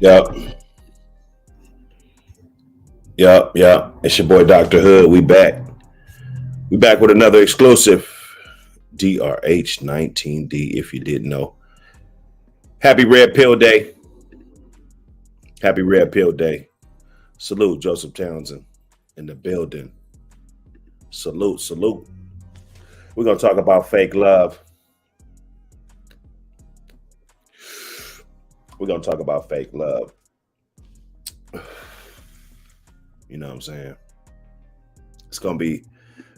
Yep. Yep. It's your boy Dr. Hood. We back. We back with another exclusive DRH19D, if you didn't know. Happy Red Pill Day. Happy Red Pill Day. Salute Joseph Townsend in the building. Salute. We're going to talk about fake love. We're going to talk about fake love. You know what I'm saying? It's going to be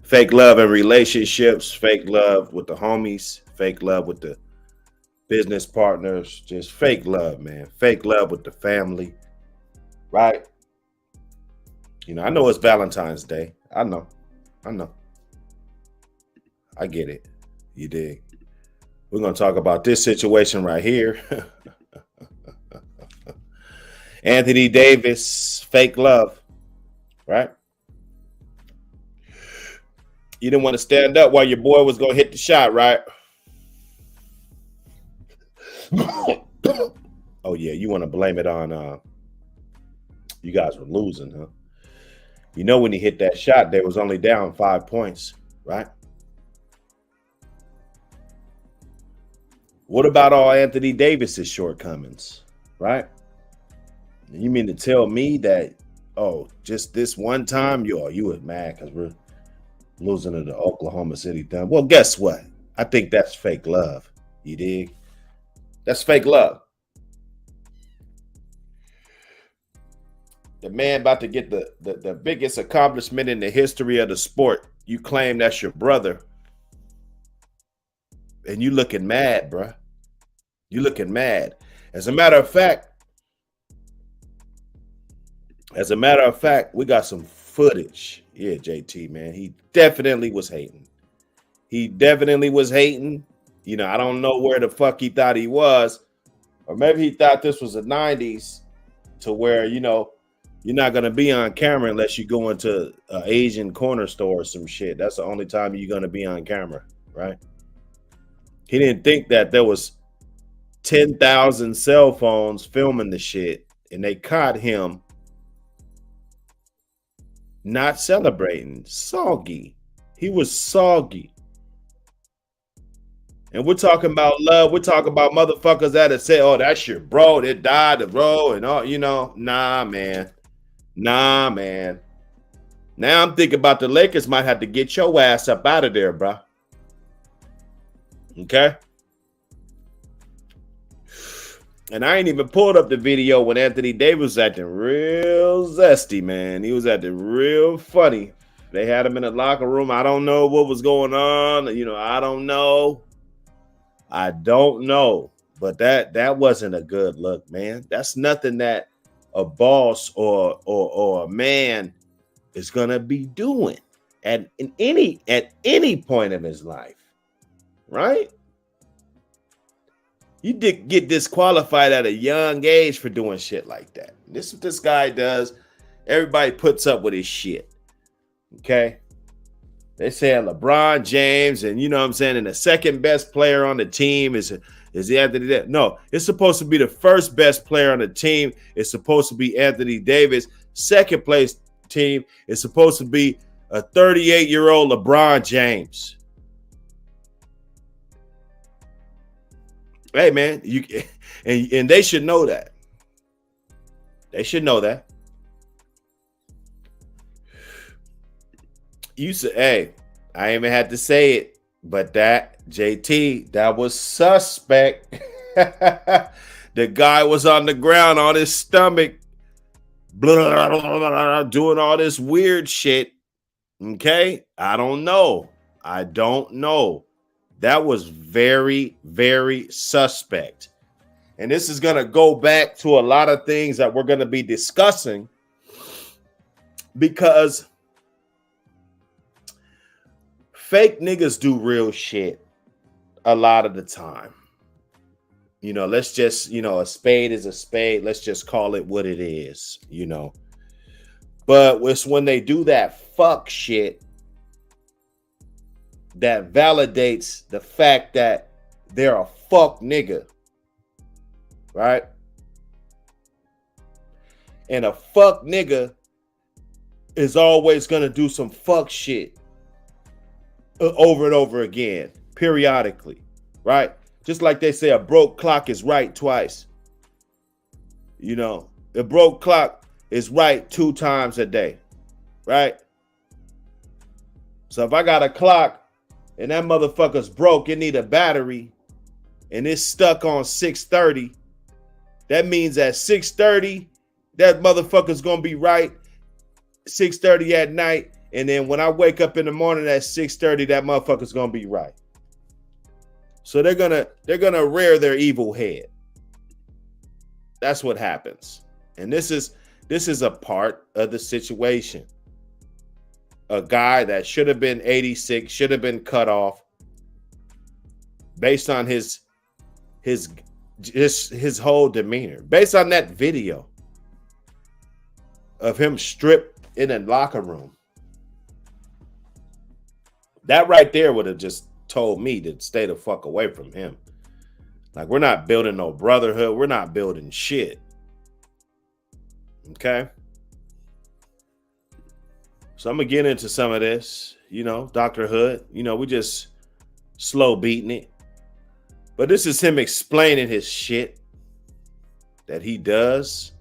fake love in relationships, fake love with the homies, fake love with the business partners, just fake love, man. Fake love with the family, right? You know, I know it's Valentine's Day. I know. I get it. You dig? We're going to talk about this situation right here. Anthony Davis, fake love, right? You didn't want to stand up while your boy was going to hit the shot, right? Oh, yeah, you want to blame it on you guys were losing, huh? You know when he hit that shot, they was only down 5 points, right? What about all Anthony Davis's shortcomings, right? You mean to tell me that, just this one time, you were mad because we're losing to the Oklahoma City Thunder? Well, guess what? I think that's fake love. You dig? That's fake love. The man about to get the biggest accomplishment in the history of the sport. You claim that's your brother. And you looking mad, bruh. You looking mad. As a matter of fact, we got some footage. Yeah, JT, man. He definitely was hating. You know, I don't know where the fuck he thought he was. Or maybe he thought this was the 90s to where, you know, you're not going to be on camera unless you go into an Asian corner store or some shit. That's the only time you're going to be on camera, right? He didn't think that there was 10,000 cell phones filming the shit, and they caught him not celebrating. Soggy. He was soggy. And we're talking about love. We're talking about motherfuckers that have said, oh, that's your bro that died, the bro, and all, you know. Nah, man. Now I'm thinking about the Lakers might have to get your ass up out of there, bro. Okay? And I ain't even pulled up the video when Anthony Davis was acting real zesty, man. He was acting real funny. They had him in the locker room. I don't know what was going on. You know, I don't know. But that wasn't a good look, man. That's nothing that a boss or a man is gonna be doing at any point in his life, right? You did get disqualified at a young age for doing shit like that. This is what this guy does. Everybody puts up with his shit. Okay. They say LeBron James, and you know what I'm saying, and the second best player on the team is Anthony Davis. No, it's supposed to be the first best player on the team. It's supposed to be Anthony Davis. Second place team is supposed to be a 38-year-old LeBron James. Hey, man, and they should know that. They should know that. You said, hey, I even had to say it, but that JT, that was suspect. The guy was on the ground on his stomach, blah, blah, blah, blah, doing all this weird shit. Okay, I don't know. That was very, very suspect. And this is going to go back to a lot of things that we're going to be discussing, because fake niggas do real shit a lot of the time. You know, let's just, you know, a spade is a spade. Let's just call it what it is, you know. But it's when they do that fuck shit that validates the fact that they're a fuck nigga, right? And a fuck nigga is always gonna do some fuck shit over and over again, periodically, right? Just like they say, a broke clock is right twice. You know, the broke clock is right 2 times a day, right? So if I got a clock and that motherfucker's broke, it need a battery, and it's stuck on 6:30, that means at 6:30, that motherfucker's gonna be right 6:30 at night. And then when I wake up in the morning at 6:30, that motherfucker's gonna be right. So they're gonna rear their evil head. That's what happens. And this is a part of the situation. A guy that should have been 86, should have been cut off based on his whole demeanor, based on that video of him stripped in a locker room. That right there would have just told me to stay the fuck away from him. Like, we're not building no brotherhood. We're not building shit. Okay? So I'm going to get into some of this. You know, Dr. Hood. You know, we just slow beating it. But this is him explaining his shit that he does.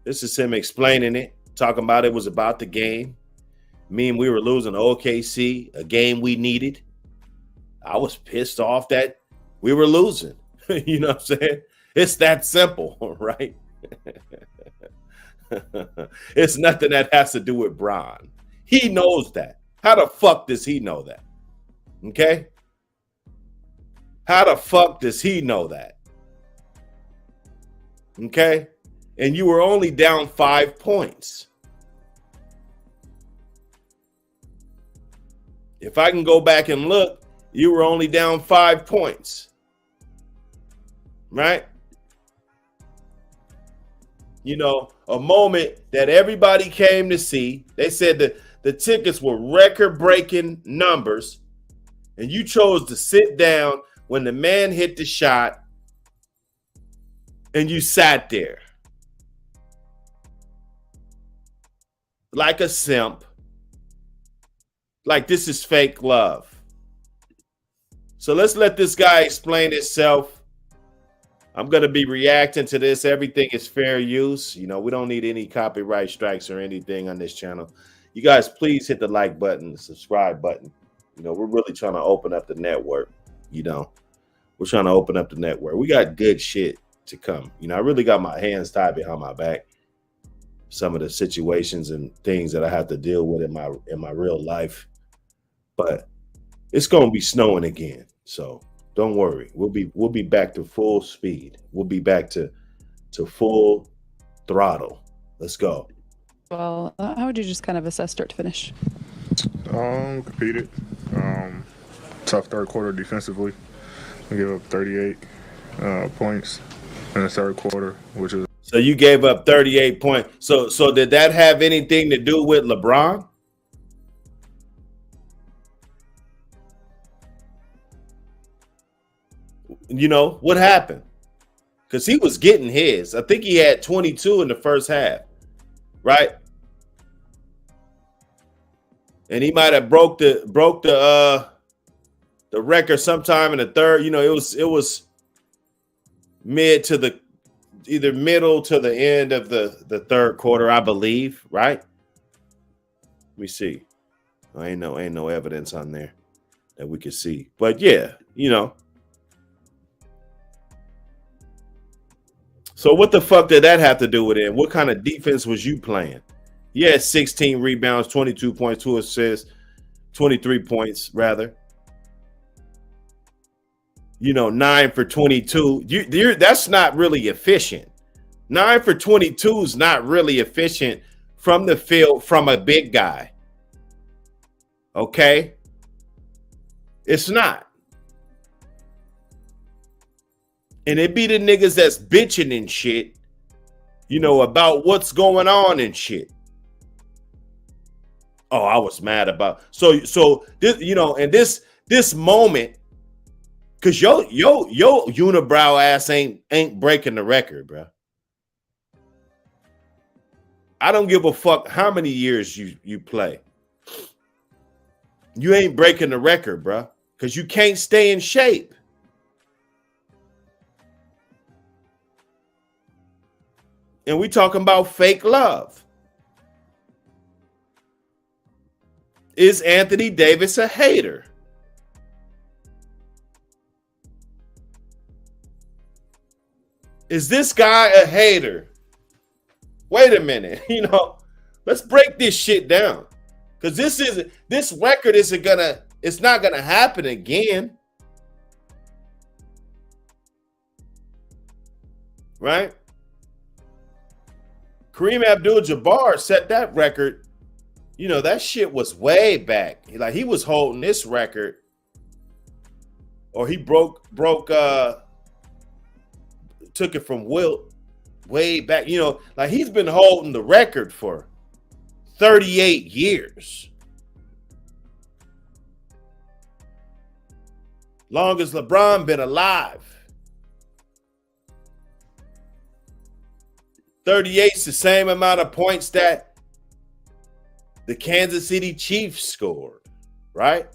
This is him explaining it. Talking about it was about the game. Me and we were losing to OKC, a game we needed. I was pissed off that we were losing. You know what I'm saying? It's that simple, right? It's nothing that has to do with Bron. He knows that. How the fuck does he know that? Okay? How the fuck does he know that? Okay? And you were only down 5 points. If I can go back and look, you were only down 5 points. Right? You know, a moment that everybody came to see. They said that the tickets were record-breaking numbers, and you chose to sit down when the man hit the shot, and you sat there like a simp. Like, this is fake love. So let's let this guy explain himself. I'm going to be reacting to this. Everything is fair use. You know, we don't need any copyright strikes or anything on this channel. You guys, please hit the like button, the subscribe button. You know, we're really trying to open up the network. You know, we're trying to open up the network. We got good shit to come. You know, I really got my hands tied behind my back. Some of the situations and things that I have to deal with in my real life. But it's going to be snowing again. So don't worry. We'll be back to full speed. We'll be back to full throttle. Let's go. Well, how would you just kind of assess start to finish? Competed. Tough third quarter defensively. We gave up 38 points in the third quarter, which is. So you gave up 38 points. So did that have anything to do with LeBron? You know, what happened? Because he was getting his. I think he had 22 in the first half, right? And he might have broke the record sometime in the third. You know, it was either middle to the end of the third quarter, I believe, right? Let me see. Ain't no evidence on there that we can see. But yeah, you know. So what the fuck did that have to do with it? What kind of defense was you playing? You had 16 rebounds, 22 points, 2 assists, 23 points, rather. You know, 9 for 22. That's not really efficient. 9 for 22 is not really efficient from the field from a big guy. Okay? It's not. And it be the niggas that's bitching and shit, you know, about what's going on and shit. Oh, I was mad about. So this, you know, and this moment, cause yo unibrow ass ain't breaking the record, bro. I don't give a fuck how many years you play. You ain't breaking the record, bro, because you can't stay in shape. And we talking about fake love. Is Anthony Davis a hater? Is this guy a hater? Wait a minute. Let's break this shit down. Because this record it's not gonna happen again. Right? Kareem Abdul-Jabbar set that record. That shit was way back. Like, he was holding this record, or he took it from Wilt way back. Like, he's been holding the record for 38 years. Long as LeBron been alive. 38's the same amount of points that the Kansas City Chiefs scored, right?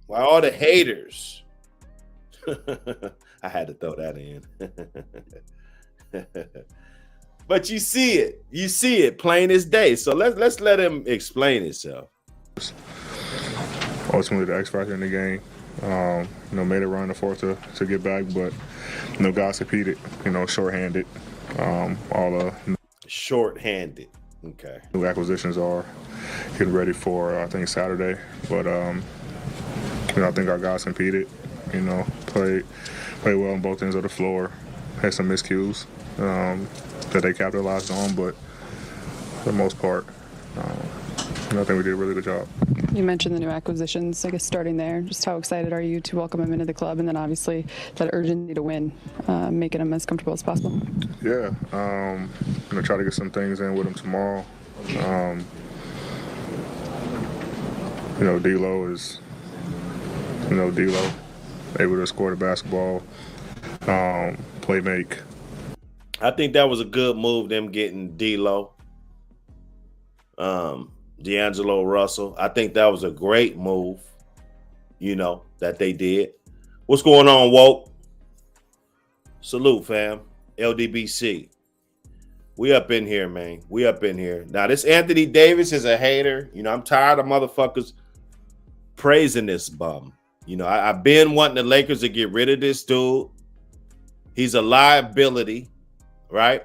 While all the haters. I had to throw that in. But you see it plain as day. So let's let him explain himself. Ultimately, the X factor in the game. Made a run the fourth to get back, but guys competed. Shorthanded. Short-handed. Okay. New acquisitions are getting ready for I think Saturday, but I think our guys competed. Played well on both ends of the floor. Had some miscues that they capitalized on, but for the most part, I think we did a really good job. You mentioned the new acquisitions. I guess starting there, just how excited are you to welcome him into the club, and then obviously that urgency to win, making him as comfortable as possible? Yeah, I'm gonna try to get some things in with him tomorrow. D'Lo is, D'Lo, able to score the basketball, play make. I think that was a good move, them getting D'Lo. D'Angelo Russell. I think that was a great move, that they did. What's going on, Woke? Salute, fam. LDBC. We up in here, man. We up in here. Now, this Anthony Davis is a hater. I'm tired of motherfuckers praising this bum. I've been wanting the Lakers to get rid of this dude. He's a liability, right?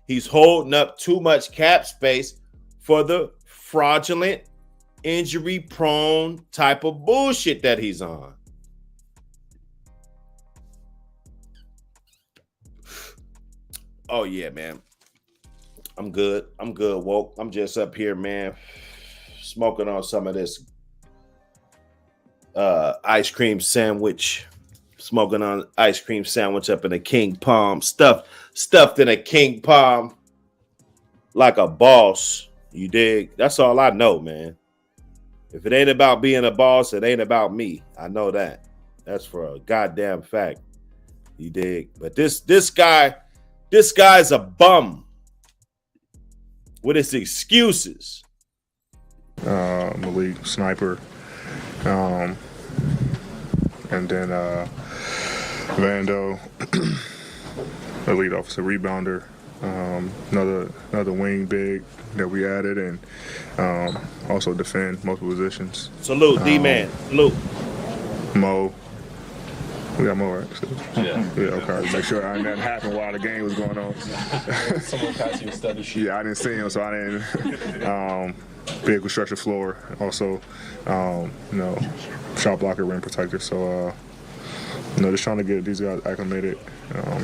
He's holding up too much cap space for the fraudulent, injury-prone type of bullshit that he's on. Oh, yeah, man. I'm good. Woke. I'm just up here, man, smoking on some of this ice cream sandwich. Smoking on ice cream sandwich up in a king palm. Stuffed in a king palm like a boss. You dig? That's all I know, man. If it ain't about being a boss, it ain't about me. I know that. That's for a goddamn fact. You dig? But this guy's a bum with his excuses. Malik Sniper, and then Vando, elite offensive rebounder. Another wing big that we added, and also defend multiple positions. Salute, D-Man. Salute. Mo. We got Mo, right? Yeah. Yeah, okay. Make sure that happened while the game was going on. Someone passed you a study sheet. Yeah, I didn't see him, so I didn't. Big construction floor. Also, shot blocker, rim protector. So, just trying to get these guys acclimated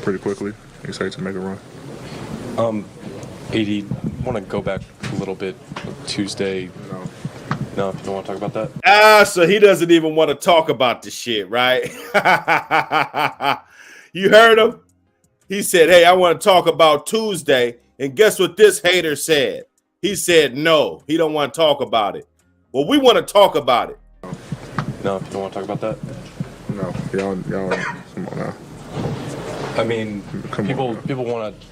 pretty quickly. Excited to make a run. AD, want to go back a little bit. Tuesday. No, you don't want to talk about that? So he doesn't even want to talk about the shit, right? You heard him? He said, hey, I want to talk about Tuesday. And guess what this hater said? He said, no, he don't want to talk about it. Well, we want to talk about it. No, you don't want to talk about that? No, y'all, come on now. I mean, people want to.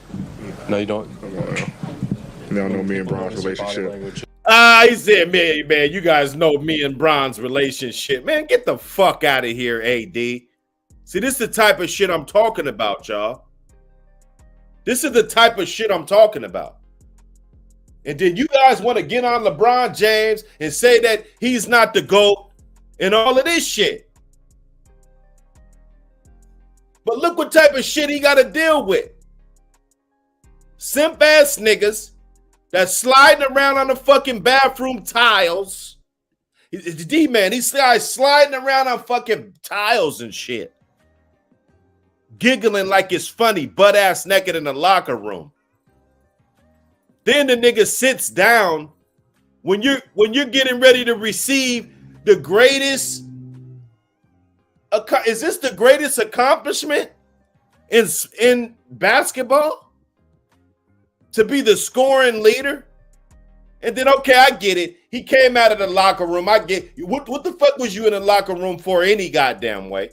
No, you don't. Come on now. They don't know me and Bron's relationship. He said, man, you guys know me and Bron's relationship. Man, get the fuck out of here, AD. See, this is the type of shit I'm talking about, y'all. This is the type of shit I'm talking about. And then you guys want to get on LeBron James and say that he's not the GOAT and all of this shit. But look what type of shit he got to deal with. Simp ass niggas that's sliding around on the fucking bathroom tiles. D-man, these guys sliding around on fucking tiles and shit. Giggling like it's funny, butt ass naked in the locker room. Then the nigga sits down when you're getting ready to receive the greatest. Is this the greatest accomplishment in basketball? To be the scoring leader? And then, okay, I get it. He came out of the locker room. I get what the fuck was you in the locker room for any goddamn way?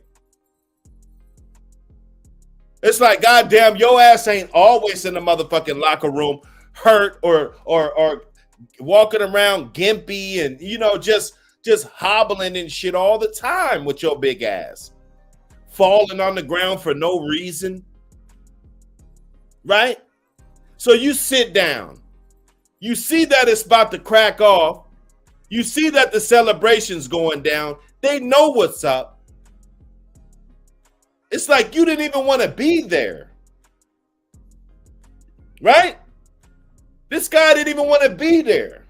It's like, goddamn, your ass ain't always in the motherfucking locker room hurt or walking around gimpy and, you know, just hobbling and shit all the time with your big ass. Falling on the ground for no reason. Right? So you sit down. You see that it's about to crack off. You see that the celebration's going down. They know what's up. It's like you didn't even want to be there. Right? This guy didn't even want to be there.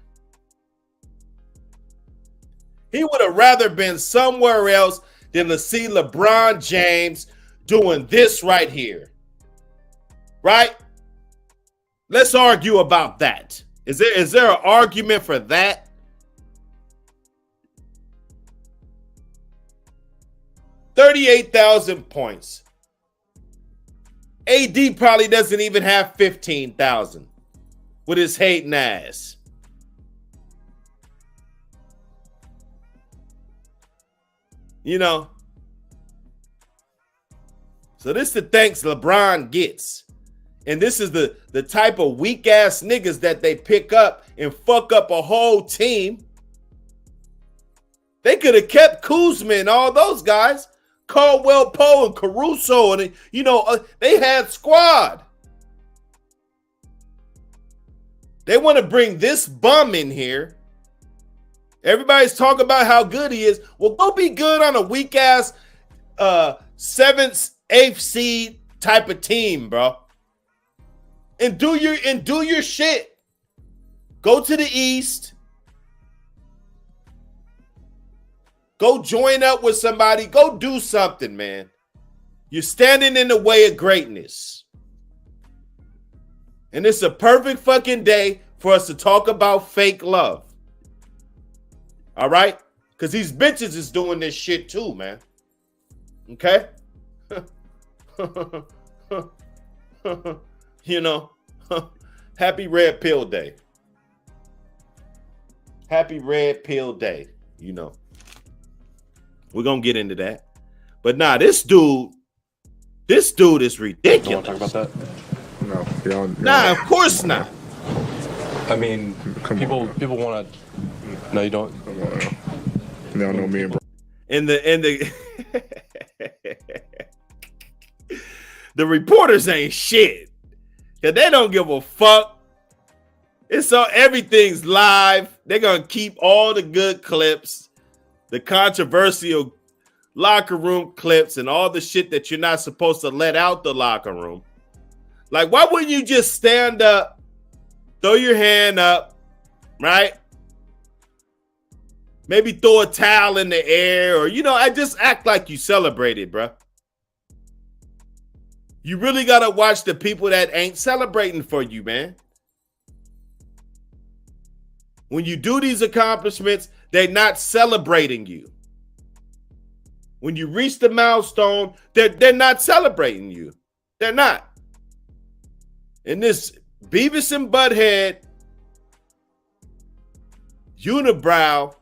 He would have rather been somewhere else than to see LeBron James doing this right here. Right? Let's argue about that. Is there an argument for that? $38,000 points. AD probably doesn't even have 15,000 with his hating ass. You know. So this is the thanks LeBron gets. And this is the type of weak ass niggas that they pick up and fuck up a whole team. They could have kept Kuzma and all those guys. Caldwell Pope and Caruso, and you know, they had squad. They want to bring this bum in here. Everybody's talking about how good he is. Well, go be good on a weak ass 7th, 8th seed type of team, bro. And do your shit. Go to the East. Go join up with somebody. Go do something, man. You're standing in the way of greatness. And it's a perfect fucking day for us to talk about fake love. All right? Because these bitches is doing this shit too, man. Okay? You know, happy red pill day. Happy red pill day, you know. We're going to get into that. But nah, this dude is ridiculous. You want to talk about that? No. Nah, of course not. I mean, people want to. No, you don't. They don't know me and Bron. And the the reporters ain't shit. Cause they don't give a fuck. It's all everything's live. They're gonna keep all the good clips, the controversial locker room clips, and all the shit that you're not supposed to let out the locker room. Like, why wouldn't you just stand up, throw your hand up, right? Maybe throw a towel in the air, or I just act like you celebrated, bro. You really got to watch the people that ain't celebrating for you, man. When you do these accomplishments, they're not celebrating you. When you reach the milestone, they're not celebrating you. They're not. And this Beavis and Butthead, unibrow,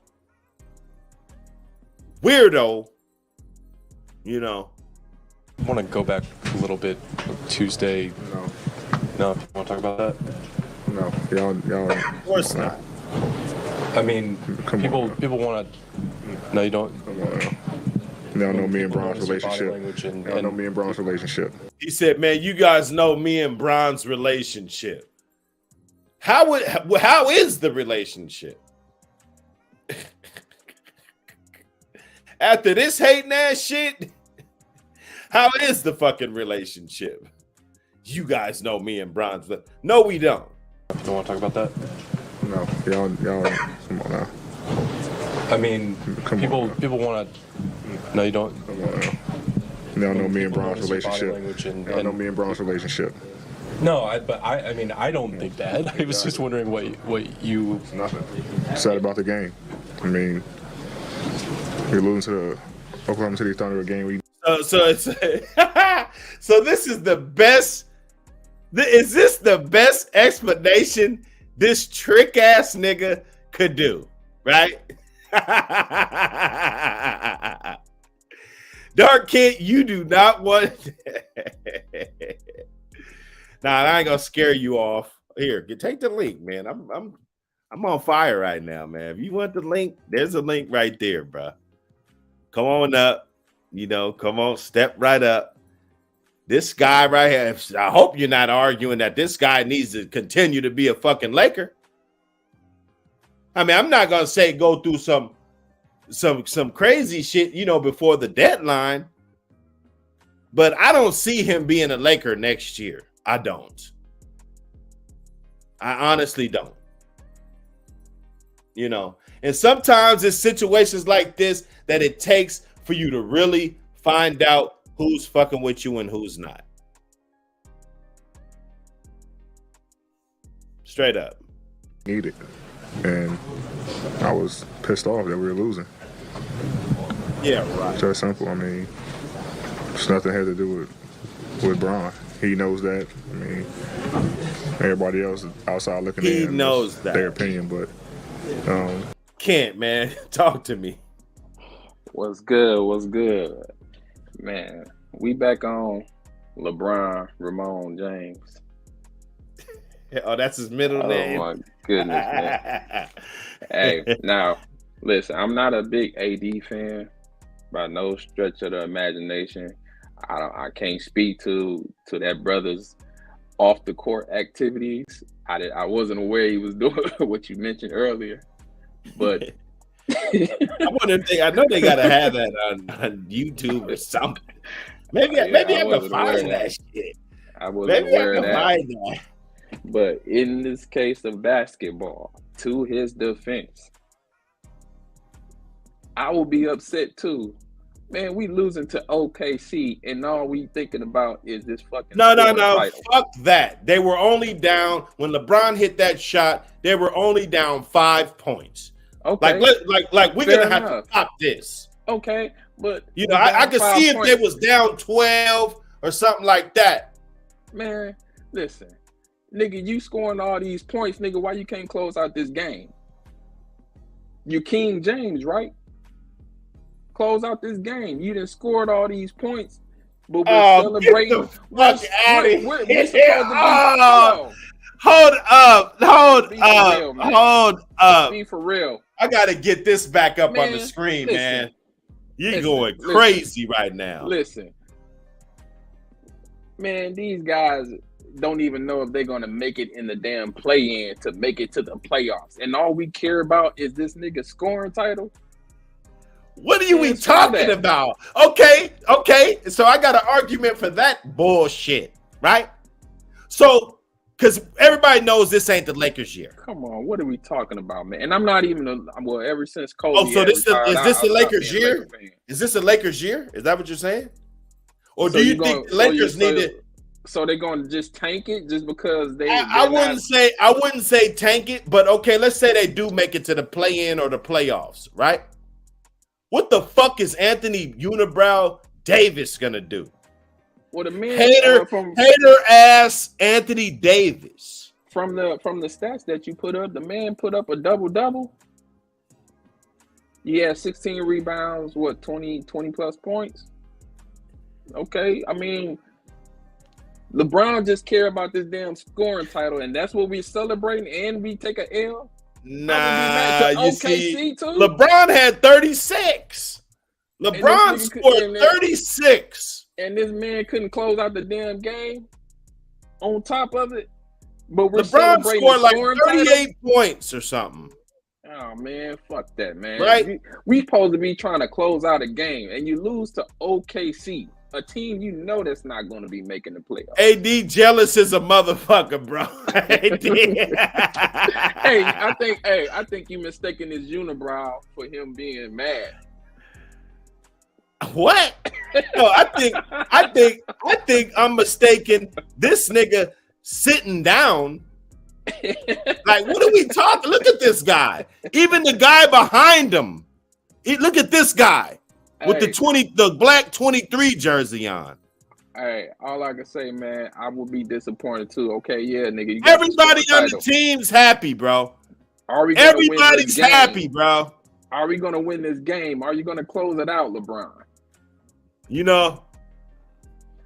weirdo, I want to go back a little bit. Tuesday. No. You want to talk about that? No, y'all. Of course not. I mean, Come on. people want to. No, you don't. Come on now. Y'all know me and People Braun's notice your body relationship. language Y'all know me and Braun's relationship. He said, "Man, you guys know me and Bron's relationship. How is the relationship? After this hating ass shit, how is the fucking relationship? You guys know me and Bron's. No, we don't. You don't want to talk about that? No, y'all. Come on now. I mean, people want to. No, you don't. Come on now. Y'all know me and People Braun's notice your body relationship. language Y'all know me and Braun's relationship. No, I mean, I don't think that. I was just wondering what you. It's nothing. Sad about the game. I mean, we're losing to the Oklahoma City Thunder, a game we. So it's so this is the best. Is this the best explanation this trick ass nigga could do? Right? Dark Kid, you do not want. Nah, I ain't gonna scare you off. Here, take the link, man. I'm on fire right now, man. If you want the link, there's a link right there, bro. Come on up. Come on, step right up. This guy right here, I hope you're not arguing that this guy needs to continue to be a fucking Laker. I mean, I'm not gonna say go through some crazy shit, before the deadline, but I don't see him being a Laker next year. I don't. I honestly don't. And sometimes it's situations like this that it takes for you to really find out who's fucking with you and who's not. Straight up. Needed. And I was pissed off that we were losing. Yeah, right. It's that simple. I mean, it's nothing had to do with Braun. He knows that. I mean, everybody else outside looking in. He knows that. Their opinion, but Kent, man, talk to me. What's good? Man, we back on LeBron Ramon James. Oh, that's his middle name. Oh my goodness, man. Hey, now listen, I'm not a big AD fan by no stretch of the imagination. I can't speak to that brother's off the court activities. I wasn't aware he was doing what you mentioned earlier, but I know they gotta have that on YouTube or something. Maybe I can find that shit. I wasn't aware of that. Find that. But in this case of basketball, to his defense, I will be upset too. Man, we losing to OKC, and all we thinking about is this fucking No. title. Fuck that. They were only down when LeBron hit that shot. They were only down 5 points. Okay, like we're Fair gonna have enough. to stop this. Okay, but I could see if they was down 12 or something like that. Man, listen, nigga, you scoring all these points, nigga. Why you can't close out this game? You King James, right? Close out this game. You done scored all these points, but we're celebrating. Get the fuck out of here. We're supposed to be Hold up. Be for real. I gotta get this back up on the Man, screen, listen. man. You're Listen, going listen. crazy right now. Listen, man, these guys don't even know if they're going to make it in the damn play-in to make it to the playoffs. And all we care about is this nigga scoring title. What are you talking about? Okay. So I got an argument for that bullshit, right? So, because everybody knows this ain't the Lakers' year. Come on, what are we talking about, man? And I'm not even ever since Kobe. Oh, so is this a Lakers being a year? Laker fan. Is this a Lakers year? Is that what you're saying? Or So do you think the Lakers need to? So they're going to just tank it just because they? I wouldn't say tank it, but okay, let's say they do make it to the play-in or the playoffs, right? What the fuck is Anthony Unibrow Davis gonna do? Well, the man hater ass Anthony Davis. From the stats that you put up, the man put up a double. Yeah, 16 rebounds, 20 plus points. Okay, I mean, LeBron just care about this damn scoring title, and that's what we celebrating, and we take a L. Nah, you see, too? LeBron had 36. LeBron scored 36. And this man couldn't close out the damn game on top of it. But we're LeBron celebrating scored like 38 title? points or something. Oh, man, fuck that, man. Right? We supposed to be trying to close out a game, and you lose to OKC, a team you know that's not going to be making the playoffs. AD jealous is a motherfucker, bro. I think you mistaken his unibrow for him being mad. What? No, I think I'm mistaken. This nigga sitting down. Like, what are we talking? Look at this guy. Even the guy behind him. Look at this guy with the black 23 jersey on. Hey, all I can say, man, I will be disappointed too. Okay, yeah, nigga. You got everybody on the team's happy, bro. Everybody's happy, bro. Are we gonna win this game? Are you gonna close it out, LeBron? You know,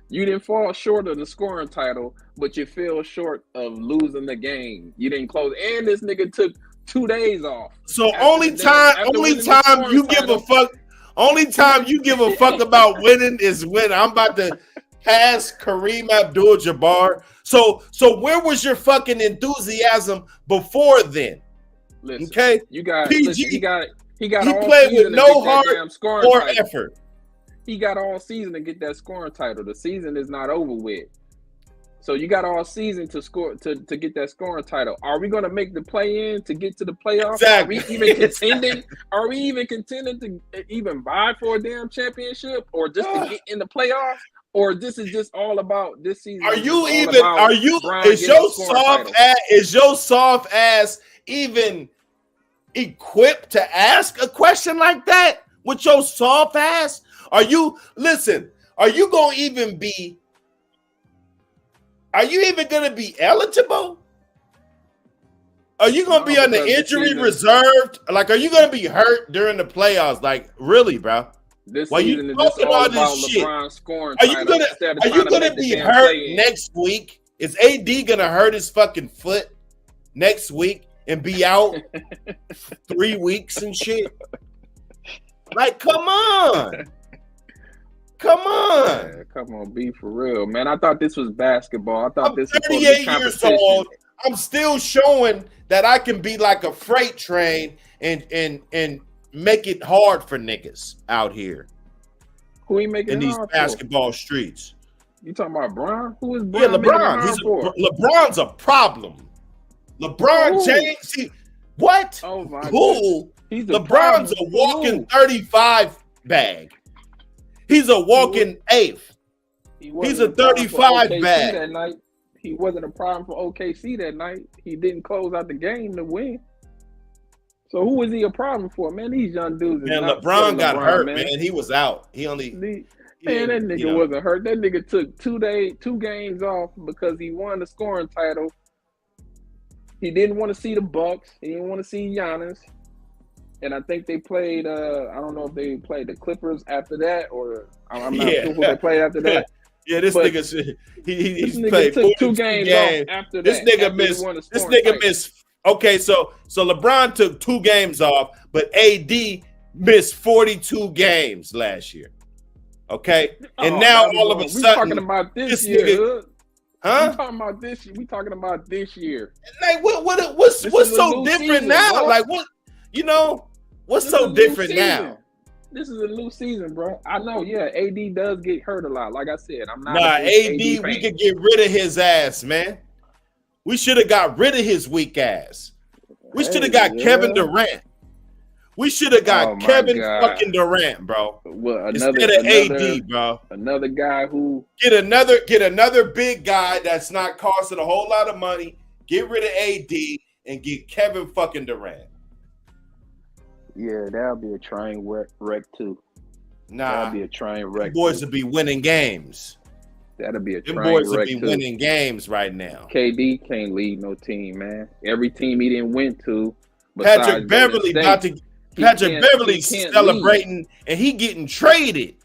you didn't fall short of the scoring title, but you fell short of losing the game. You didn't close, and this nigga took 2 days off. So only time you give a fuck about winning is when I'm about to pass Kareem Abdul-Jabbar. So where was your fucking enthusiasm before then? Listen, okay, you got PG. Listen, he got. He played with no heart or effort. He got all season to get that scoring title. The season is not over with. So you got all season to score to get that scoring title. Are we going to make the play in to get to the playoffs? Exactly. Are we even contending? Are we even contending to even vie for a damn championship or just to get in the playoffs? Or this is just all about this season? Is your soft ass even equipped to ask a question like that with your soft ass? Are you even going to be eligible? Are you going to be on the injury reserved? Like, are you going to be hurt during the playoffs? Like, really, bro? This season is just all about LeBron scoring. Are you going to be hurt next week? Is AD going to hurt his fucking foot next week and be out 3 weeks and shit? Like, come on. Come on, be for real, man. I thought this was basketball. I thought this was 38 years old. I'm still showing that I can be like a freight train and make it hard for niggas out here. Who he making in these basketball streets? You talking about Bron? Who is Bron? Yeah, LeBron. LeBron's a problem. LeBron James. What? Oh my God. LeBron's a walking 35 bag. He's a walking eighth. He's a 35 bag. That night. He wasn't a problem for OKC that night. He didn't close out the game to win. So who was he a problem for, man? These young dudes. Man, LeBron got hurt, man. He was out. That nigga wasn't hurt. That nigga took 2 games off because he won the scoring title. He didn't want to see the Bucks. He didn't want to see Giannis. And I think they played, I don't know if they played the Clippers after that, or I'm not sure who they played after that. Yeah, this nigga, he played took 2 games off after that. This nigga missed. Okay, so LeBron took 2 games off, but AD missed 42 games last year. Okay, and now all of a sudden, we talking about this year. Nigga, huh? We talking about this year. We talking about this year. Like what's so different season, now? Bro. Like what? You know. What's so different now? This is a new season, bro. I know, yeah. AD does get hurt a lot. Like I said, I'm not. AD we could get rid of his ass, man. We should have got rid of his weak ass. We should have got Kevin Durant. We should have got Kevin fucking Durant, bro. Well, instead of AD, bro. Another guy who get another big guy that's not costing a whole lot of money. Get rid of AD and get Kevin fucking Durant. Yeah, that'll be a train wreck too. That'll be a train wreck. Boys will be winning games. That'll be a train wreck. Boys will be too. Winning games right now. KD can't lead no team, man. Every team he didn't win to. Patrick Beverly celebrating and he getting traded.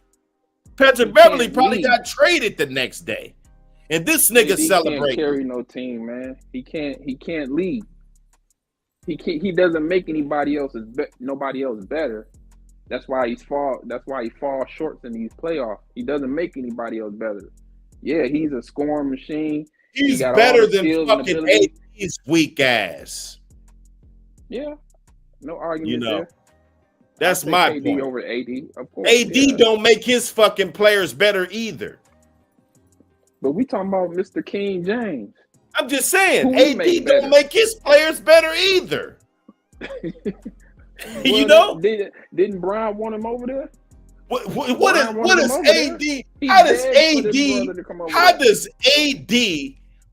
Patrick Beverly probably got traded the next day. And this nigga AD can't celebrating. carry no team, man. He can't lead. He doesn't make nobody else better. That's why he falls short in these playoffs. He doesn't make anybody else better. Yeah, he's a scoring machine. He's got better all the than skills and fucking abilities. AD's weak ass. Yeah, no argument You know, there. that's I'll my take point. AD over AD, of course. AD yeah. don't make his fucking players better either. But we talking about Mr. King James. I'm just saying, Who he AD make don't better? make his players better either. You Well, know, didn't Brian want him over there? what Brian is wanted him over AD? He How does begged for his brother to come over there. AD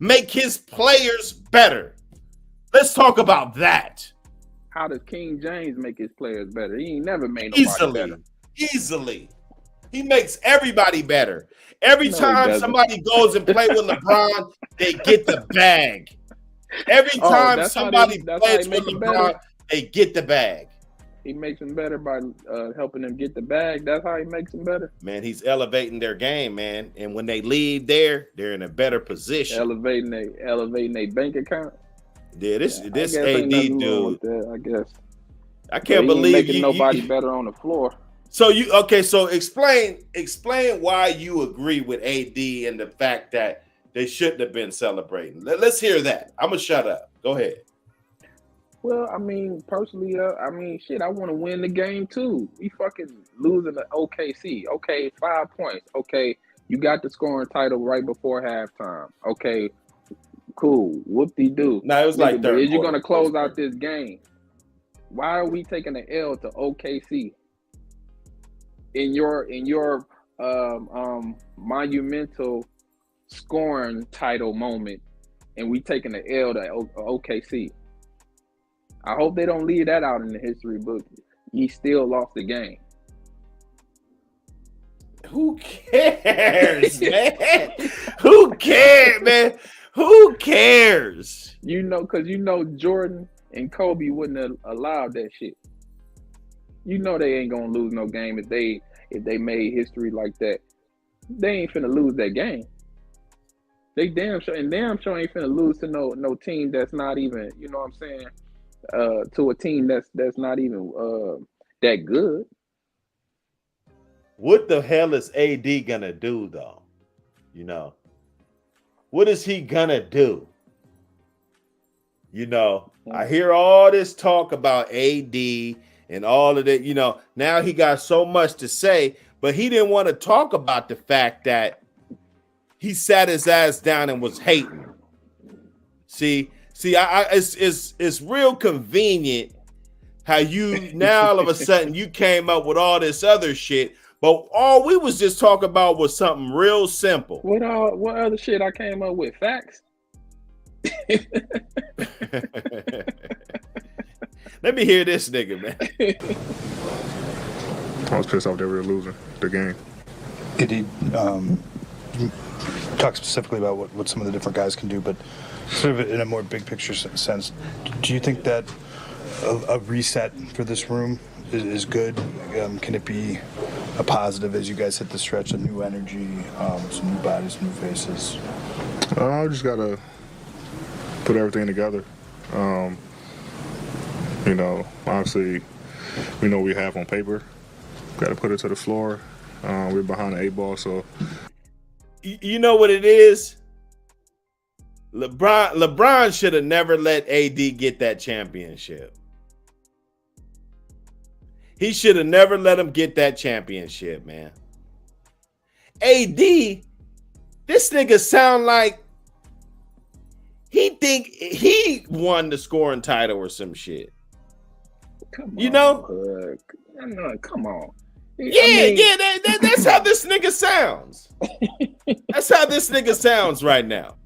make his players better? Let's talk about that. How does King James make his players better? He ain't never made nobody better. Easily. He makes everybody better. Every No, he time doesn't. somebody goes and play with LeBron, they get the bag. Every time that's how somebody that's how plays he with make 'em LeBron, better? they get the bag. He makes them better by helping them get the bag. That's how he makes them better. Man, he's elevating their game, man. And when they leave there, they're in a better position. Elevating their bank account. Yeah, this I guess AD ain't nothing wrong dude. with that, I guess. I But can't he ain't believe making you. nobody better on the floor. So explain why you agree with AD and the fact that they shouldn't have been celebrating. Let's hear that. I'm gonna shut up. Go ahead. Well, I mean, personally, shit, I want to win the game too. We fucking losing to OKC. Okay, 5 points. Okay, you got the scoring title right before halftime. Okay, cool. Whoop-de-doo. No, it was like third Is you quarter. gonna close out this game? Why are we taking the L to OKC in your monumental scoring title moment, and we taking the L to OKC? I hope they don't leave that out in the history book. He still lost the game. Who cares, man? Who cares, man? Who cares? Because Jordan and Kobe wouldn't have allowed that shit. They ain't gonna lose no game if they made history like that. They ain't finna lose that game. They damn sure ain't finna lose to no team that's not even, you know what I'm saying, to a team that's not even that good. What the hell is AD gonna do though? What is he gonna do? I hear all this talk about AD and all of that. Now he got so much to say, but he didn't want to talk about the fact that he sat his ass down and was hating. See, it's real convenient how you now all of a sudden you came up with all this other shit, but all we was just talking about was something real simple. What other shit I came up with? Facts. Let me hear this nigga, man. I was pissed off they were losing the game. Did he talk specifically about what some of the different guys can do, but sort of in a more big picture sense, do you think that a reset for this room is good? Can it be a positive as you guys hit the stretch of new energy, some new bodies, new faces? I just got to put everything together. Obviously, we know we have on paper. Got to put it to the floor. We're behind the 8 ball, so. You know what it is? LeBron should have never let AD get that championship. He should have never let him get that championship, man. AD, this nigga sound like he think he won the scoring title or some shit. Come You on, know? Come on. That's how this nigga sounds. That's how this nigga sounds right now.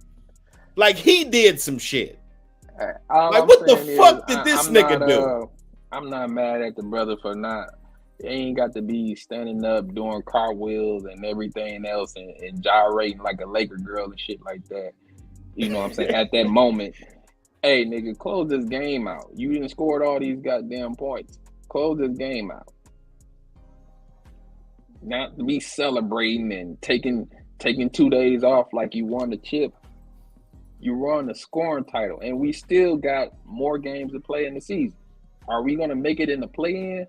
Like he did some shit. Like what the fuck did this nigga do? I'm not mad at the brother for not. They ain't got to be standing up doing cartwheels and everything else and gyrating like a Laker girl and shit like that. You know what I'm saying? At that moment, hey nigga, close this game out. You didn't score all these goddamn points. Close this game out. Not to be celebrating and taking taking 2 days off like you won the chip. You won the scoring title, and we still got more games to play in the season. Are we going to make it in the play-in?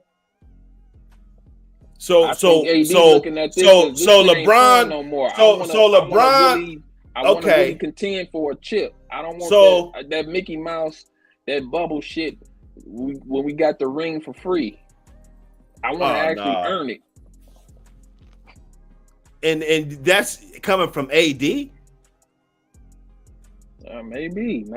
So LeBron, no more. LeBron, I want to really contend for a chip. I don't want that Mickey Mouse, that bubble shit. When we got the ring for free, I want to actually earn it. And that's coming from AD. Maybe he's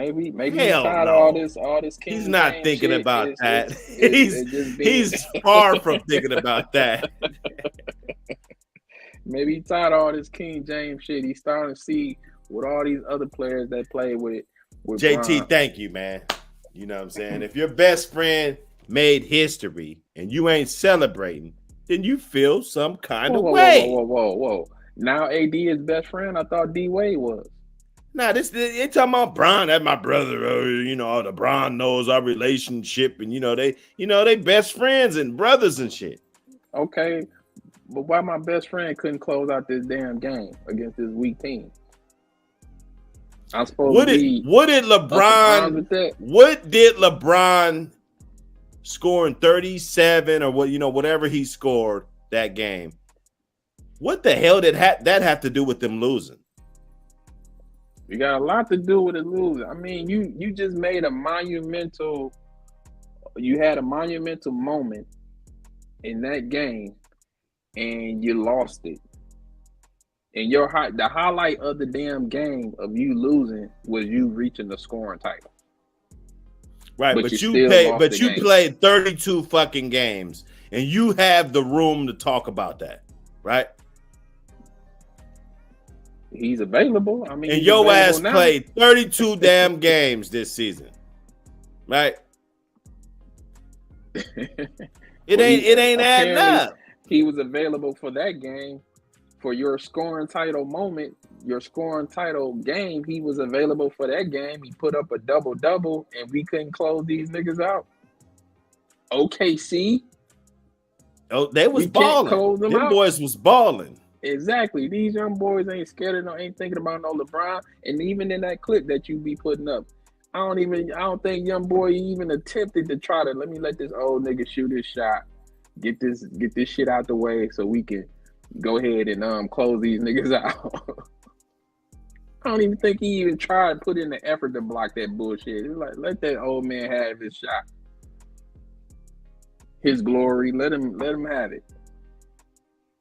Hell tired no. of all this. King He's not James thinking shit. about that. It's He's far from thinking about that. Maybe he's tired of all this King James shit. He's starting to see what all these other players that play with JT, Bron. thank you, man. You know what I'm saying? If your best friend made history and you ain't celebrating, then you feel some kind of way. Whoa. Now AD is best friend? I thought D-Wade was. Nah, they talking about Bron. That's my brother. The Bron knows our relationship, and they best friends and brothers and shit. Okay, but why my best friend couldn't close out this damn game against this weak team? I'm supposed What to be. What did LeBron scoring 37 or whatever he scored that game? What the hell did that have to do with them losing? You got a lot to do with it losing. I mean, you just made a monumental. You had a monumental moment in that game, and you lost it. And the highlight of the damn game of you losing was you reaching the scoring title. Right, but you played 32 fucking games, and you have the room to talk about that, right? He's available. I mean, and your ass played 32 damn games this season, right? It ain't adding up. He was available for that game, for your scoring title moment, your scoring title game. He was available for that game. He put up a double-double, and we couldn't close these niggas out. OKC. Oh, they was balling. Them boys was balling. Exactly. These young boys ain't scared of ain't thinking about no LeBron. And even in that clip that you be putting up, I don't think young boy even attempted to try to let this old nigga shoot his shot. Get this shit out the way so we can go ahead and close these niggas out. I don't even think he even tried to put in the effort to block that bullshit. It's like, let that old man have his shot. His glory. Let him have it.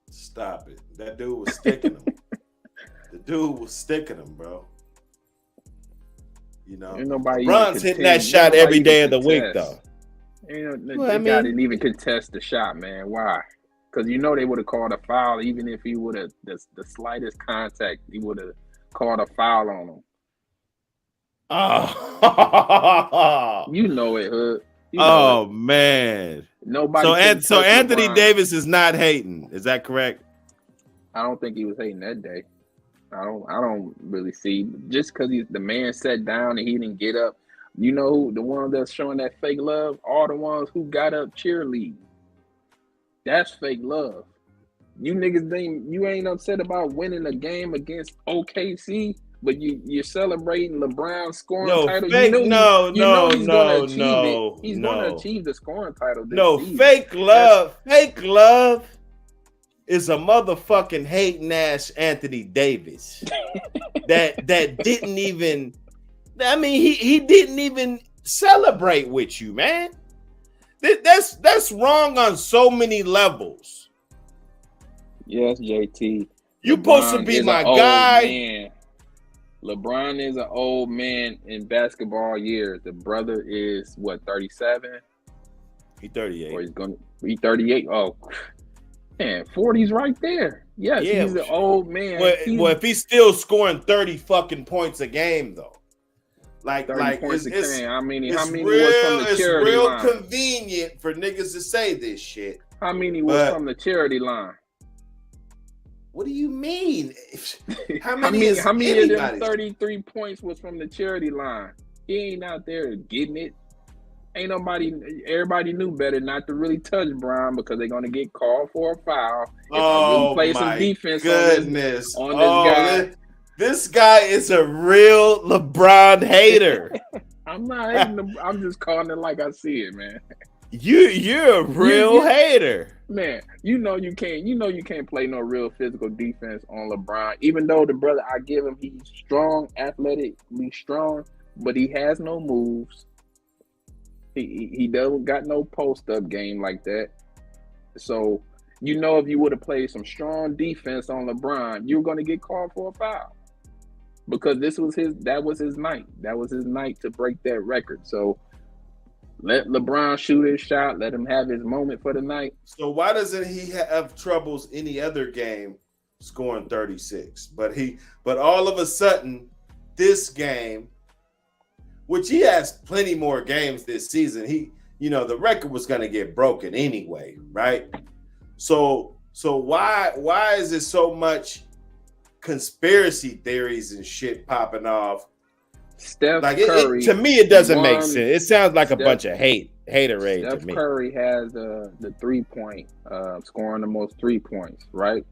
Stop it. That dude was sticking him. The dude was sticking him, bro. Bron's hitting that shot every day of the week, though. The guy didn't even contest the shot, man. Why? Because they would have called a foul, even if he would have the slightest contact, he would have called a foul on him. Oh, you know it, Hood. Man. Nobody. So Anthony Davis is not hating. Is that correct? I don't think he was hating that day. I don't really see, just because the man sat down and he didn't get up. You know, the one that's showing that fake love, all the ones who got up cheerleading. That's fake love. You niggas you ain't upset about winning a game against OKC, but you're celebrating LeBron's scoring title. He's going to achieve the scoring title this season. Fake love. Fake love is a motherfucking hating ass Anthony Davis that didn't even. I mean, he didn't even celebrate with you, man. That's wrong on so many levels. Yes, JT. You supposed to be my guy. Man. LeBron is an old man in basketball years. The brother is what, 37? He 38. Or he's gonna be 38. Oh, man, 40's right there. Yes, he's an old man. Well, if he's still scoring 30 fucking points a game, though. Like points a game. How many was from the It's charity real line? Convenient for niggas to say this shit. How many was from the charity line? What do you mean? How many of them 33 points was from the charity line? He ain't out there getting it. ain't nobody. Everybody knew better not to really touch Bron because they're gonna get called for a foul. If I really Oh play some my defense goodness! on this guy, this guy is a real LeBron hater. I'm not hating. I'm just calling it like I see it, man. You're a real hater. Man, you know you can't play no real physical defense on LeBron. Even though the brother, I give him, he's strong, athletically strong, but he has no moves. He doesn't got no post up game like that. So if you would have played some strong defense on LeBron, you're gonna get called for a foul. Because that was his night. That was his night to break that record. So let LeBron shoot his shot. Let him have his moment for the night. So why doesn't he have troubles any other game scoring 36? But all of a sudden, this game, which he has plenty more games this season, the record was going to get broken anyway, right? So why is there so much conspiracy theories and shit popping off? Steph Curry, to me, it doesn't make sense. It sounds like a bunch of haterade to me. Steph Curry has the 3-point, scoring the most 3 points, right?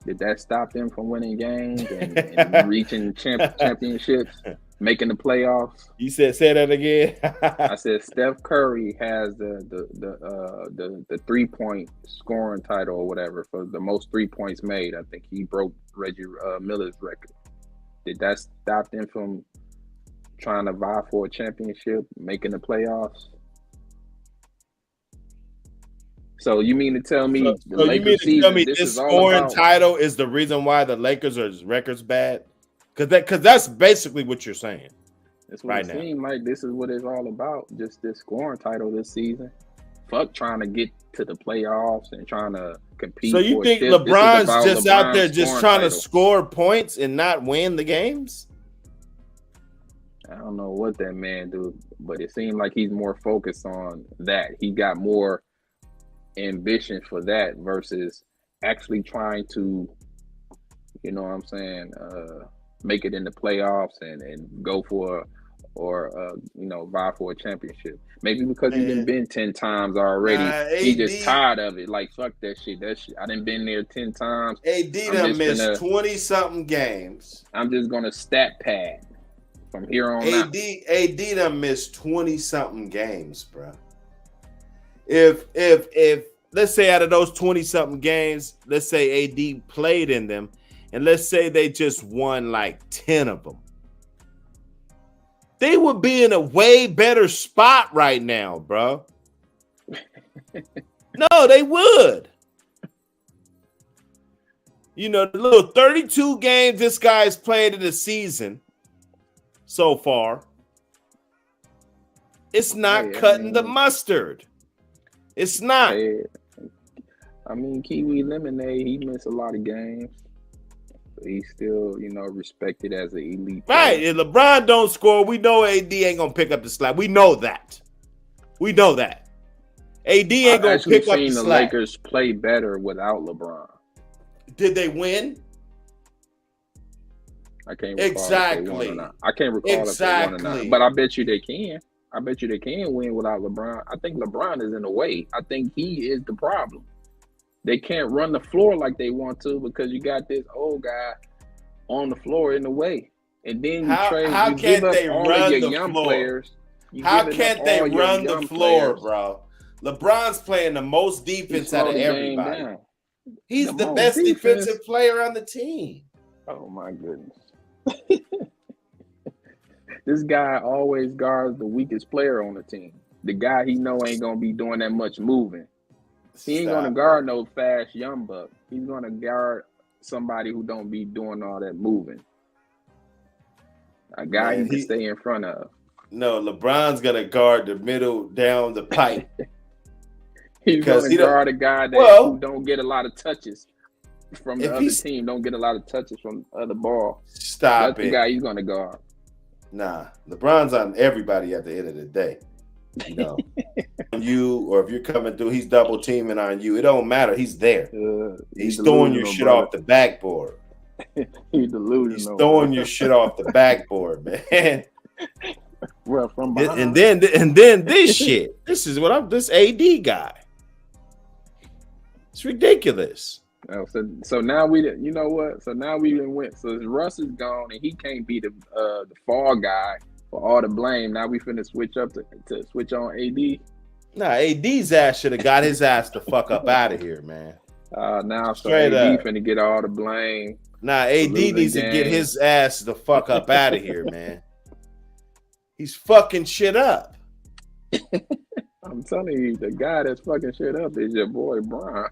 Did that stop them from winning games and reaching championships, making the playoffs? You say that again? I said Steph Curry has the 3-point scoring title or whatever for the most 3 points made. I think he broke Reggie Miller's record. Did that stop them from trying to vie for a championship, making the playoffs? So you mean to tell me this scoring title is the reason why the Lakers' record's bad? Because that's basically what you're saying. That's what it seems like. This is what it's all about. Just this scoring title this season. Fuck trying to get to the playoffs and trying to compete. So you think LeBron's just out there just trying to score points and not win the games? I don't know what that man do, but it seemed like he's more focused on that. He got more ambition for that versus actually trying to, make it in the playoffs and go for vie for a championship. Maybe because he done been 10 times already. He just tired of it. Like, fuck that shit. I done been there 10 times. AD done missed 20-something games. I'm just going to stat pad from here on out. AD done missed 20-something games, bro. If let's say out of those 20-something games, let's say AD played in them, and let's say they just won like 10 of them, they would be in a way better spot right now, bro. No, they would. The little 32 games this guy's played in the season so far, it's not cutting the mustard. It's not. Kiwi Lemonade, he missed a lot of games. He's still, respected as an elite player. Right. If LeBron don't score, we know AD ain't going to pick up the slack. We know that. AD ain't going to pick up the slack. I've seen the Lakers play better without LeBron. Did they win? I can't recall if they won or not. I can't recall if they won or not. But I bet you they can. I bet you they can win without LeBron. I think LeBron is in the way. I think he is the problem. They can't run the floor like they want to because you got this old guy on the floor in the way. And then you give up all of your young players. How can't they run the floor, bro? LeBron's playing the most defense out of everybody. He's the best defensive player on the team. Oh, my goodness. This guy always guards the weakest player on the team. The guy he know ain't going to be doing that much moving. He ain't going to guard no fast young buck. He's going to guard somebody who don't be doing all that moving. A guy he can stay in front of. No, LeBron's going to guard the middle down the pipe. He's going to guard a guy who don't get a lot of touches from the other team. Don't get a lot of touches from the other ball. That's the guy he's going to guard. Nah, LeBron's on everybody at the end of the day. You, or if you're coming through, he's double teaming on you. It don't matter. He's there. He's throwing your shit off the backboard. He's delusional. He's throwing your shit off the backboard, man. Well, from behind. And then this shit. This is what this AD guy. It's ridiculous. Oh, so now you know what? So now we went. So Russ is gone, and he can't be the fall guy for all the blame. Now we finna switch up to switch on AD. Nah, AD's ass should have got his ass the fuck up out of here, man. Now so Straight AD up. finna get all the blame. Nah, AD needs to get his ass the fuck up out of here, man. He's fucking shit up. I'm telling you, the guy that's fucking shit up is your boy Bron.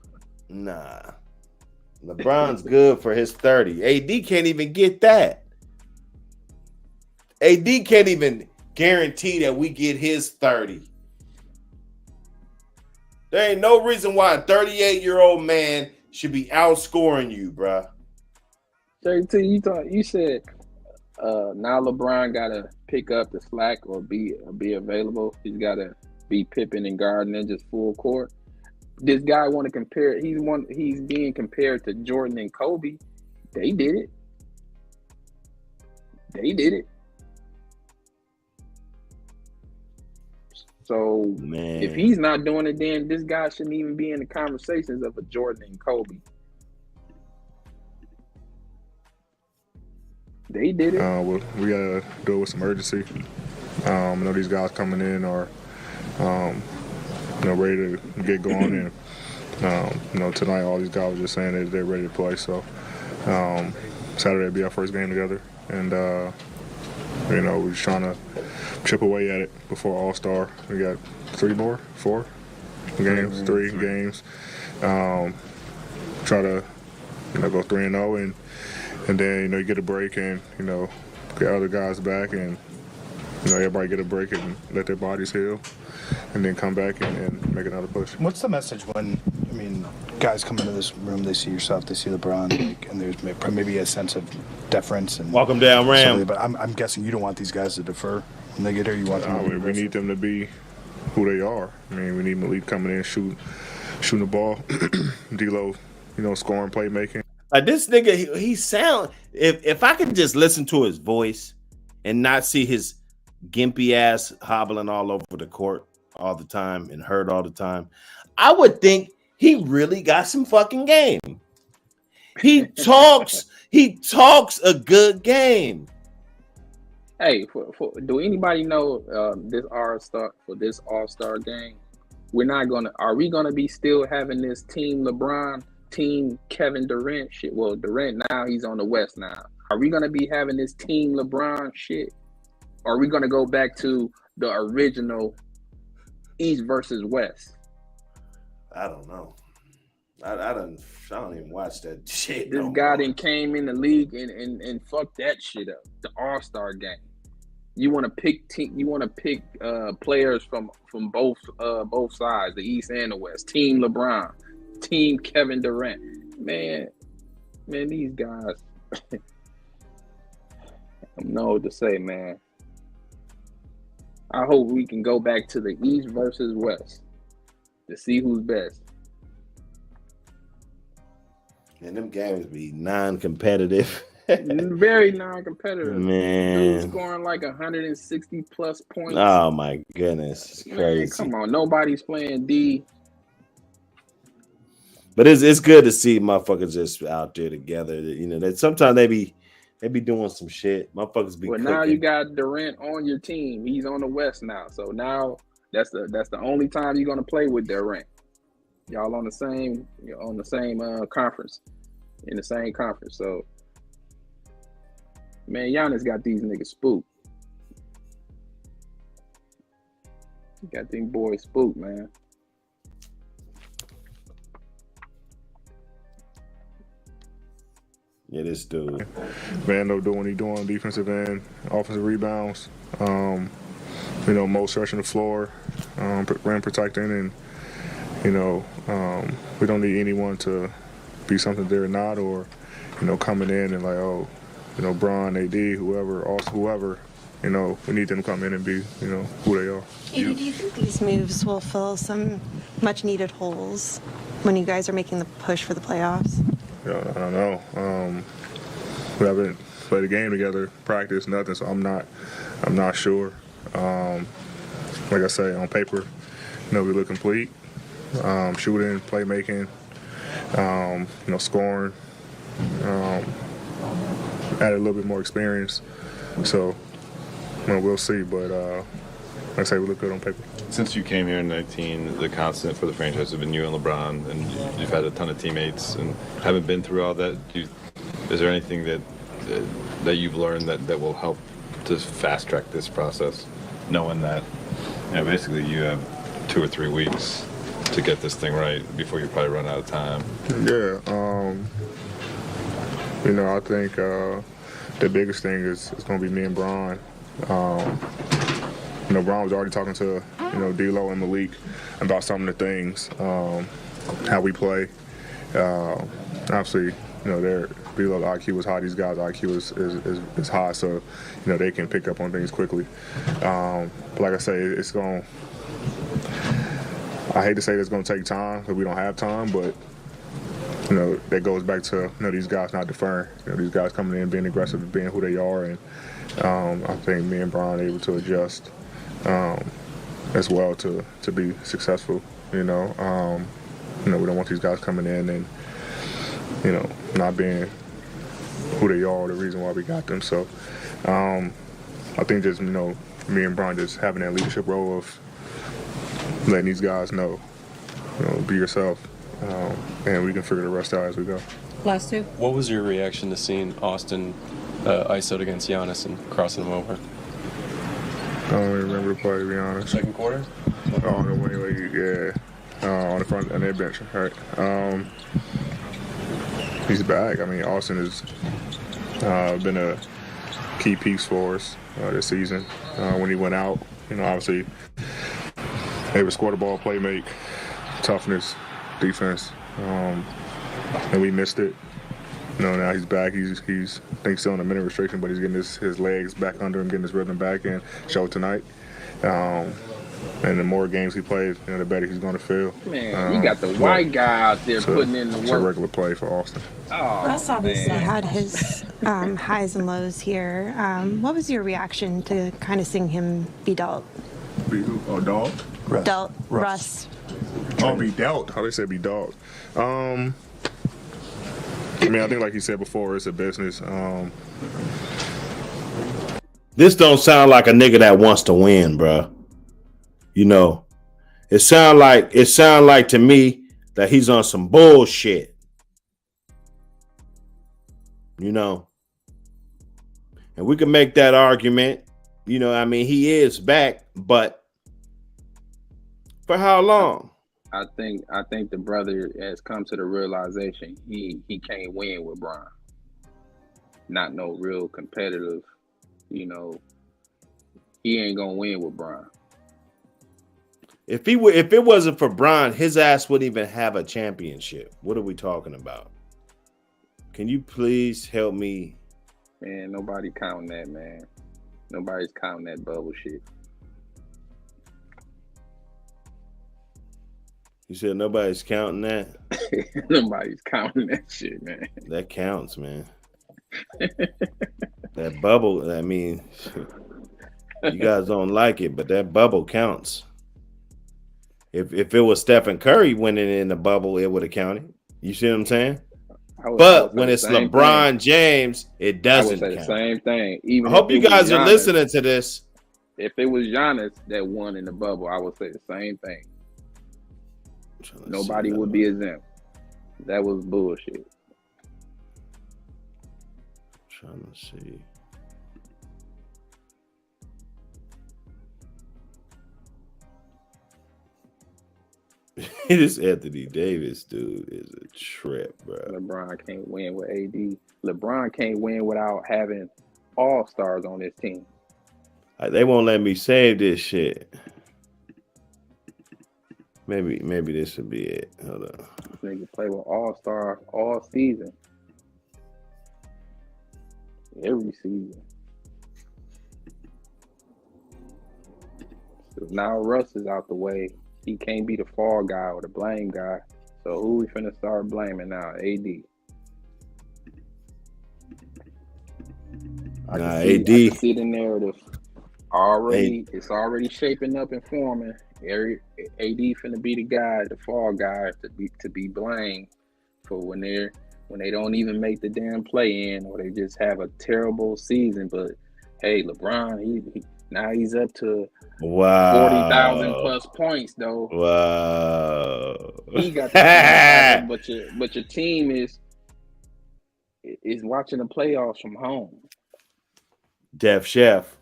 Nah. LeBron's good for his 30. AD can't even get that. AD can't even guarantee that we get his 30. There ain't no reason why a 38-year-old man should be outscoring you, bruh. JT, you said now LeBron gotta pick up the slack or be available. He's gotta be Pippen and Gardner just full court. This guy want to compare. He's being compared to Jordan and Kobe. They did it. So Man. if he's not doing it, then this guy shouldn't even be in the conversations of a Jordan and Kobe. They did it. Well, we gotta do it with some urgency. I know these guys coming in are, ready to get going, and tonight all these guys were just saying that they're ready to play. So Saturday will be our first game together, and we're just trying to chip away at it before All-Star. We got 3 games. Try to go 3-0 and then you get a break and get other guys back and everybody get a break and let their bodies heal and then come back and make another push. What's the message when guys come into this room, they see yourself, they see LeBron, and there's maybe a sense of deference and Welcome down, Ram. But I'm guessing you don't want these guys to defer when they get here. You want them to be we need them to be who they are. We need Malik coming in, shooting the ball, D-Lo, scoring, playmaking. Like this nigga, he sound. If I could just listen to his voice and not see his gimpy ass hobbling all over the court all the time and hurt all the time, I would think he really got some fucking game. He talks a good game. Hey, do anybody know this All-Star game? Are we gonna be still having this team LeBron, team Kevin Durant shit? Well, Durant now he's on the West now. Are we gonna be having this team LeBron shit? Or are we gonna go back to the original East versus West? I don't know. I don't even watch that shit. This guy then came in the league and fucked that shit up. The All-Star game. You want to pick players from both sides, the East and the West. Team LeBron, team Kevin Durant. Man, these guys. I don't know what to say, man. I hope we can go back to the East versus West to see who's best. And them games be non-competitive. Very non-competitive. Man. Dude scoring like 160 plus points. Oh my goodness. It's crazy. Man, come on. Nobody's playing D. But it's good to see motherfuckers just out there together. That sometimes they be doing some shit. Motherfuckers be cooking. Now you got Durant on your team. He's on the West now. So now that's the only time you're gonna play with Durant. Y'all on the same conference. In the same conference. So man, Giannis got these niggas spooked. Got them boys spooked, man. Yeah, this dude. Vando doing what he doing on defensive end, offensive rebounds. Most stretching the floor, rim protecting, and we don't need anyone to be something they're not, or coming in and Bron, AD, whoever, we need them to come in and be, who they are. AD, do you think these moves will fill some much-needed holes when you guys are making the push for the playoffs? I don't know. We haven't played a game together, practice, nothing, so I'm not sure. Like I say, on paper, we look complete. Shooting, playmaking, scoring. Add a little bit more experience. So, we'll see. But like I say, we look good on paper. Since you came here in 19, the constant for the franchise has been you and LeBron, and you've had a ton of teammates and haven't been through all that. Is there anything that you've learned that will help to fast track this process, knowing that basically you have 2 or 3 weeks to get this thing right before you probably run out of time? Yeah, I think the biggest thing is going to be me and Bron. Bron was already talking to D'Lo and Malik about some of the things, how we play. Obviously, their D'Lo's IQ is high. These guys' IQ is high, so they can pick up on things quickly. But like I say, it's going. I hate to say it's going to take time because we don't have time, but that goes back to these guys not deferring. These guys coming in, being aggressive, and being who they are, and I think me and Bron are able to adjust as well to be successful. We don't want these guys coming in and not being who they are, the reason why we got them. So I think just me and Bron just having that leadership role of letting these guys know, be yourself, and we can figure the rest out as we go. Last two. What was your reaction to seeing Austin ISO'd against Giannis and crossing him over? I don't even remember the play, to be honest. Second quarter? Oh, no way, yeah. On the front on their bench, right? He's back. I mean, Austin has been a key piece for us this season. When he went out, obviously, they would score the ball, play make, toughness, defense, and we missed it. Now he's back. He's I think still on a minute restriction, but he's getting his legs back under him, getting his rhythm back, and show tonight. And the more games he plays, the better he's going to feel. Man, you got the white guy out there putting in the work. It's a regular play for Austin. Oh, Russ obviously had his highs and lows here. What was your reaction to kind of seeing him be dealt? Be who? Oh, dog? Dealt. Russ. Oh, be dealt. How they say be dog? I think like you said before, it's a business. This don't sound like a nigga that wants to win, bro. It sound like to me that he's on some bullshit. And we can make that argument. He is back, but for how long? I think the brother has come to the realization he can't win with Bron. Not no real competitive, he ain't gonna win with Bron. If it wasn't for Bron, his ass wouldn't even have a championship. What are we talking about? Can you please help me? Man, nobody counting that, man. Nobody's counting that bubble shit. You said nobody's counting that? Nobody's counting that shit, man. That counts, man. That bubble, you guys don't like it, but that bubble counts. If it was Stephen Curry winning in the bubble, it would have counted. You see what I'm saying? But when it's LeBron James, it doesn't count. The same thing. Even I hope you guys are listening to this. If it was Giannis that won in the bubble, I would say the same thing. Nobody would be exempt. That was bullshit. Trying to see. This Anthony Davis dude is a trip, bro. LeBron can't win with AD. LeBron can't win without having all-stars on his team. They won't let me save this shit. Maybe this would be it. Hold on. This nigga play with all-stars all season. Every season. So now Russ is out the way. He can't be the fall guy or the blame guy. So who we finna start blaming now? AD. I can see the narrative. It's already shaping up and forming. AD finna be the guy, the fall guy, to be blamed for when they don't even make the damn play in, or they just have a terrible season. But hey, LeBron, now he's up to 40,000 plus points though. Wow. He got the but your team is watching the playoffs from home. Def Chef.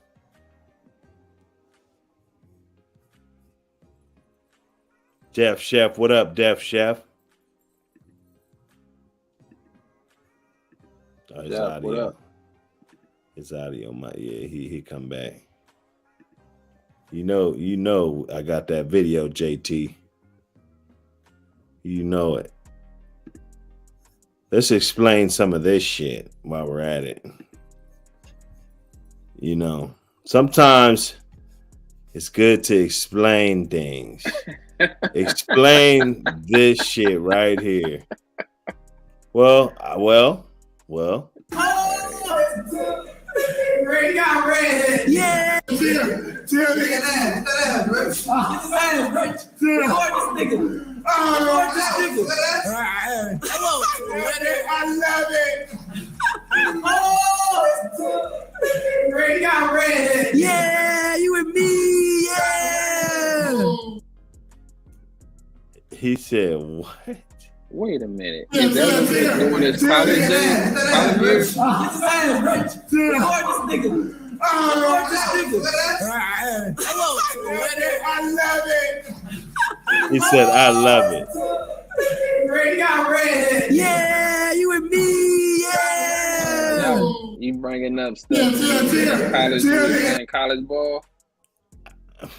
Def Chef, what up, Def Chef? Oh, his Def, what up? His audio, he come back. You know, I got that video, JT. You know it. Let's explain some of this shit while we're at it. You know, sometimes it's good to explain things. Explain this shit right here. Well. Yeah. I love it. Yeah, you and me. Yeah. He said, "What? Wait a minute. Is that what he's doing his college days? I love it. He said, I love it. Yeah, you and me. Yeah. You bringing up stuff college ball?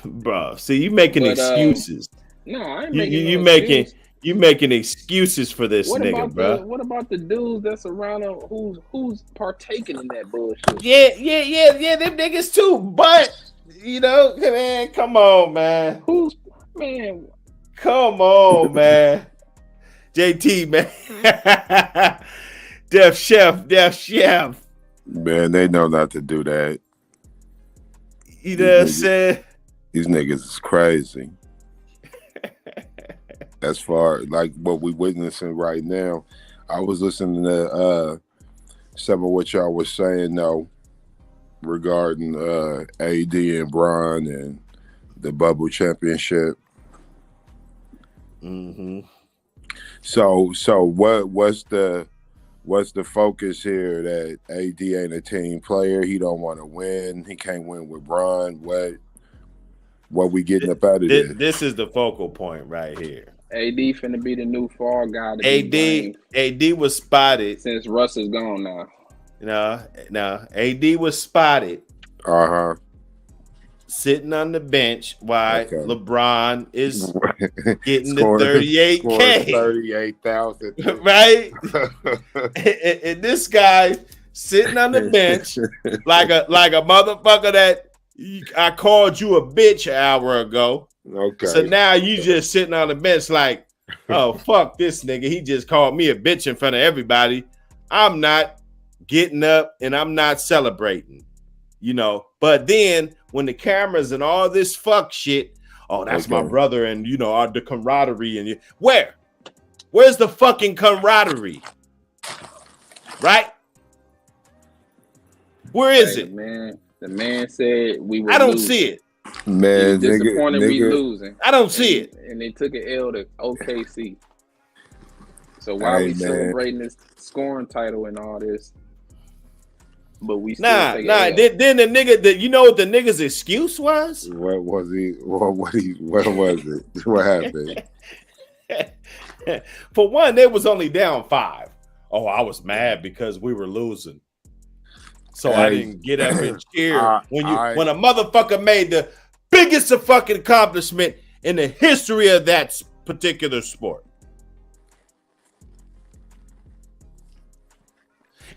Bro, see, you making excuses. No, I ain't making You making excuses for this nigga, bro. What about the dudes that's around him who's partaking in that bullshit? Yeah, them niggas too. But you know, man, come on, man. Come on, man. JT, man. Def Chef. Man, they know not to do that. You know what I'm saying? These niggas is crazy. As far like what we witnessing right now, I was listening to some of what y'all was saying though regarding AD and Bron and the bubble championship. Mm-hmm. So what's the focus here that AD ain't a team player? He don't want to win. He can't win with Bron. What we getting up out of this? This is the focal point right here. AD finna be the new fall guy. AD was spotted since Russ is gone now. No, AD was spotted. Sitting on the bench while LeBron is getting the 38K. 38,000. Right? and this guy sitting on the bench like a motherfucker that I called you a bitch an hour ago. Okay. So now you just sitting on the bench like, oh, fuck this nigga. He just called me a bitch in front of everybody. I'm not getting up and I'm not celebrating, you know. But then when the cameras and all this fuck shit, oh, that's my brother and, you know, the camaraderie. And where's the fucking camaraderie? Right? Where is it? Man, the man said we were I don't losing. see it. Man, disappointed we losing. I don't see it. And they took an L to OKC. So why we celebrating this scoring title and all this? But we still take Then the nigga, you know what the nigga's excuse was? What was he? What was it? What happened? For one, they was only down 5. Oh, I was mad because we were losing. So I didn't get up and cheer when a motherfucker made the biggest fucking accomplishment in the history of that particular sport.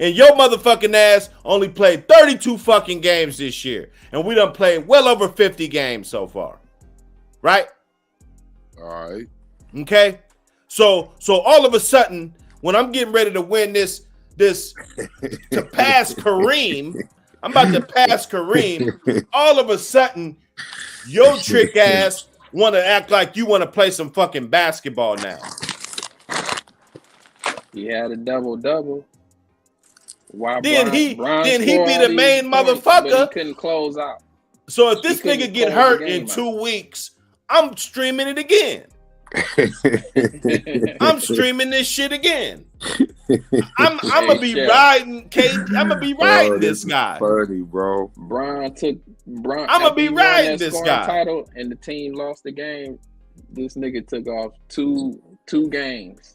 And your motherfucking ass only played 32 fucking games this year. And we done played well over 50 games so far. Right? All right. Okay? So all of a sudden, when I'm getting ready to win this to pass Kareem, I'm about to pass Kareem. All of a sudden, your trick ass want to act like you want to play some fucking basketball now. He had a double-double. Then he be the main points, motherfucker. But he couldn't close out. So if this nigga get hurt in 2 weeks, I'm streaming it again. I'm streaming this shit again. I'm gonna be riding I'm gonna be riding this guy. Funny, bro. Bron. I'm gonna be riding this guy. Title and the team lost the game. This nigga took off two games.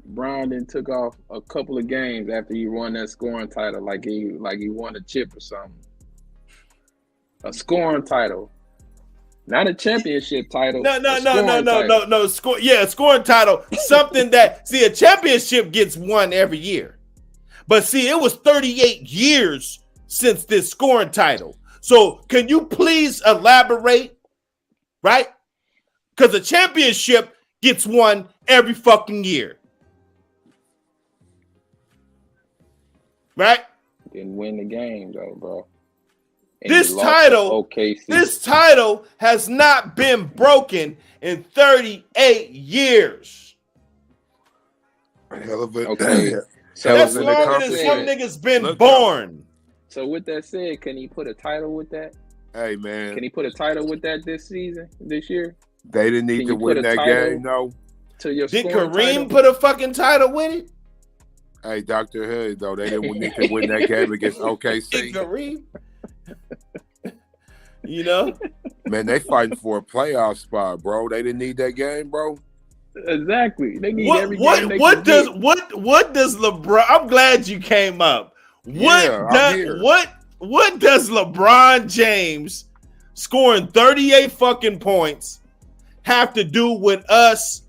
Bron then took off a couple of games after he won that scoring title, like he won a chip or something. A scoring title. Not a championship title. No. Scoring title. Something that, see, a championship gets won every year. But see, it was 38 years since this scoring title. So can you please elaborate? Right? Because a championship gets won every fucking year. Right? Didn't win the game though, bro. And This title has not been broken in 38 years. Hell of a okay. So that's longer than some niggas been born. So with that said, can he put a title with that? Hey man, can he put a title with that this year? They didn't need to win that game, no. Did Kareem put a fucking title with it? Hey, Dr. Hood, though, they didn't need to win that game against OKC. Kareem. You know? Man, they fighting for a playoff spot, bro. They didn't need that game, bro. Exactly. They need every game. What does LeBron? I'm glad you came up. What does LeBron James scoring 38 fucking points have to do with us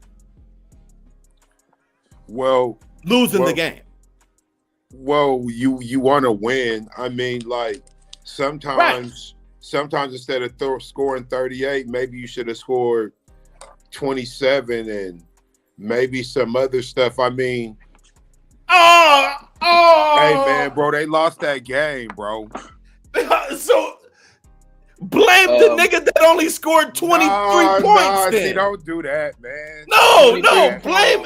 losing the game? Well, you want to win. I mean, like sometimes instead of scoring 38, maybe you should have scored 27 and maybe some other stuff. I mean, hey man, bro, they lost that game, bro. So blame the nigga that only scored 23 points. Then see, don't do that, man. No, blame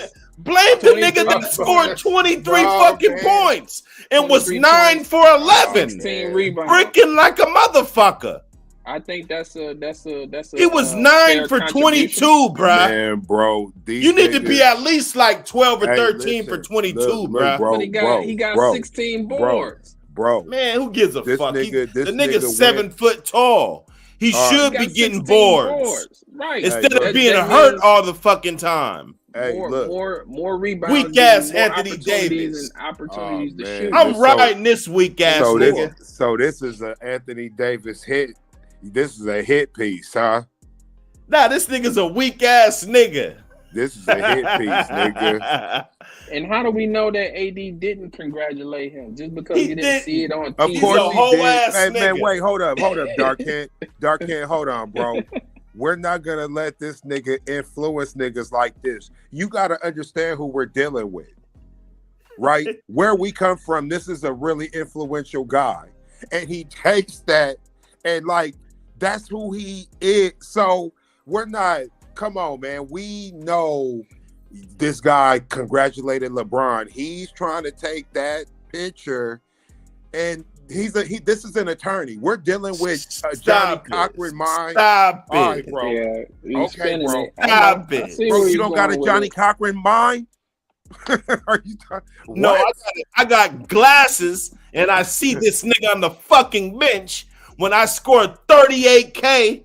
the nigga that scored 23 fucking points and was 9 for 11. Freaking like a motherfucker. I think that's a. He was 9 for 22, bro. Man, bro, you need to be at least like 12 or 13 for 22, bro. But he got 16 boards. Bro, man, who gives a fuck? The nigga's 7 foot tall. He Oh, should be getting boards. Right. Instead of being hurt all the fucking time. Hey, more rebounds. Weak ass Anthony Davis. And opportunities to shoot. I'm riding this weak ass nigga. So this is an Anthony Davis hit. This is a hit piece, huh? Nah, this nigga's a weak ass nigga. This is a hit piece, nigga. And how do we know that AD didn't congratulate him? Just because you didn't see it on TV? Of course he did. Hey, man, wait, hold up, Dark hold on, bro. We're not gonna let this nigga influence niggas like this. You gotta understand who we're dealing with, right? Where we come from, this is a really influential guy, and he takes that and like that's who he is. So we're not. Come on, man. We know this guy congratulated LeBron. He's trying to take that picture, and this is an attorney. We're dealing with Johnny Cochran mind. Stop it, all right, bro. Yeah, okay, bro. Stop it, bro. You don't got a Johnny Cochran mind? Are you no, I got glasses, and I see this nigga on the fucking bench when I scored 38K.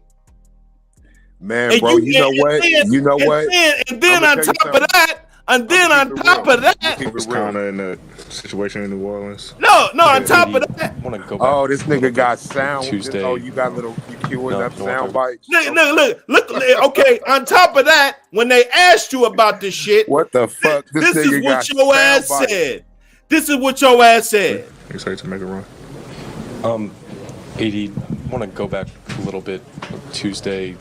Man, bro, you know what? And then on top of that, was kind of in a situation in New Orleans. No, on top of that. Want to go back? Oh, this nigga got sound. Tuesday. Oh, you got little queuing up sound bites. Look. Okay, on top of that, when they asked you about this shit, what the fuck? This is what your ass said. This is what your ass said. Excited to make a run. AD, want to go back a little bit. Tuesday.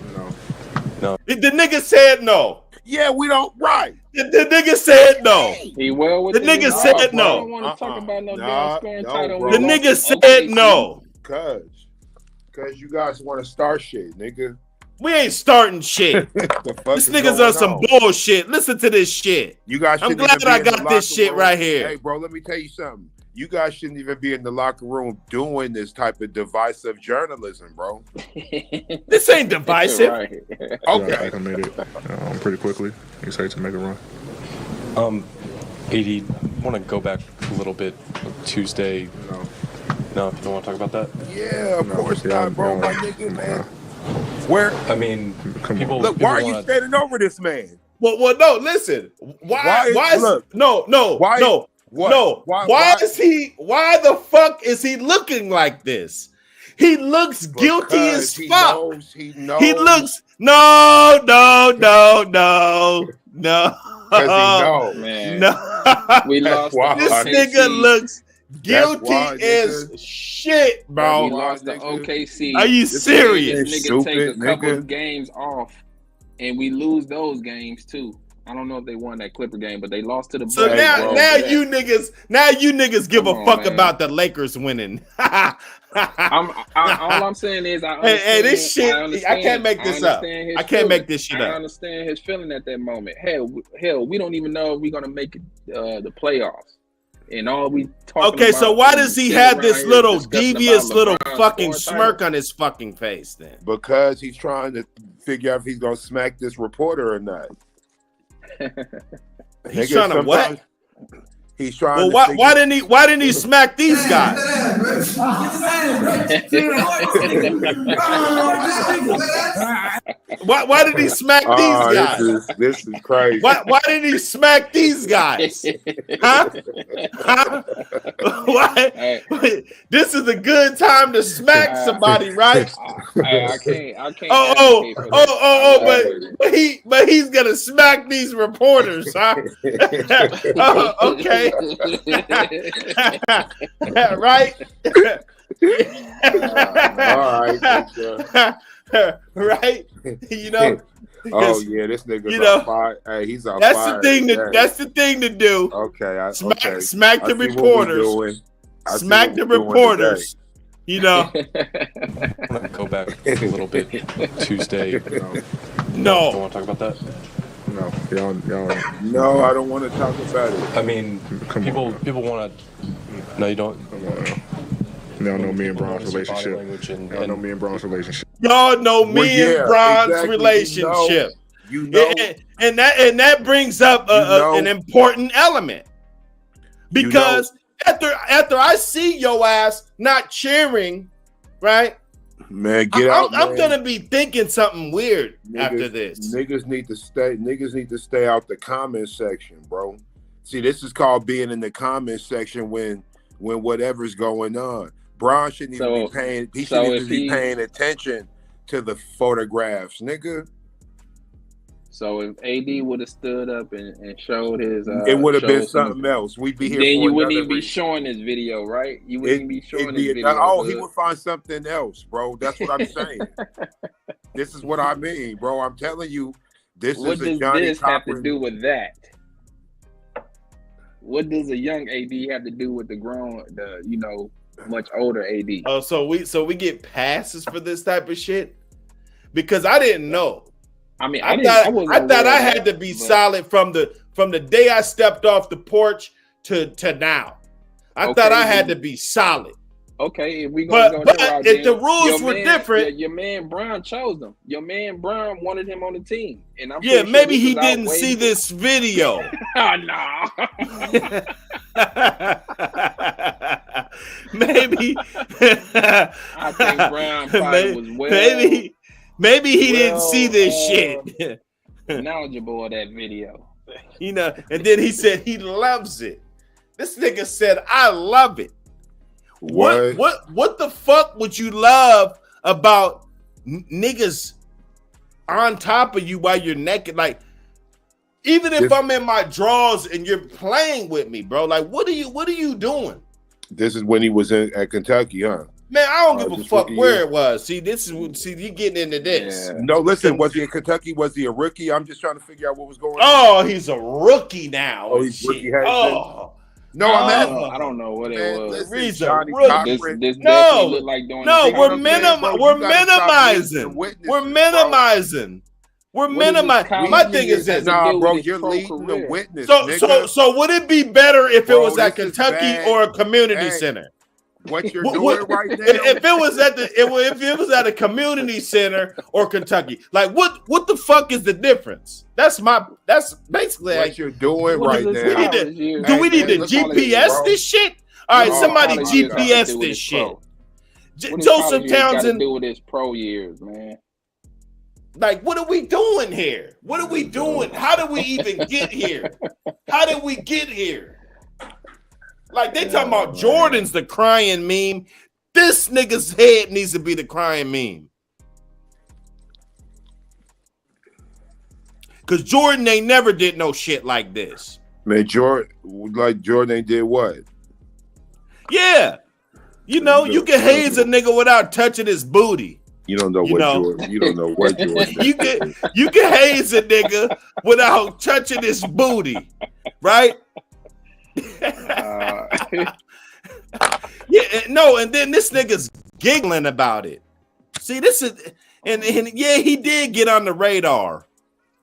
No. The nigga said no. Yeah, we don't. Right. The nigga said no. He well with The nigga said I no. don't want to talk about no damn Nah, scoring no, title. bro. The nigga said no. Cause you guys want to start shit, nigga. We ain't starting shit. The fuck This is nigga's going on some bullshit. Listen to this shit. You guys I'm shouldn't glad even be I in the got this locker shit room. right here. Hey, bro, let me tell you something. You guys shouldn't even be in the locker room doing this type of divisive journalism, bro. This ain't divisive. Right. Okay. I made it pretty quickly. Excited to make a run. AD, want to go back a little bit. Tuesday. No, you don't want to talk about that? Yeah, of course not, bro. My nigga, man. Where? I mean, people. Look, why are you standing over this man? Well, no. Listen. Why is look, no? why- No. what? No. Why Is he? Why the fuck is he looking like this? He looks guilty as Because fuck. He knows. He looks no. Because he knows. Man. No. We lost. This nigga looks guilty as shit, bro. We lost the OKC. Are you serious? This nigga take a couple of games off, and we lose those games too. I don't know if they won that Clipper game, but they lost to the. So Bucks, now you niggas give Come a on, fuck man. about the Lakers winning. All I'm saying is, hey, this shit. I can't make this up. I can't make this shit I up. understand his feeling at that moment. Hell, we don't even know if we're gonna make it the playoffs. And all we talking Okay, so about why is does he sitting have around this here little discussing devious about little LeBron fucking scoring smirk titles? on his fucking face then? Because he's trying to figure out if he's gonna smack this reporter or not. He's Nigga, trying to what? sometimes He's trying. Well, to why didn't he smack these guys? Why did he smack these guys? This is crazy. Why didn't he smack these guys? Huh? Why? This is a good time to smack somebody, right? I can't. But he's gonna smack these reporters, huh? Okay. Right? All right. Right? You know. Oh yeah, this nigga's on fire. Hey, he's on that's fire. That's the thing to do. Okay, smack the reporters. Smack the reporters. You know. I'm gonna go back a little bit. Tuesday. No. Don't want to talk about that. No, y'all. No, I don't want to talk about it. I mean, people want to. No, you don't. Y'all know me and Braun's relationship. Y'all know me and Braun's relationship. Y'all know me and Braun's relationship. You know. And that brings up an important element. Because after I see your ass not cheering, right? Man, get out. I'm gonna be thinking something weird after this. Niggas need to stay out the comment section, bro. See, this is called being in the comment section when whatever's going on. Braun shouldn't even be paying. He shouldn't even be paying attention to the photographs, nigga. So if AD would have stood up and showed his, it would have been something else. We'd be here. Then you wouldn't even be showing this video, right? You wouldn't even be showing this video. Oh, he would find something else, bro. That's what I'm saying. This is what I mean, bro. I'm telling you, what is a does Johnny this have to do with that? What does a young AD have to do with the much older AD? Oh, so we get passes for this type of shit? Because I didn't know. I mean, I thought I had to be solid from the day I stepped off the porch to now. I thought I had to be solid. Okay, if we gonna go that route, if the rules were different, your man Brown chose them. Your man Brown wanted him on the team, and I'm maybe he didn't see this video. Oh no. Maybe I think Brown probably was Maybe he didn't see this shit. Knowledgeable of that video. You know, and then he said he loves it. This nigga said, I love it. What the fuck would you love about niggas on top of you while you're naked? Like, even if I'm in my drawers and you're playing with me, bro, like what are you doing? This is when he was at Kentucky, huh? Man, I don't give a This fuck rookie where year? it was. See, you getting into this. Yeah. No, listen. Was he in Kentucky? Was he a rookie? I'm just trying to figure out what was going on. Oh, he's a rookie now. Oh, and he's shit. rookie Hayden? Oh, No, I'm I asking. don't know what Man, it was. listen, He's a Johnny rookie. Cochran. This No, definitely looked like doing no, the we're I'm saying, bro, we're you gotta stop minimizing. leading the witnesses, We're bro. minimizing. We're What does this minimizing. college My thing year is this. have to Nah, do with bro, his you're pro leading the career? witness, So nigga. would it be better if it Bro, was at this is Kentucky bad. or a community Hey, center? What you're What- doing what- right now? If it was if it was at a community center or Kentucky, like what the fuck is the difference? That's basically what like, you're doing What right is this now. we need college year? to do we Hey, need man, to listen to me, GPS bro. this shit? All right, No, somebody College years got to GPS do with this his shit. pro. What does Joseph college years got to Townsend, do with his pro years, man? like, what are we doing here? What are we doing? How did we even get here? How did we get here? Like, they talking about Jordan's the crying meme. This nigga's head needs to be the crying meme. Because Jordan ain't never did no shit like this. Man, Jordan ain't did what? Yeah. You know, you can haze a nigga without touching his booty. You don't know Jordan. You don't know what Jordan. You can haze a nigga without touching his booty, right? Yeah, no, and then this nigga's giggling about it. See, this is and yeah, he did get on the radar.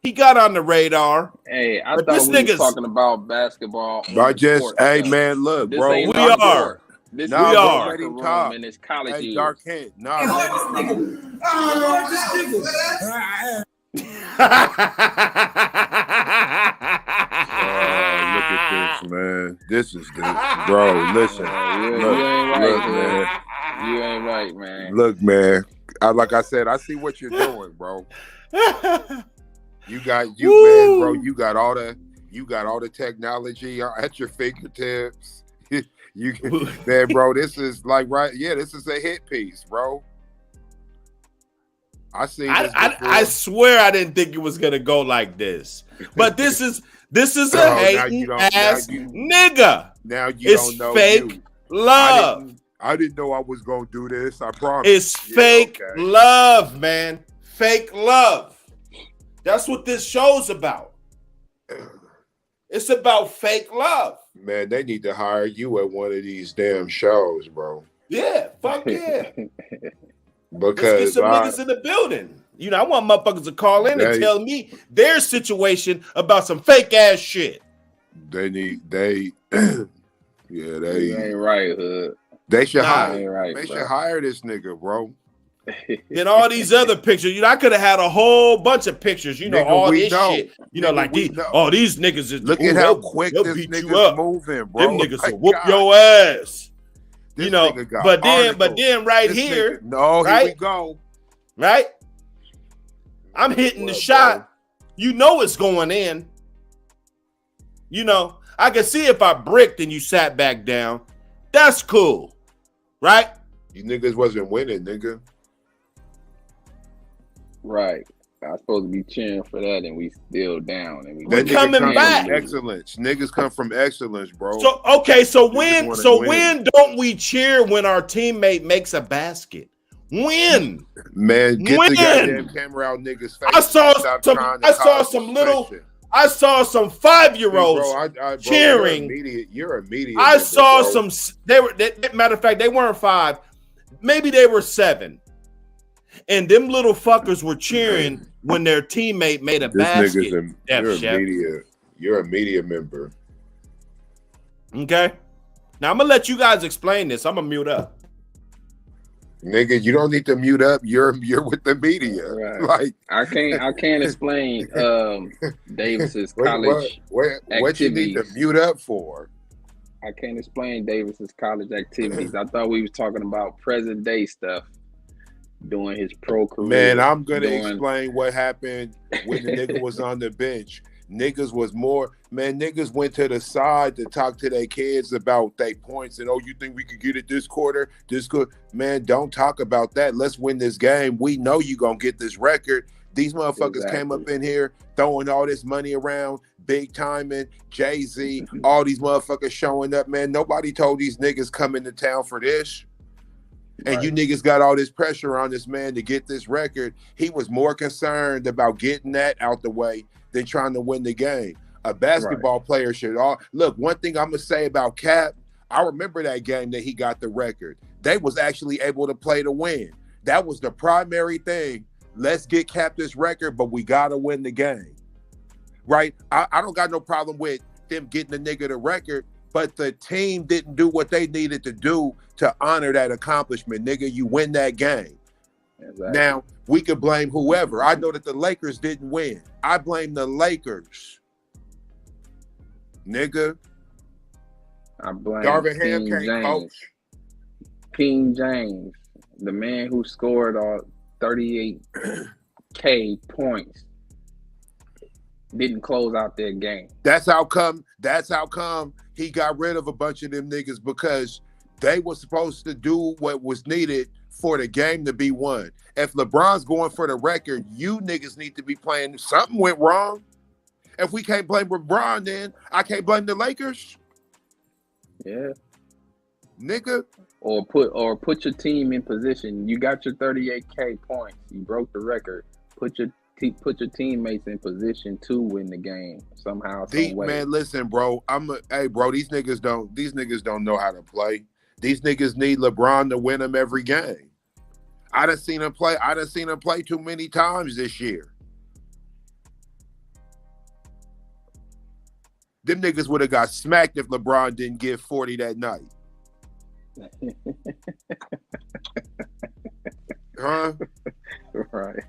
He got on the radar. Hey, I But thought this we was nigga's- talking about basketball. I on just, court, hey though. man, look, This bro. ain't We no are. court. This Nah, we is are. locker Let him room talk. in his college Hey, years. Dark Hand. Nah, Hey, man. hold this nigga. Hold Look at this, man. This is the bro. Listen, You look, ain't right, look, man. man. You ain't right, man. Look, man. Like I said, I see what you're doing, bro. You man, bro. You got all the technology at your fingertips. Man, bro. This is like this is a hit piece, bro. I seen this before. I swear I didn't think it was gonna go like this. But this is a now hating you don't- ass now you- nigga. Now you It's don't know fake you. love. I didn't know I was gonna do this. I promise. It's Yeah, fake okay. love, man. Fake love. That's what this show's about. It's about fake love. Man, they need to hire you at one of these damn shows, bro. Yeah, fuck yeah. Let's get Because some niggas in the building. You know, I want motherfuckers to call in and They- tell me their situation about some fake ass shit. you ain't right, Hood. They should Nah, hire. ain't right, they bro. should hire this nigga, bro. And all these other pictures, you know, I could have had a whole bunch of pictures, you know, Nigga, all we this know. shit. You know, Nigga, like we these, know. these niggas is Look ooh, at how they'll- quick they'll this beat you nigga's up. moving, bro. Them niggas My will whoop God. your ass. This You know, nigga got but articles. then right This here, nigga- no, here right? we go. right? I'm hitting the Well, shot. You know it's going in. You know, I can see if I bricked and you sat back down. That's cool, right? You niggas wasn't winning, nigga. Right. I was supposed to be cheering for that, and we still down. And We're That nigga coming come back. from excellence. Niggas come from excellence, bro. So okay, so wanna win. when don't we cheer when our teammate makes a basket? When? Man, get When? the goddamn camera out, niggas' face. I saw Stop some. trying to I saw cause some little. suspicion. I saw some 5-year-olds Bro, cheering. You're a media. I member, saw bro. some. Matter of fact, they weren't 5. Maybe they were 7. And them little fuckers were cheering when their teammate made a This basket. nigga's Def you're a Chef. media. You're a media member. Okay. Now I'm gonna let you guys explain this. I'm gonna mute up. Nigga, you don't need to mute up. You're with the media. Right. Like I can't explain Davis's what college. you need to activities. mute up for? I can't explain Davis's college activities. I thought we was talking about present day stuff, doing his pro career. Man, I'm gonna doing- explain what happened when the nigga was on the bench. Niggas went to the side to talk to their kids about their points and, oh, you think we could get it this quarter? Man, don't talk about that. Let's win this game. We know you gonna get this record. These motherfuckers came up in here throwing all this money around, big timing, Jay-Z, all these motherfuckers showing up, man. Nobody told these niggas come into town for this. And you niggas got all this pressure on this man to get this record. He was more concerned about getting that out the way than trying to win the game. A basketball player should all look. One thing I'm gonna say about Cap, I remember that game that he got the record. They was actually able to play to win. That was the primary thing. Let's get Cap this record, but we gotta win the game. Right? I don't got no problem with them getting the nigga the record, but the team didn't do what they needed to do to honor that accomplishment. Nigga, you win that game. Exactly. Now, we could blame whoever. I know that the Lakers didn't win. I blame the Lakers. Nigga. I blame Darvin Ham King can't James. coach. King James, the man who scored all 38K points, didn't close out their game. That's how come he got rid of a bunch of them niggas, because they were supposed to do what was needed for the game to be won. If LeBron's going for the record, you niggas need to be playing. Something went wrong. If we can't blame LeBron, then I can't blame the Lakers. Yeah. Nigga. Or put your team in position. You got your 38K points. You broke the record. Put your teammates in position to win the game somehow. Some way. Man, listen, bro. Hey, bro. These niggas don't know how to play. These niggas need LeBron to win them every game. I done seen him play too many times this year. Them niggas would have got smacked if LeBron didn't give 40 that night. Huh? Right.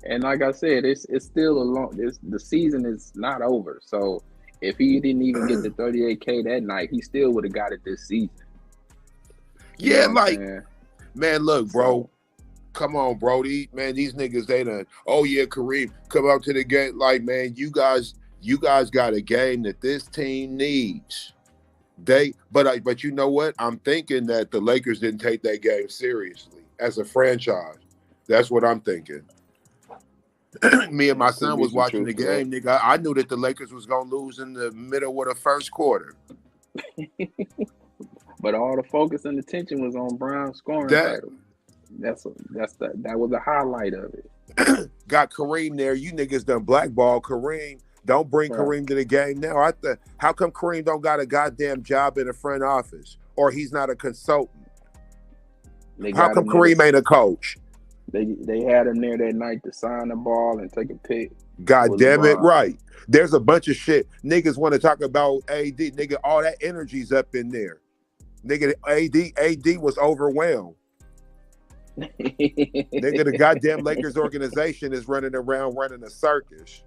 And like I said, it's still the season is not over. So if he didn't even get the 38K that night, he still would have got it this season. Yeah, like, man, look, bro. Come on, bro. These niggas, they done, oh yeah, Kareem, come out to the game. Like, man, you guys got a game that this team needs. But you know what? I'm thinking that the Lakers didn't take that game seriously as a franchise. That's what I'm thinking. Me and my son was watching the game, nigga. I knew that the Lakers was gonna lose in the middle of the first quarter. But all the focus and attention was on Brown scoring title. That was the highlight of it. Got Kareem there. You niggas done blackball Kareem. Don't bring Kareem to the game now. How come Kareem don't got a goddamn job in the front office, or he's not a consultant? How come Kareem ain't a coach? They had him there that night to sign the ball and take a pic. God damn it, right. There's a bunch of shit. Niggas want to talk about AD. Nigga, all that energy's up in there. Nigga, AD was overwhelmed. Nigga, the goddamn Lakers organization is running around running a circus.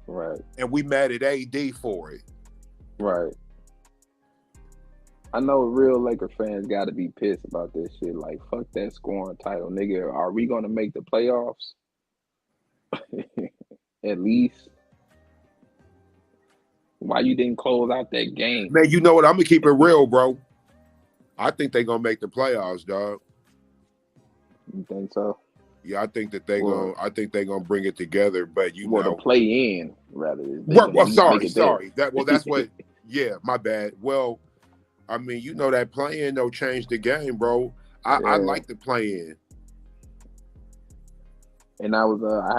Right. And we mad at AD for it. Right. I know real Laker fans got to be pissed about this shit. Like, fuck that scoring title. Nigga, are we going to make the playoffs? At least. Why you didn't close out that game? Man, you know what? I'm going to keep it real, bro. I think they're going to make the playoffs, dog. You think so? Yeah, I think that they're gonna bring it together, but to play in rather. Sorry. That's what. Yeah, my bad. Well, I mean, that play in don't change the game, bro. I like the play in. And I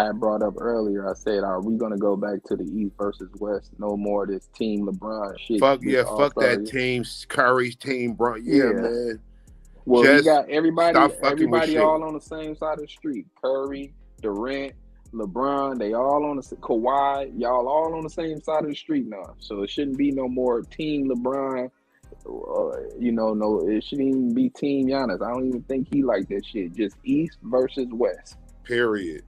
had brought up earlier. I said, are we gonna go back to the East versus West? No more of this Team LeBron shit. Fuck that team, Curry's team, bro. Yeah, man. Well, we got everybody all on the same side of the street. Curry, Durant, LeBron, they all on the Kawhi, y'all all on the same side of the street now. So it shouldn't be no more Team LeBron. No, it shouldn't even be Team Giannis. I don't even think he like that shit. Just East versus West. Period.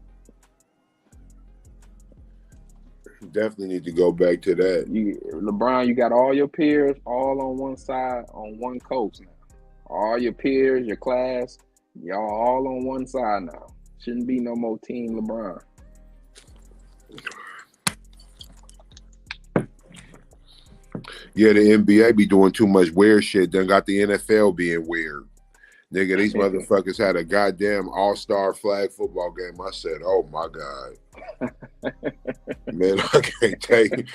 Definitely need to go back to that. LeBron, you got all your peers all on one side, on one coast now. All your peers, your class, y'all all on one side now. Shouldn't be no more Team LeBron. Yeah, the NBA be doing too much weird shit. Then got the NFL being weird. Nigga, these motherfuckers had a goddamn all-star flag football game. I said, oh my God. Man, I can't take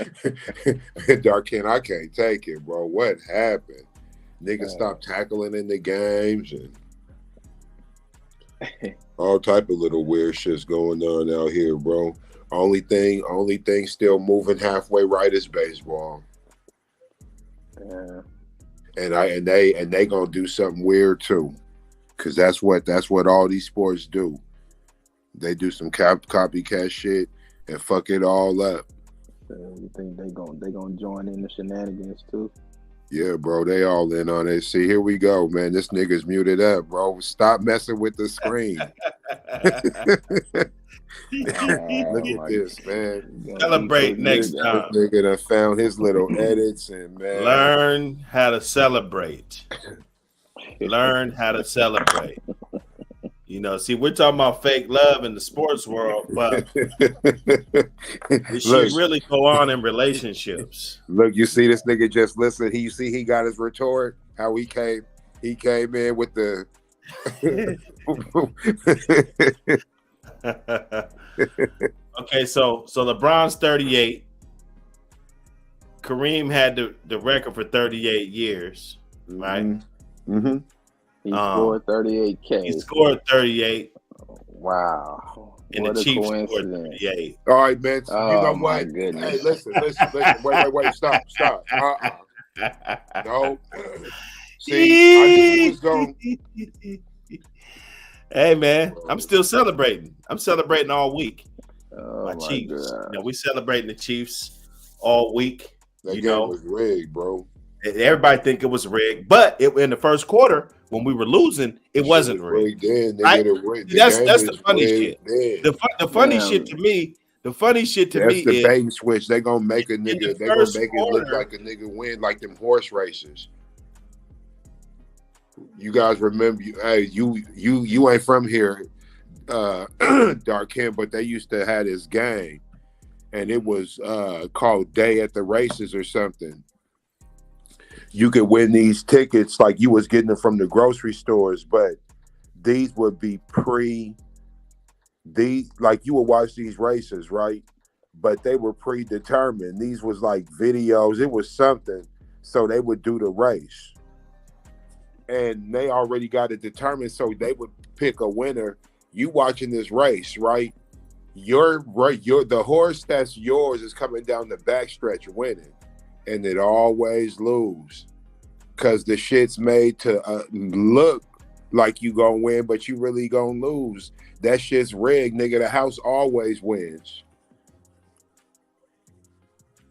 it. Darkin, I can't take it, bro. What happened? Niggas stopped tackling in the games. And All type of little weird shits going on out here, bro. Only thing still moving halfway right is baseball. Yeah. And they gonna do something weird too, cause that's what all these sports do. They do some copycat shit and fuck it all up. You think they gonna join in the shenanigans too? Yeah, bro, they all in on it. See, here we go, man. This nigga's muted up, bro. Stop messing with the screen. Look at this, man. Celebrate next time. This nigga done found his little edits and man. Learn how to celebrate. Learn how to celebrate. You know, see, we're talking about fake love in the sports world, but it should really go on in relationships. Look, you see this nigga just listen. You see he got his retort. How he came in with the. Okay, so LeBron's 38. Kareem had the record for 38 years, right? Mm-hmm. He scored 38K. He scored 38. Wow. And what the a Chiefs scored coincidence. 38. All right, man. You know my what? goodness. Hey, listen. Wait. Stop. No. See, I knew he was going. Hey, man, I'm still celebrating. I'm celebrating all week. My Chiefs. You know, we celebrating the Chiefs all week. That game was rigged, bro. Everybody think it was rigged, but in the first quarter when we were losing, it wasn't rigged. Right? That's the funny shit. The funny shit to me. The funny shit to me is the bait and switch. They gonna make a nigga. They gonna make it look like a nigga win, like them horse races. You guys remember? Hey, you ain't from here, Dark Kim, but they used to have this game, and it was called Day at the Races or something. You could win these tickets like you was getting them from the grocery stores, but these would be like you would watch these races, right? But they were predetermined. These was like videos. It was something. So they would do the race. And they already got it determined. So they would pick a winner. You watching this race, right? The horse that's yours is coming down the backstretch winning. And it always lose because the shit's made to look like you gonna win, but you really gonna lose. That shit's rigged, nigga. The house always wins.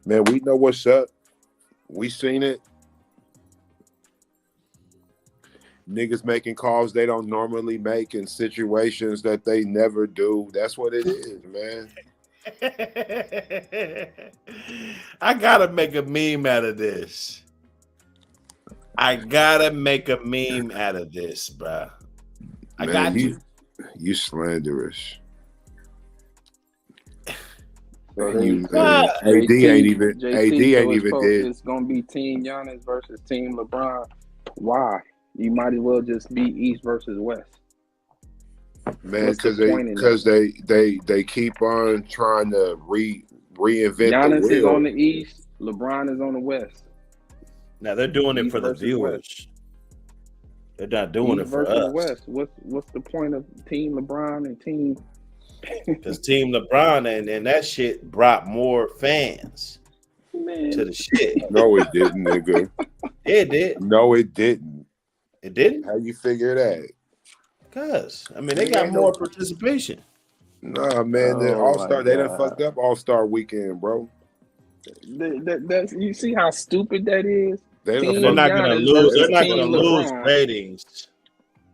Man, we know what's up. We seen it. Niggas making calls they don't normally make in situations that they never do. That's what it is, man. I gotta make a meme out of this. Bro. I got you. You slanderous. So AD ain't even did. It's gonna be Team Giannis versus Team LeBron. Why? You might as well just be East versus West. Man, because they keep on trying to reinvent. Giannis the wheel. is on the East, LeBron is on the West. Now they're doing it for the viewers. West. They're not doing it for us. West. What's the point of Team LeBron and Team? Because Team LeBron and that shit brought more fans to the shit. No, it didn't, nigga. It did. No, it didn't. It didn't. How you figure that? Because they got more participation. Nah, man, the All-Star, they done fucked up All-Star weekend, bro. You see how stupid that is? They're not gonna lose. They're not gonna lose ratings.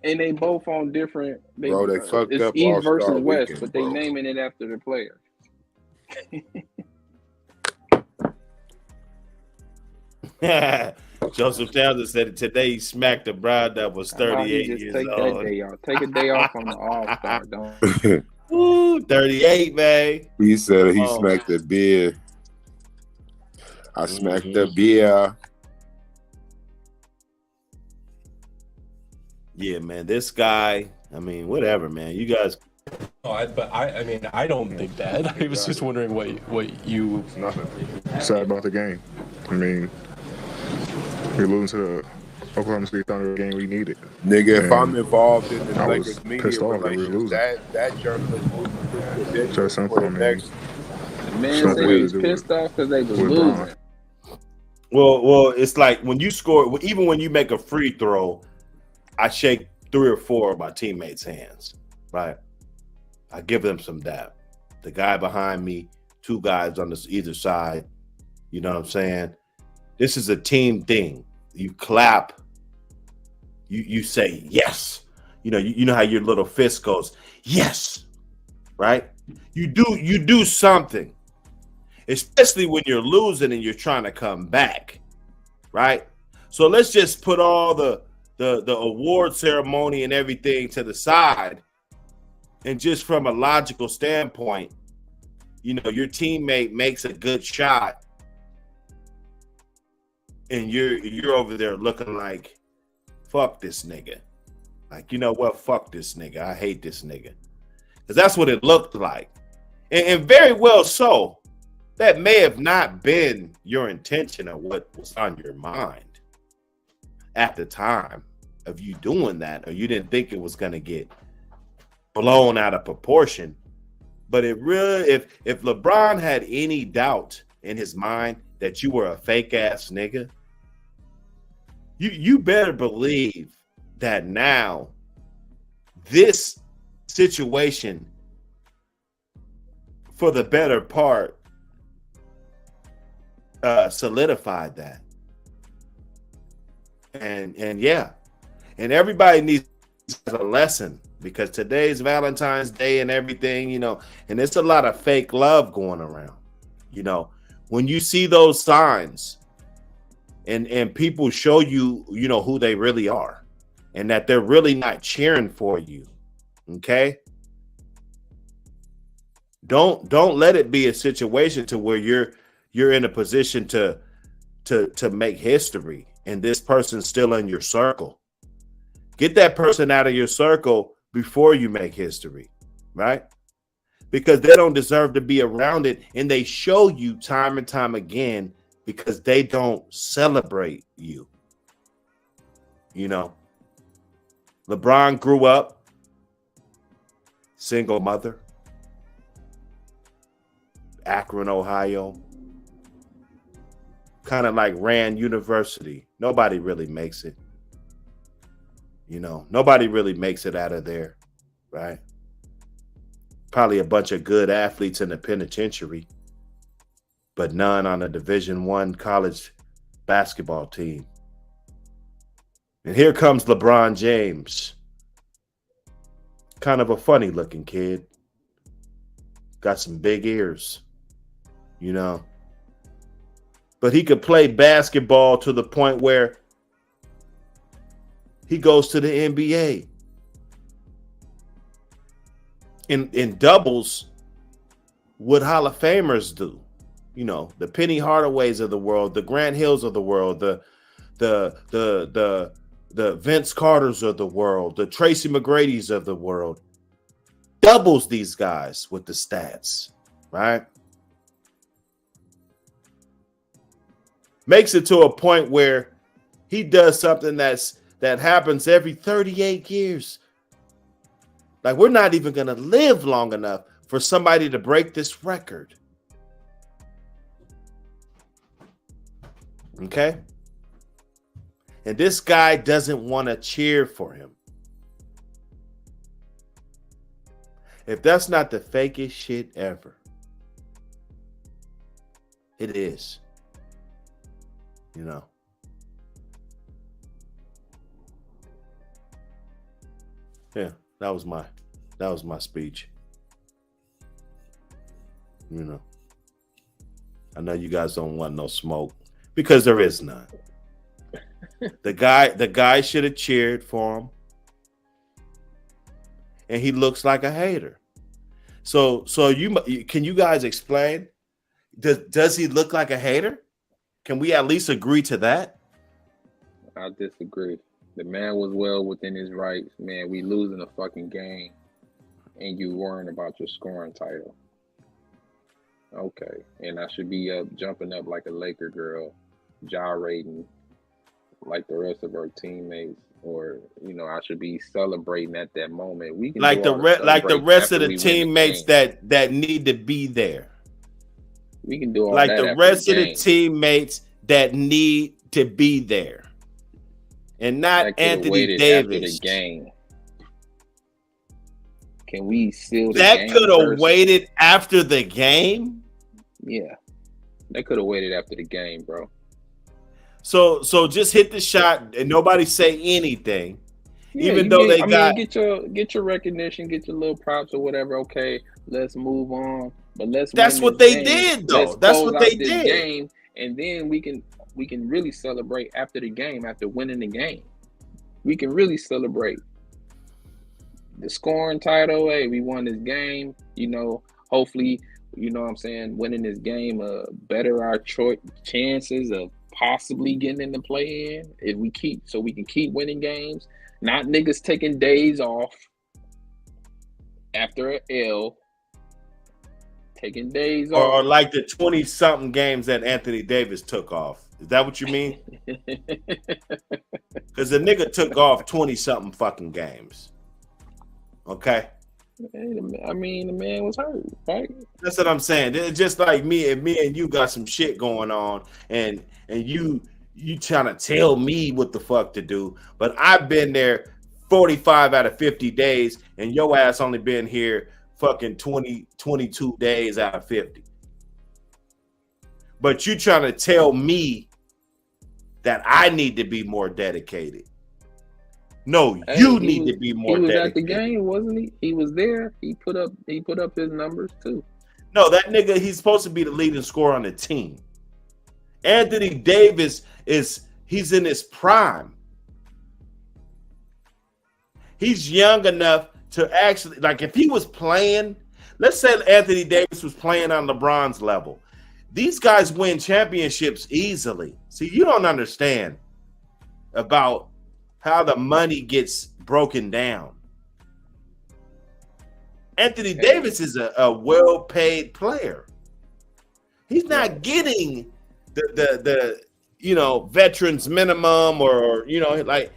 And they both on different. They fucked it's up East All-Star versus West, weekend, but they naming it after the player. Joseph Townsend said today he smacked a bride that was 38 years old. That day off. Take a day off on the All-Star, don't. Ooh, 38, man. He said he smacked the beer. I smacked the beer. Yeah, man. This guy, whatever, man. You guys. I don't think that. I was just wondering what you. Nothing. Sad about the game. You're losing to Oklahoma City Thunder game we needed. Nigga, if I'm And involved in the I was Lakers media pissed off that we were relations, losing. that journalist will be put credentials Just for simple, the I mean. next. The man Something said we had he's to do pissed off because they was with losing. Bron. Well, it's like when you score, even when you make a free throw, I shake 3 or 4 of my teammates' hands, right? I give them some dap. The guy behind me, 2 guys on either side. You know what I'm saying? This is a team thing. You clap. You say yes. You know how your little fist goes, yes, right? You do something, especially when you're losing and you're trying to come back, right? So let's just put all the award ceremony and everything to the side, and just from a logical standpoint, your teammate makes a good shot, and you're over there looking like, fuck this nigga. Like, you know what? Fuck this nigga. I hate this nigga. Because that's what it looked like. And very well so. That may have not been your intention or what was on your mind at the time of you doing that, or you didn't think it was going to get blown out of proportion. But it really, if LeBron had any doubt in his mind that you were a fake ass nigga, you better believe that now this situation, for the better part, solidified that. And yeah, and everybody needs a lesson, because today's Valentine's Day and everything, and it's a lot of fake love going around. When you see those signs and people show you, who they really are, and that they're really not cheering for you. Okay? Don't let it be a situation to where you're in a position to make history and this person's still in your circle. Get that person out of your circle before you make history, right? Because they don't deserve to be around it, and they show you time and time again because they don't celebrate you. LeBron grew up single mother, Akron, Ohio, kind of like Rand University. Nobody really makes it. Nobody really makes it out of there, right? Probably a bunch of good athletes in the penitentiary, but none on a Division I college basketball team. And here comes LeBron James. Kind of a funny looking kid. Got some big ears, But he could play basketball to the point where he goes to the NBA. In doubles, what Hall of Famers do. The Penny Hardaways of the world, the Grant Hills of the world, the Vince Carters of the world, the Tracy McGrady's of the world. Doubles these guys with the stats, right? Makes it to a point where he does something that happens every 38 years. Like, we're not even going to live long enough for somebody to break this record. Okay? And this guy doesn't want to cheer for him. If that's not the fakest shit ever, it is. Yeah, that was my speech. I know you guys don't want no smoke because there is none. The guy should have cheered for him, and he looks like a hater. So can you guys explain? Does he look like a hater? Can we at least agree to that? I disagree. The man was well within his rights. Man, we losing a fucking game, and you worrying about your scoring title. Okay, and I should be up jumping up like a Laker girl, gyrating, like the rest of our teammates, or I should be celebrating at that moment. We can like do all the like the celebrating rest of after the we win the teammates game. that need to be there. We can do all Like that the after the rest of the game. teammates that need to be there. And not That could have Anthony waited Davis. after the game. Can we seal the That game could have first? waited after the game. Yeah, they could have waited after the game, bro. So just hit the shot and nobody say anything. Yeah, Even though get your recognition, get your little props or whatever. Okay, let's move on. But that's win what this they game. did, though. Let's That's close what out they this did. game, and then we can really celebrate after the game, after winning the game. We can really celebrate the scoring title. Hey, we won this game. Hopefully, what I'm saying, winning this game better our chances of possibly getting in the play-in if we can keep winning games. Not niggas taking days off after an L. Taking days off. Or like the 20-something games that Anthony Davis took off. Is that what you mean? Because the nigga took off 20-something fucking games. Okay? I mean, the man was hurt, right? That's what I'm saying. It's just like me and you got some shit going on, and you trying to tell me what the fuck to do, but I've been there 45 out of 50 days, and your ass only been here fucking 22 days out of 50. But you trying to tell me that I need to be more dedicated. No, you need to be more dedicated. He was at the game, wasn't he? He was there. He put up his numbers too. No, that nigga, he's supposed to be the leading scorer on the team. Anthony Davis he's in his prime. He's young enough to actually, like, if he was playing, let's say Anthony Davis was playing on LeBron's level. These guys win championships easily. See, you don't understand about how the money gets broken down. Anthony Davis is a well-paid player. He's not getting the veterans minimum or like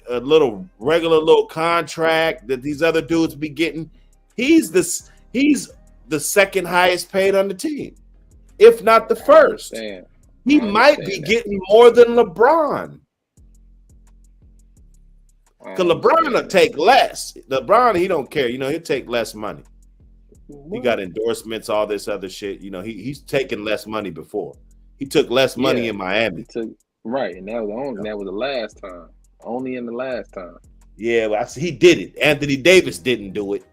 a little regular little contract that these other dudes be getting. He's the second highest paid on the team, if not the first. He might be getting more than LeBron. Because LeBron will take less. LeBron, he don't care. He'll take less money. He got endorsements, all this other shit. He's taken less money before. He took less money in Miami. Right, and that was the last time. Only in the last time. Yeah, well, he did it. Anthony Davis didn't do it.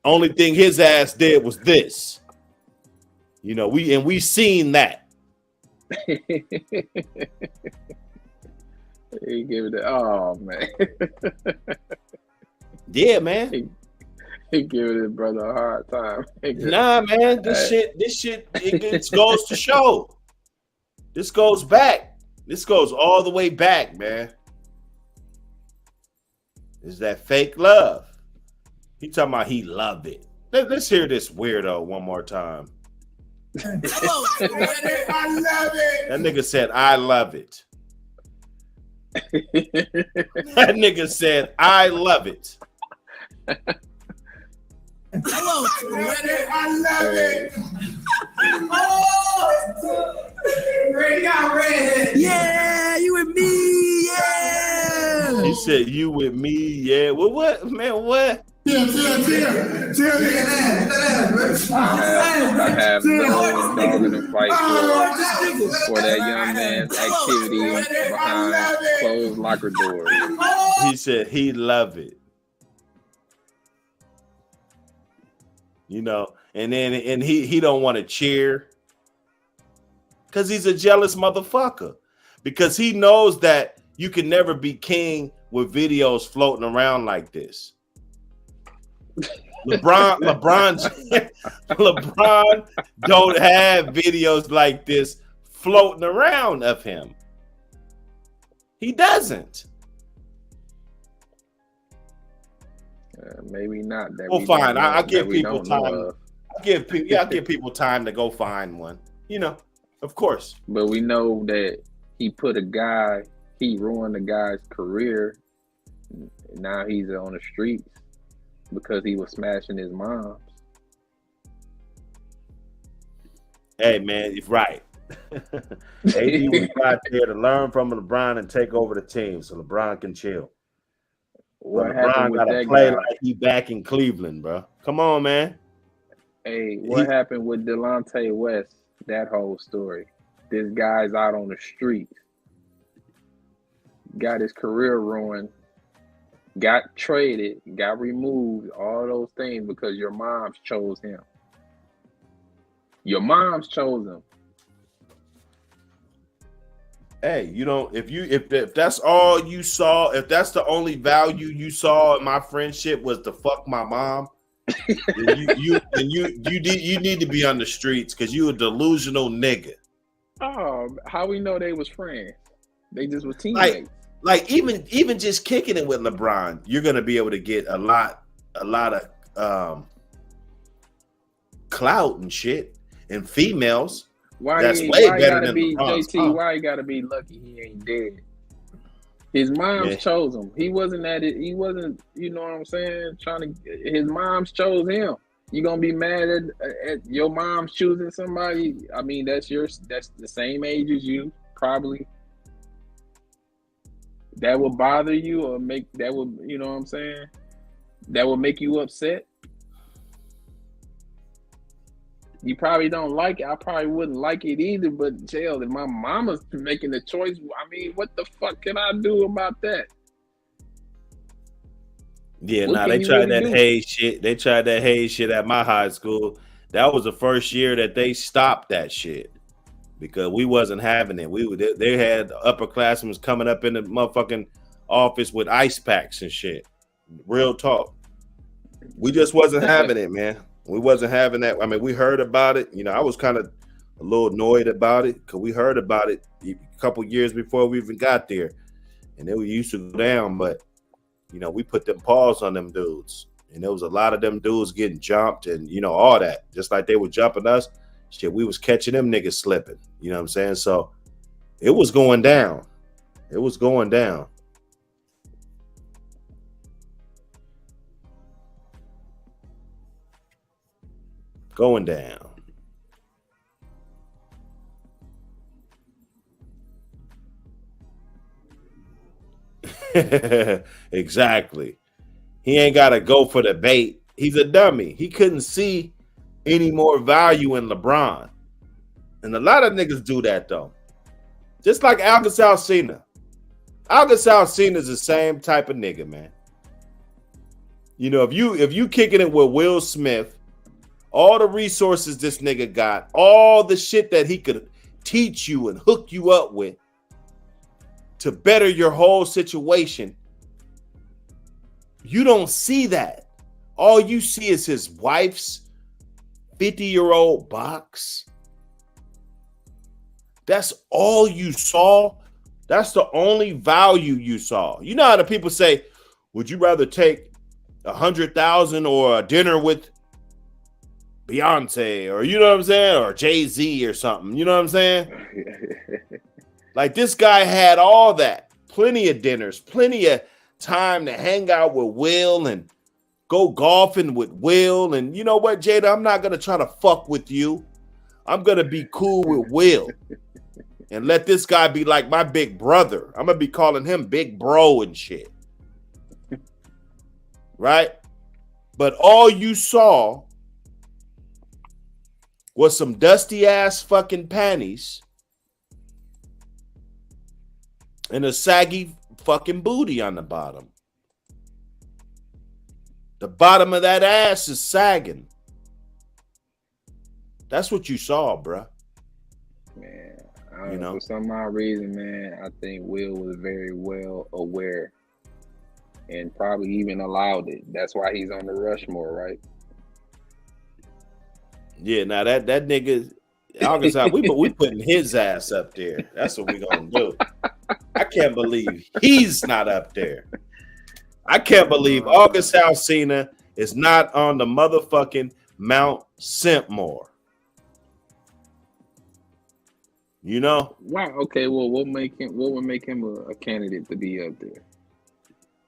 Only thing his ass did was this. We seen that. He gave it oh man. Yeah, man. He giving his brother a hard time. Nah, man. This shit it goes to show. This goes back. This goes all the way back, man. Is that fake love? He talking about he loved it. Let's hear this weirdo one more time. I love it. That nigga said, I love it. That nigga said, I love it. I love it. Oh, Ray got red. Yeah, you and me. Yeah. He said, you with me. Yeah. Well, what, man? What? I have no dog in the fight for that young man's activity behind closed locker doors. He said he love it. And then he don't want to cheer because he's a jealous motherfucker. Because he knows that you can never be king with videos floating around like this. LeBron don't have videos like this floating around of him. He doesn't. Maybe not. Well, fine. I give people time. I give people time to go find one. Of course. But we know that he ruined a guy's career. Now he's on the streets because he was smashing his moms. Hey, man, you're right. AD was out there to learn from LeBron and take over the team so LeBron can chill. What but happened LeBron with got to that play guy? like he back in Cleveland, bro. Come on, man. Hey, what happened with Delonte West? That whole story. This guy's out on the street. Got his career ruined. Got traded. Got removed. All those things because your moms chose him. Your moms chose him. Hey, you don't if that's all you saw, if that's the only value you saw in my friendship was to fuck my mom, then you need to be on the streets because you a delusional nigga. Oh, how we know they was friends? They just were teammates. Like even just kicking it with LeBron, you're gonna be able to get a lot of clout and shit and females. That's way better than LeBron's JT. Why he gotta be lucky he ain't dead? His moms chose him. He wasn't at it. He wasn't. You know what I'm saying? His moms chose him. You gonna be mad at your mom's choosing somebody? I mean, that's the same age as you, probably. That would bother you or you know what I'm saying? That would make you upset. You probably don't like it. I probably wouldn't like it either, but jail, if my mama's making the choice, I mean, what the fuck can I do about that? Yeah, they tried that Hayes shit. They tried that Hayes shit at my high school. That was the first year that they stopped that shit because we wasn't having it. They had upperclassmen coming up in the motherfucking office with ice packs and shit. Real talk. We just wasn't having it, man. We wasn't having that. I mean, we heard about it. You know, I was kind of a little annoyed about it because we heard about it a couple years before we even got there. And it used to go down, but, you know, we put them paws on them dudes. And there was a lot of them dudes getting jumped and, you know, all that. Just like they were jumping us, shit, we was catching them niggas slipping. You know what I'm saying? So it was going down. It was going down. Going down. Exactly. He ain't got to go for the bait. He's a dummy. He couldn't see any more value in LeBron. And a lot of niggas do that, though. Just like Algus Alcina. Algus Alcina is the same type of nigga, man. You know, if you kicking it with Will Smith, all the resources this nigga got, all the shit that he could teach you and hook you up with to better your whole situation, you don't see that. All you see is his wife's 50-year-old box. That's all you saw. That's the only value you saw. You know how the people say, would you rather take 100,000 or a dinner with Beyonce, or you know what I'm saying, or Jay-Z or something, you know what I'm saying? Like this guy had all that, plenty of dinners, plenty of time to hang out with Will and go golfing with Will. And you know what, Jada, I'm not gonna try to fuck with you. I'm gonna be cool with Will and let this guy be like my big brother. I'm gonna be calling him big bro and shit, right? But all you saw was some dusty ass fucking panties and a saggy fucking booty on the bottom. The bottom of that ass is sagging. That's what you saw, bruh. Man, you know, for some odd reason, man, I think Will was very well aware and probably even allowed it. That's why he's on the Rushmore, right? Yeah, now that nigga, August, we putting his ass up there. That's what we gonna do. I can't believe he's not up there. I can't believe August Alsina is not on the motherfucking Mount Sentmore. You know? Wow. Okay. Well, what would make him a candidate to be up there?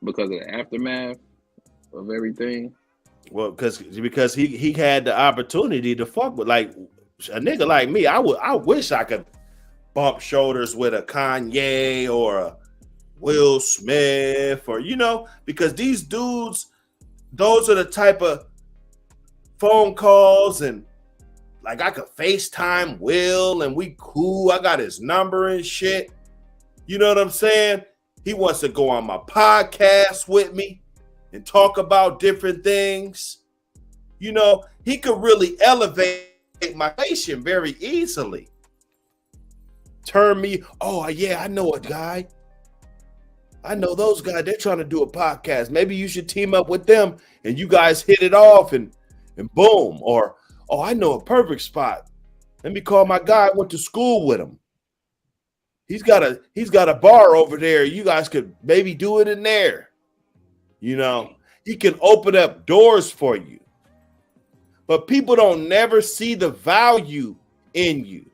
Because of the aftermath of everything. Well, because he had the opportunity to fuck with like a nigga like me. I wish I could bump shoulders with a Kanye or a Will Smith or because these dudes, those are the type of phone calls and like I could FaceTime Will and we cool. I got his number and shit. You know what I'm saying? He wants to go on my podcast with me and talk about different things. He could really elevate my patient very easily. Turn me, oh yeah, I know a guy. I know those guys, they're trying to do a podcast. Maybe you should team up with them and you guys hit it off and boom. Or, oh, I know a perfect spot. Let me call my guy. I went to school with him. He's got a bar over there. You guys could maybe do it in there. He can open up doors for you. But people don't never see the value in you.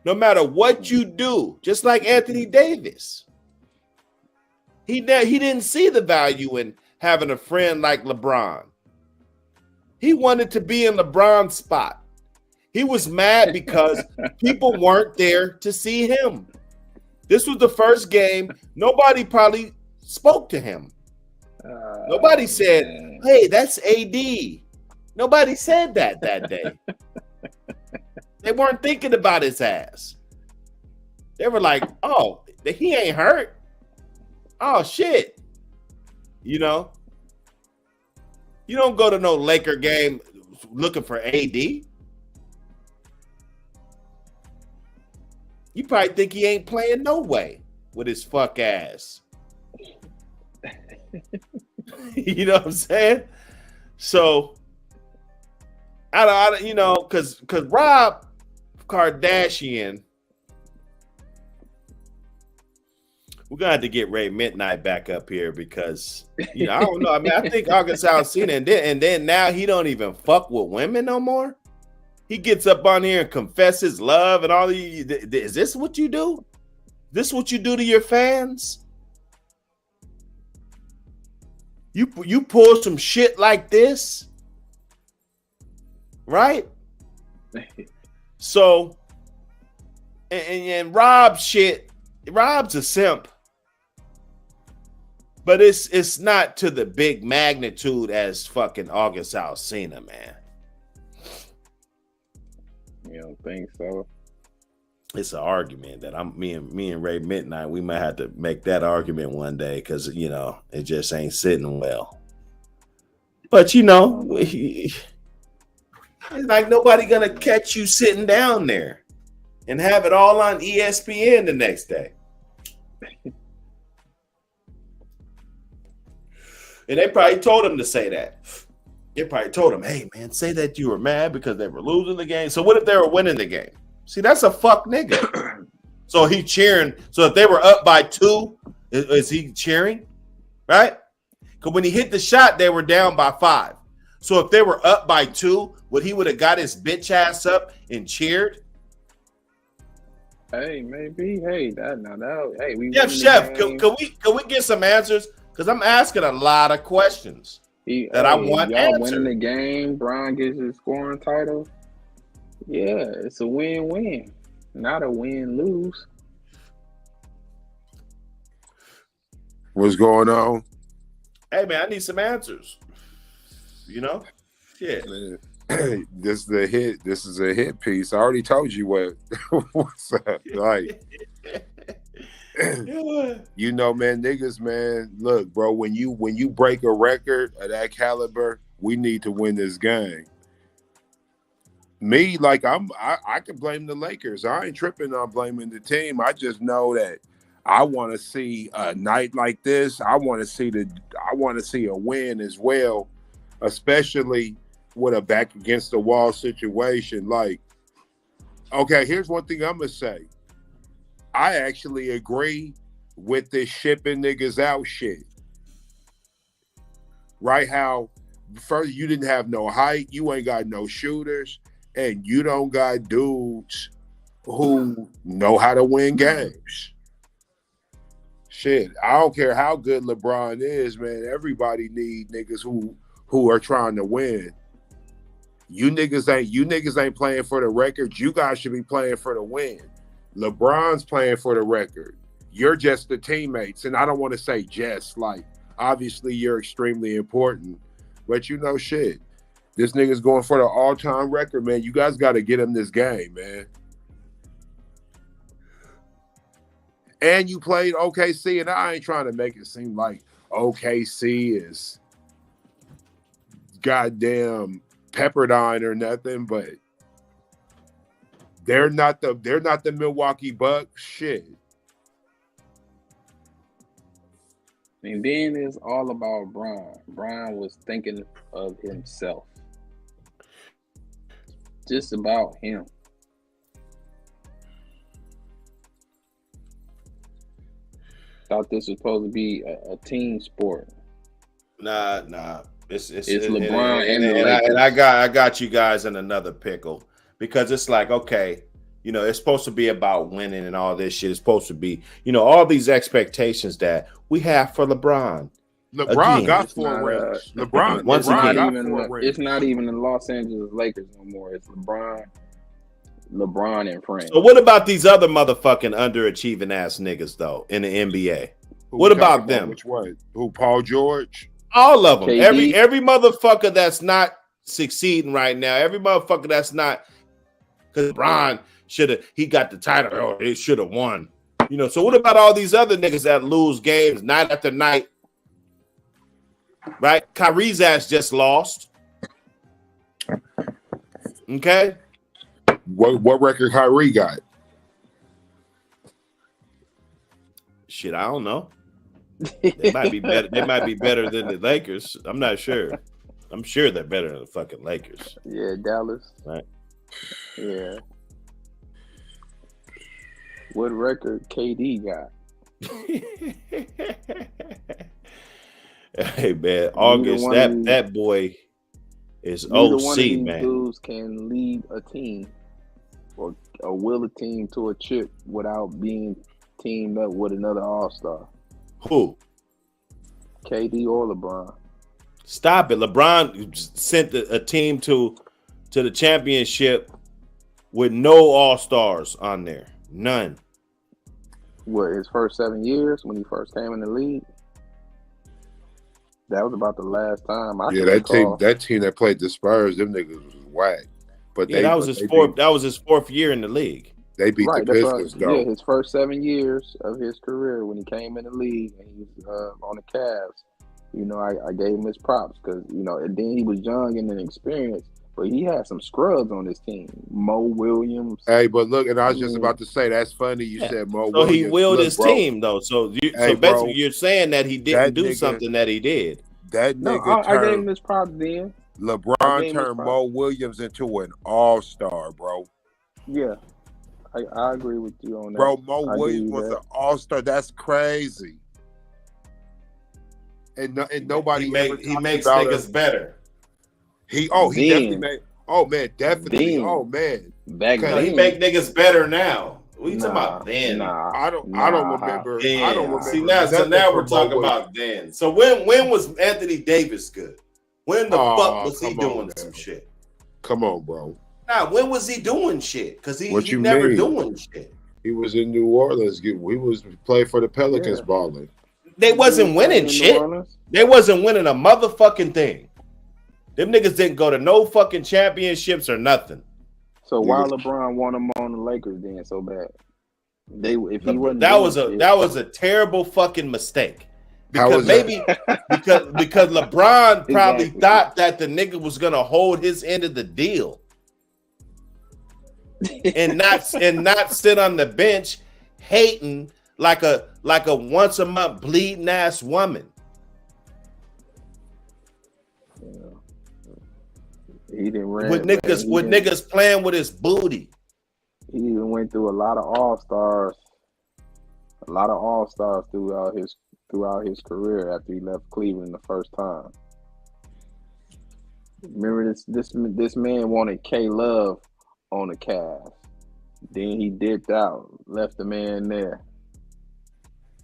No matter what you do, just like Anthony Davis. He didn't see the value in having a friend like LeBron. He wanted to be in LeBron's spot. He was mad because people weren't there to see him. This was the first game. Nobody probably spoke to him. Nobody said, hey, that's AD. Nobody said that day. They weren't thinking about his ass. They were like, oh, he ain't hurt. Oh, shit. You don't go to no Laker game looking for AD. You probably think he ain't playing no way with his fuck ass. You know what I'm saying? So, because Rob Kardashian, we're gonna have to get Ray Midnight back up here because I don't know. I mean, I think August Alsina, and then now he don't even fuck with women no more. He gets up on here and confesses love and all these. Is this what you do? This what you do to your fans? You pull some shit like this, right? So, and Rob's a simp. But it's not to the big magnitude as fucking August Alsina, man. You don't think so? It's an argument that me and Ray Midnight, we might have to make that argument one day because it just ain't sitting well. But it's like nobody gonna catch you sitting down there and have it all on ESPN the next day. And they probably told him to say that. They probably told him, hey, man, say that you were mad because they were losing the game. So what if they were winning the game? See, that's a fuck nigga. So he cheering. So if they were up by 2, is he cheering? Right? Because when he hit the shot, they were down by 5. So if they were up by 2, would he have got his bitch ass up and cheered? Hey, maybe. Hey, we. Yeah, Chef, can we get some answers? Because I'm asking a lot of questions that I want y'all answered. Winning the game, Brian gets his scoring title. Yeah, it's a win-win, not a win-lose. What's going on? Hey, man, I need some answers. Shit. This is a hit. This is a hit piece. I already told you what's up. Like, man, niggas, man. Look, bro, when you break a record of that caliber, we need to win this game. Me, like I can blame the Lakers. I ain't tripping on blaming the team. I just know that I want to see a night like this. I want to see a win as well, especially with a back against the wall situation. Like, okay, here's one thing I'm gonna say. I actually agree with this shipping niggas out shit. Right? How first you didn't have no height, you ain't got no shooters, and you don't got dudes who know how to win games. Shit, I don't care how good LeBron is, man. Everybody need niggas who are trying to win. You niggas ain't playing for the record. You guys should be playing for the win. LeBron's playing for the record. You're just the teammates, and I don't want to say just like. Obviously, you're extremely important, but you know shit. This nigga's going for the all-time record, man. You guys got to get him this game, man. And you played OKC, and I ain't trying to make it seem like OKC is goddamn Pepperdine or nothing, but they're not the Milwaukee Bucks. Shit. And then it's all about Bron. Bron was thinking of himself. Just about him. Thought this was supposed to be a team sport. Nah. It's LeBron and I got you guys in another pickle because it's like, okay, you know, it's supposed to be about winning and all this shit. It's supposed to be, you know, all these expectations that we have for LeBron. LeBron Again, got 4 rings. LeBron once LeBron again, got 4 rings. It's not even the Los Angeles Lakers no more. It's LeBron and friends. So what about these other motherfucking underachieving ass niggas though in the NBA? What about them? Which one? Who? Paul George? All of them. KD? Every motherfucker that's not succeeding right now. Every motherfucker that's not, because Bron he got the title. Oh, it should have won. You know. So what about all these other niggas that lose games night after night? Right? Kyrie's ass just lost. Okay. What record Kyrie got? Shit, I don't know. They might be better. They might be better than the Lakers. I'm not sure. I'm sure they're better than the fucking Lakers. Yeah, Dallas. Right. Yeah. What record KD got? Hey man, August. That boy is Neither OC, one of these man. dudes can lead a team or will a team to a chip without being teamed up with another all-star. Who? KD or LeBron. Stop it. LeBron sent a team to the championship with no all-stars on there. None. What, his first 7 years when he first came in the league? That was about the last time I Yeah, can recall. that team that played the Spurs, them niggas was whack. But Yeah, that was his fourth year in the league. They beat the Pistons, though. Yeah, his first 7 years of his career when he came in the league and he was on the Cavs. You know, I gave him his props because, you know, and then he was young and inexperienced, but he had some scrubs on his team. Mo Williams. Hey, but look, and I was just about to say, that's funny you said Mo So Williams. he willed Look, his bro, team, though. So basically, bro, you're saying that he didn't do nigga- something that he did. That No, nigga I gave him turned his props then. I LeBron gave him his turned props. Mo Williams into an all-star, bro. Yeah, I agree with you on that. Bro, Mo I give Williams you was that. an all-star. That's crazy. And nobody He makes about niggas him. better. He Then. definitely made. Oh man, definitely. Then. Oh man, Back No, then, he make niggas better now. What you talking Nah, about then? nah, I don't nah. remember. Then. I don't remember. See now, so nothing now we're from Mo talking Williams. about then. So when was Anthony Davis good? When the Oh, fuck was he come on, doing man. some shit? Come on, bro. Nah, when was he doing shit? Because he What you never mean? doing shit. He was in New Orleans. He was playing for the Pelicans, Yeah. balling. They wasn't winning In New shit. Orleans? They wasn't winning a motherfucking thing. Them niggas didn't go to no fucking championships or nothing. So why Niggas- LeBron want him on the Lakers then so bad? If he wasn't That doing was shit- a terrible fucking mistake. How Because was that? maybe because LeBron probably Exactly. thought that the nigga was gonna hold his end of the deal and not sit on the bench hating like a once a month bleeding ass woman. he didn't run With niggas playing with his booty. He even went through a lot of all-stars throughout his career after he left Cleveland the first time. Remember this man wanted K Love on the Cavs. Then he dipped out, left the man there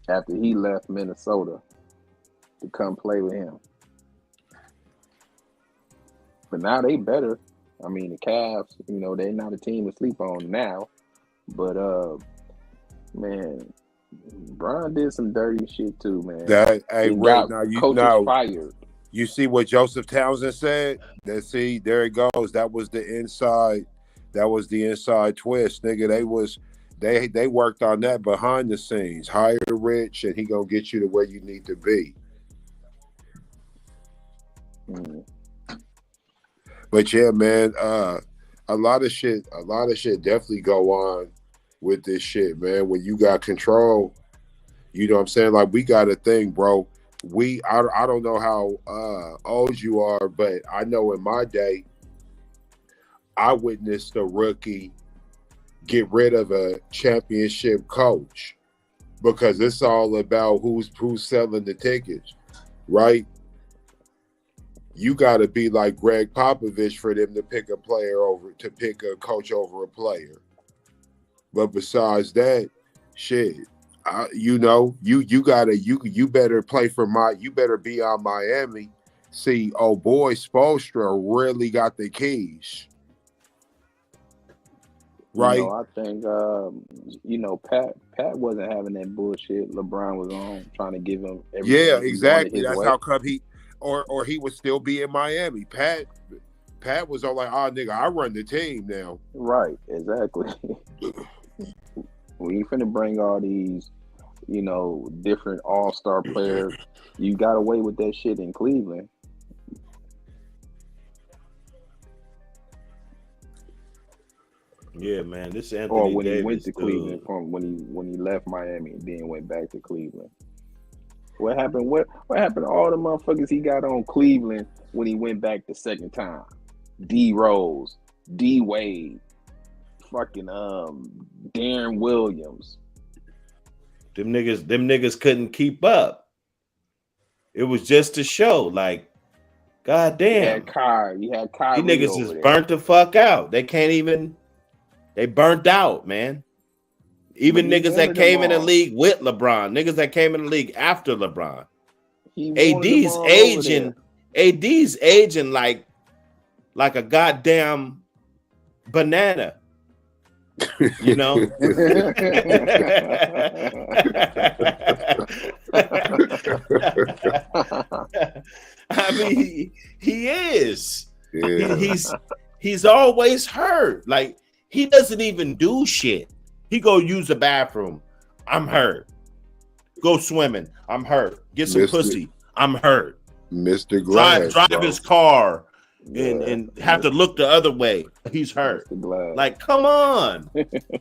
after he left Minnesota to come play with him. But now they better. I mean, the Cavs, they're not a team to sleep on now. But man, Bron did some dirty shit too, man. Hey, Rick, now fired. You see what Joseph Townsend said? There it goes. That was the inside twist, nigga. They worked on that behind the scenes. Hire Rich, and he gonna get you to where you need to be. Mm. But yeah, man, a lot of shit definitely go on with this shit, man. When you got control, you know what I'm saying? Like, we got a thing, bro. I don't know how old you are, but I know in my day, I witnessed a rookie get rid of a championship coach because it's all about who's selling the tickets, right? You got to be like Greg Popovich for them to pick a coach over a player. But besides that, shit, you better play for you better be on Miami. See, oh boy, Spoelstra really got the keys. Right. I think Pat wasn't having that bullshit LeBron was on, trying to give him everything. Yeah, exactly. That's way. how come he would still be in Miami. Pat was all like, "Oh, nigga, I run the team now." Right, exactly. When you finna bring all these, different all-star players, you got away with that shit in Cleveland. Yeah, man. This Anthony Or when Davis, he went to Cleveland, dude. from when he left Miami and then went back to Cleveland. What happened? What happened to all the motherfuckers he got on Cleveland when he went back the second time? D Rose, D Wade, fucking Darren Williams. Them niggas couldn't keep up. It was just a show. Like, goddamn. You had Kyrie These niggas is there. burnt the fuck out. They burnt out, man. Even niggas that came in the league with LeBron, niggas that came in the league after LeBron. AD's aging like a goddamn banana. You know? I mean, he is. Yeah. He's always hurt. Like, he doesn't even do shit. He go use the bathroom. I'm hurt. Go swimming. I'm hurt. Get some pussy. I'm hurt. Mr. Glass. Drive his car and have to look the other way. He's hurt. Like, come on.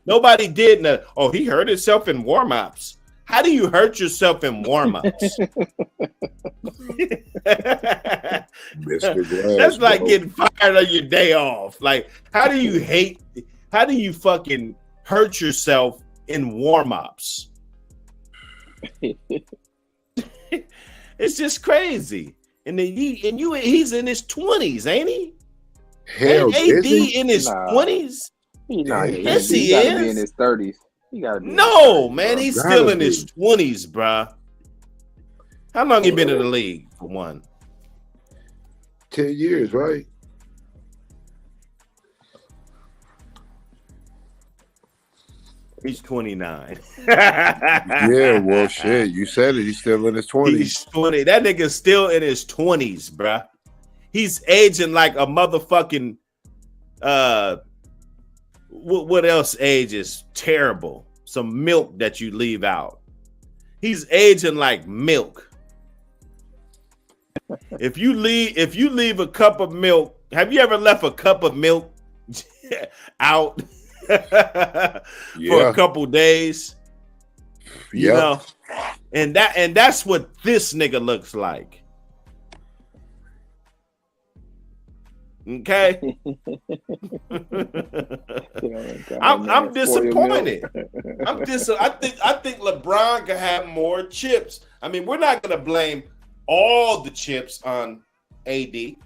Nobody did nothing. Oh, he hurt himself in warm-ups. How do you hurt yourself in warm-ups? That's like getting fired on your day off. Like, how do you fucking hurt yourself in warm-ups? It's just crazy. And then he's in his 20s, ain't he? Hell, AD in his 20s? Yes, he is. Be in his 30s. He gotta be. No, man, he's still in his 20s, bruh. How long he been in the league for one? 10 years, right? He's 29. Yeah, well, shit. You said it. He's still in his 20s. He's 20. That nigga's still in his 20s, bruh. He's aging like a motherfucking what else ages terrible? Some milk that you leave out. He's aging like milk. If you leave a cup of milk, have you ever left a cup of milk out for a couple days? You know, and that's what this nigga looks like. Okay. I'm disappointed. I think LeBron could have more chips. I mean, we're not gonna blame all the chips on AD.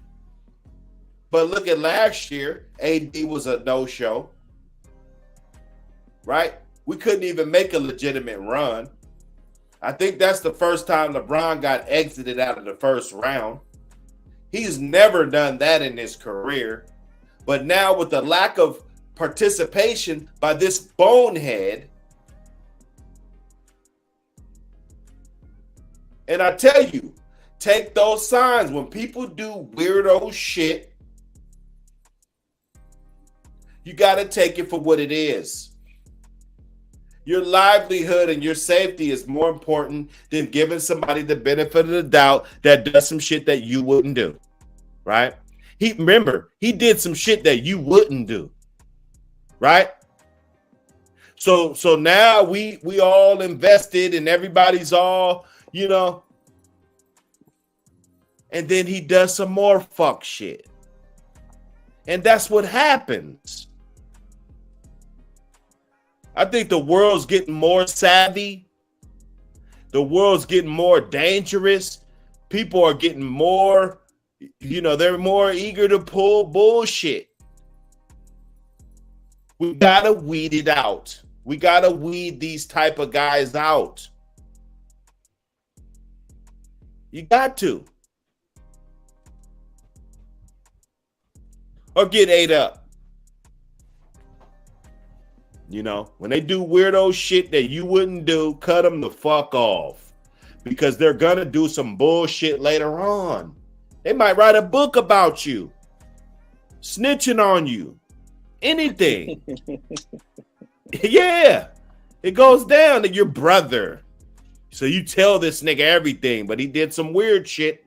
But look at last year. AD was a no-show. right? We couldn't even make a legitimate run. I think that's the first time LeBron got exited out of the first round. He's never done that in his career. But now with the lack of participation by this bonehead, and I tell you, take those signs. When people do weirdo shit, you got to take it for what it is. Your livelihood and your safety is more important than giving somebody the benefit of the doubt that does some shit that you wouldn't do, right? He did some shit that you wouldn't do, right? So now we all invested and everybody's all, you know, and then he does some more fuck shit. And that's what happens. I think the world's getting more savvy. The world's getting more dangerous. People are getting more, you know, they're more eager to pull bullshit. We gotta weed it out. We gotta weed these type of guys out. You got to. Or get ate up. You know, when they do weirdo shit that you wouldn't do, cut them the fuck off. Because they're gonna do some bullshit later on. They might write a book about you. Snitching on you. Anything. Yeah. It goes down to your brother. So you tell this nigga everything, but he did some weird shit.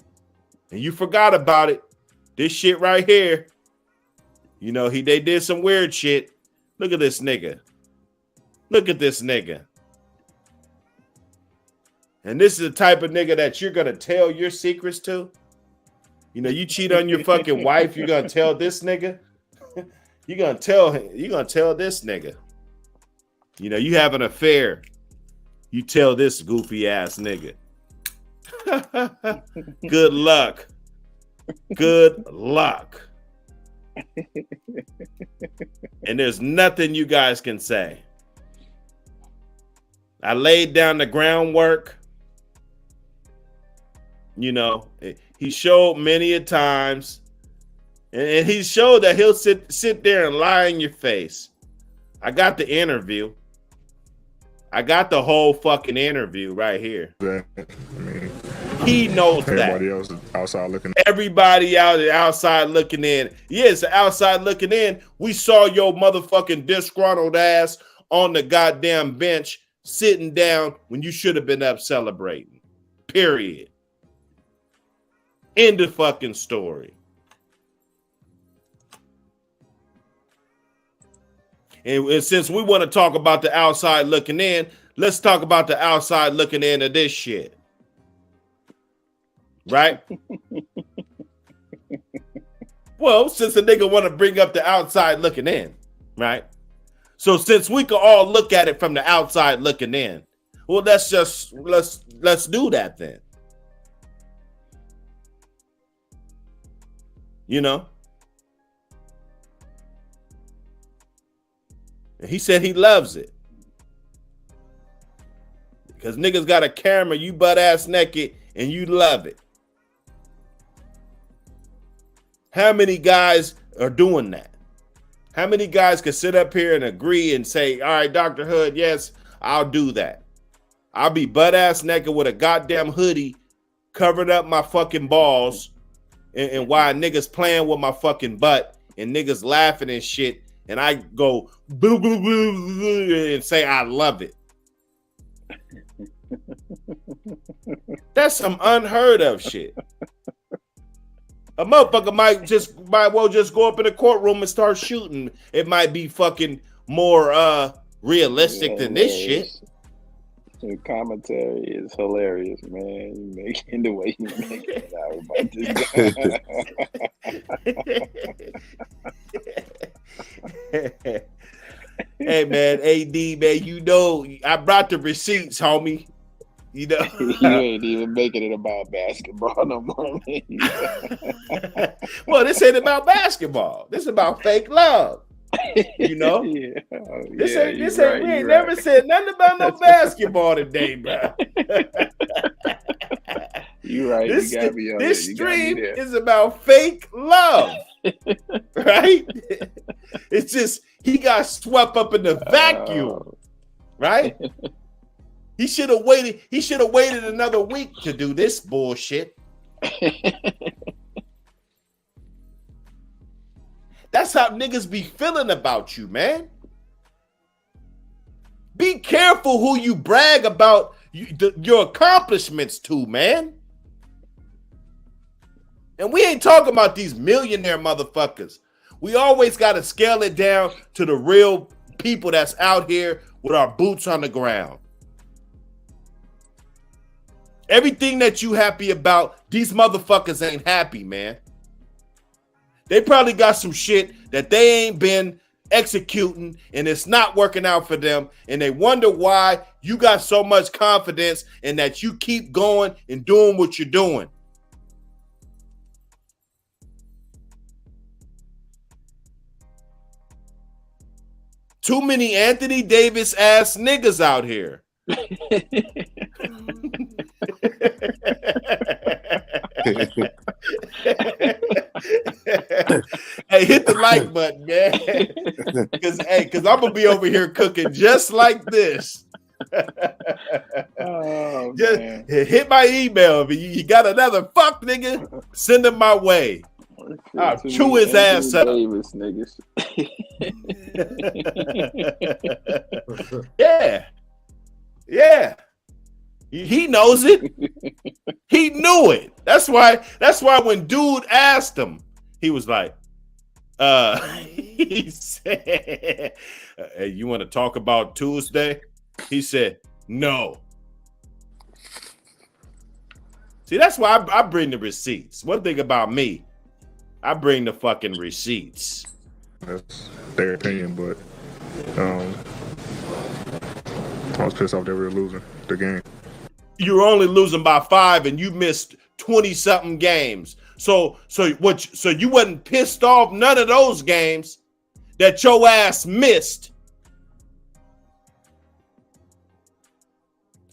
And you forgot about it. This shit right here. You know, they did some weird shit. Look at this nigga. Look at this nigga. And this is the type of nigga that you're going to tell your secrets to. You know, you cheat on your fucking wife, you're going to tell this nigga. You're going to tell him. You're going to tell this nigga. You know, you have an affair. You tell this goofy ass nigga. Good luck. Good luck. And there's nothing you guys can say. I laid down the groundwork. You know, he showed many a times. And he showed that he'll sit there and lie in your face. I got the interview. I got the whole fucking interview right here. I mean, he knows everybody that. Else is outside looking. Everybody outside looking in. Yes, outside looking in. We saw your motherfucking disgruntled ass on the goddamn bench sitting down when you should have been up celebrating. Period. End of fucking story. And since we want to talk about the outside looking in, let's talk about the outside looking in of this shit. Right? Well, since the nigga want to bring up the outside looking in, right? So since we can all look at it from the outside looking in, well, let's do that then. You know? And he said he loves it. Because niggas got a camera, you butt ass naked, and you love it. How many guys are doing that? How many guys could sit up here and agree and say, all right, Dr. Hood, yes, I'll do that. I'll be butt ass naked with a goddamn hoodie covering up my fucking balls and while niggas playing with my fucking butt and niggas laughing and shit. And I go boo, boo, boo, boo, and say I love it. That's some unheard of shit. A motherfucker might well just go up in the courtroom and start shooting. It might be fucking more realistic than this shit. Your commentary is hilarious, man. You making the way you make it out about this. Hey man, AD man, you know I brought the receipts, homie. You know, you ain't even making it about basketball no more. Well, this ain't about basketball. This is about fake love. You know, Yeah. this Yeah, ain't you this right. ain't. We You ain't right. never said nothing about no basketball today, bro. You right. You This got me on this it. You got me stream there. is about fake love, right? It's just he got swept up in the vacuum, right? He should have waited. He should have waited another week to do this bullshit. That's how niggas be feeling about you, man. Be careful who you brag about your accomplishments to, man. And we ain't talking about these millionaire motherfuckers. We always got to scale it down to the real people that's out here with our boots on the ground. Everything that you happy about, these motherfuckers ain't happy, man. They probably got some shit that they ain't been executing and it's not working out for them. And they wonder why you got so much confidence and that you keep going and doing what you're doing. Too many Anthony Davis ass niggas out here. Hey, hit the like button, man. Because I'm gonna be over here cooking just like this. Just man. hit my email. If you got another fuck nigga, send him my way. I'll chew his ass up. Davis niggas. Yeah. Yeah. He knows it. He knew it. That's why when dude asked him, he was like, he said, hey, you want to talk about Tuesday? He said, no. See, that's why I bring the receipts. One thing about me, I bring the fucking receipts. That's their opinion, but I was pissed off that we were losing the game. You were only losing by 5 and you missed 20-something games. So you wasn't pissed off none of those games that your ass missed.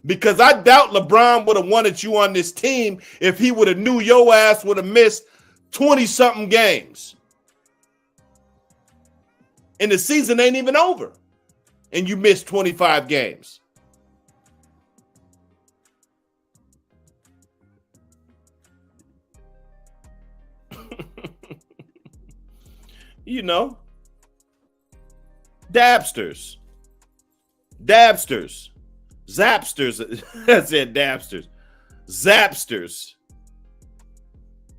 Because I doubt LeBron would have wanted you on this team if he would have knew your ass would have missed 20-something games. And the season ain't even over. And you missed 25 games. You know, Dabsters, Zapsters, I said Dabsters, Zapsters.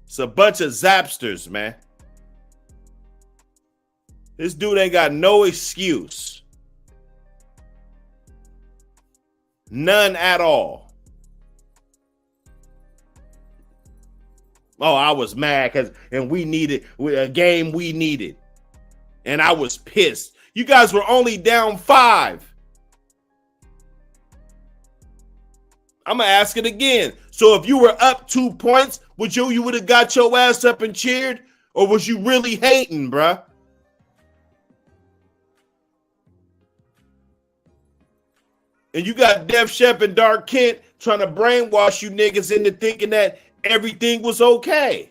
It's a bunch of Zapsters, man. This dude ain't got no excuse. None at all. Oh, I was mad and we needed a game we needed. And I was pissed. You guys were only down 5. I'm going to ask it again. So if you were up 2 points, you would have got your ass up and cheered? Or was you really hating, bruh? And you got Def Shep and Dark Kent trying to brainwash you niggas into thinking that everything was okay.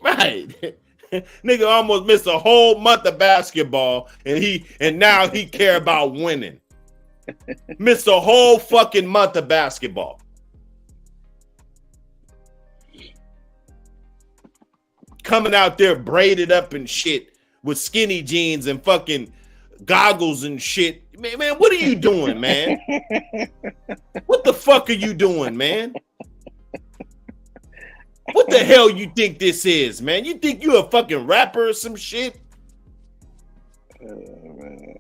Right. Nigga almost missed a whole month of basketball and now he care about winning. Missed a whole fucking month of basketball. Coming out there braided up and shit with skinny jeans and fucking goggles and shit. Man, what are you doing, man? What the fuck are you doing, man? What the hell you think this is, man? You think you a fucking rapper or some shit? Man.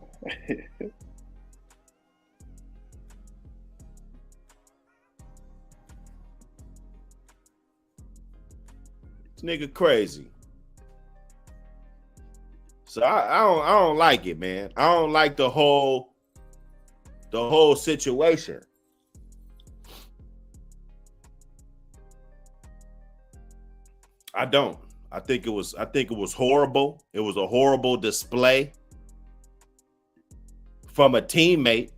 This nigga crazy. So I don't like it, man. I don't like the whole situation. I don't. I think it was horrible. It was a horrible display from a teammate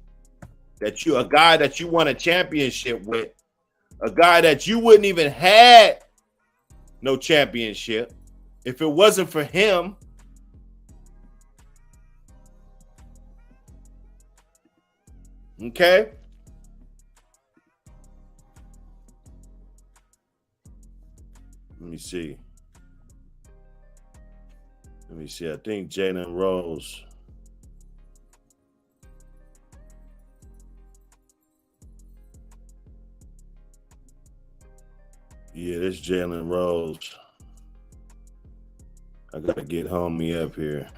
a guy that you won a championship with, a guy that you wouldn't even had no championship if it wasn't for him. Okay. Let me see. I think Jalen Rose. Yeah, this Jalen Rose. I gotta get homie up here.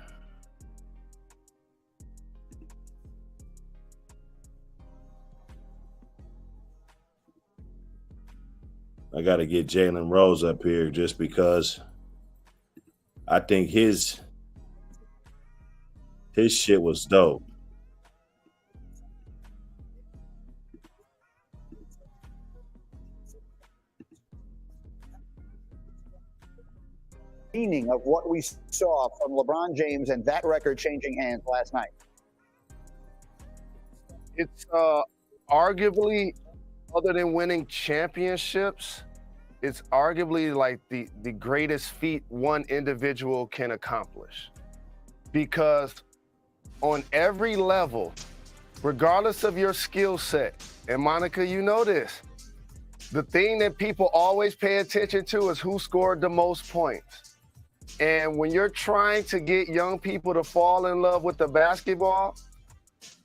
I got to get Jalen Rose up here just because I think his shit was dope. Meaning of what we saw from LeBron James and that record changing hands last night. It's arguably, other than winning championships, it's arguably like the greatest feat one individual can accomplish. Because on every level, regardless of your skill set, and Monica, you know this, the thing that people always pay attention to is who scored the most points. And when you're trying to get young people to fall in love with the basketball,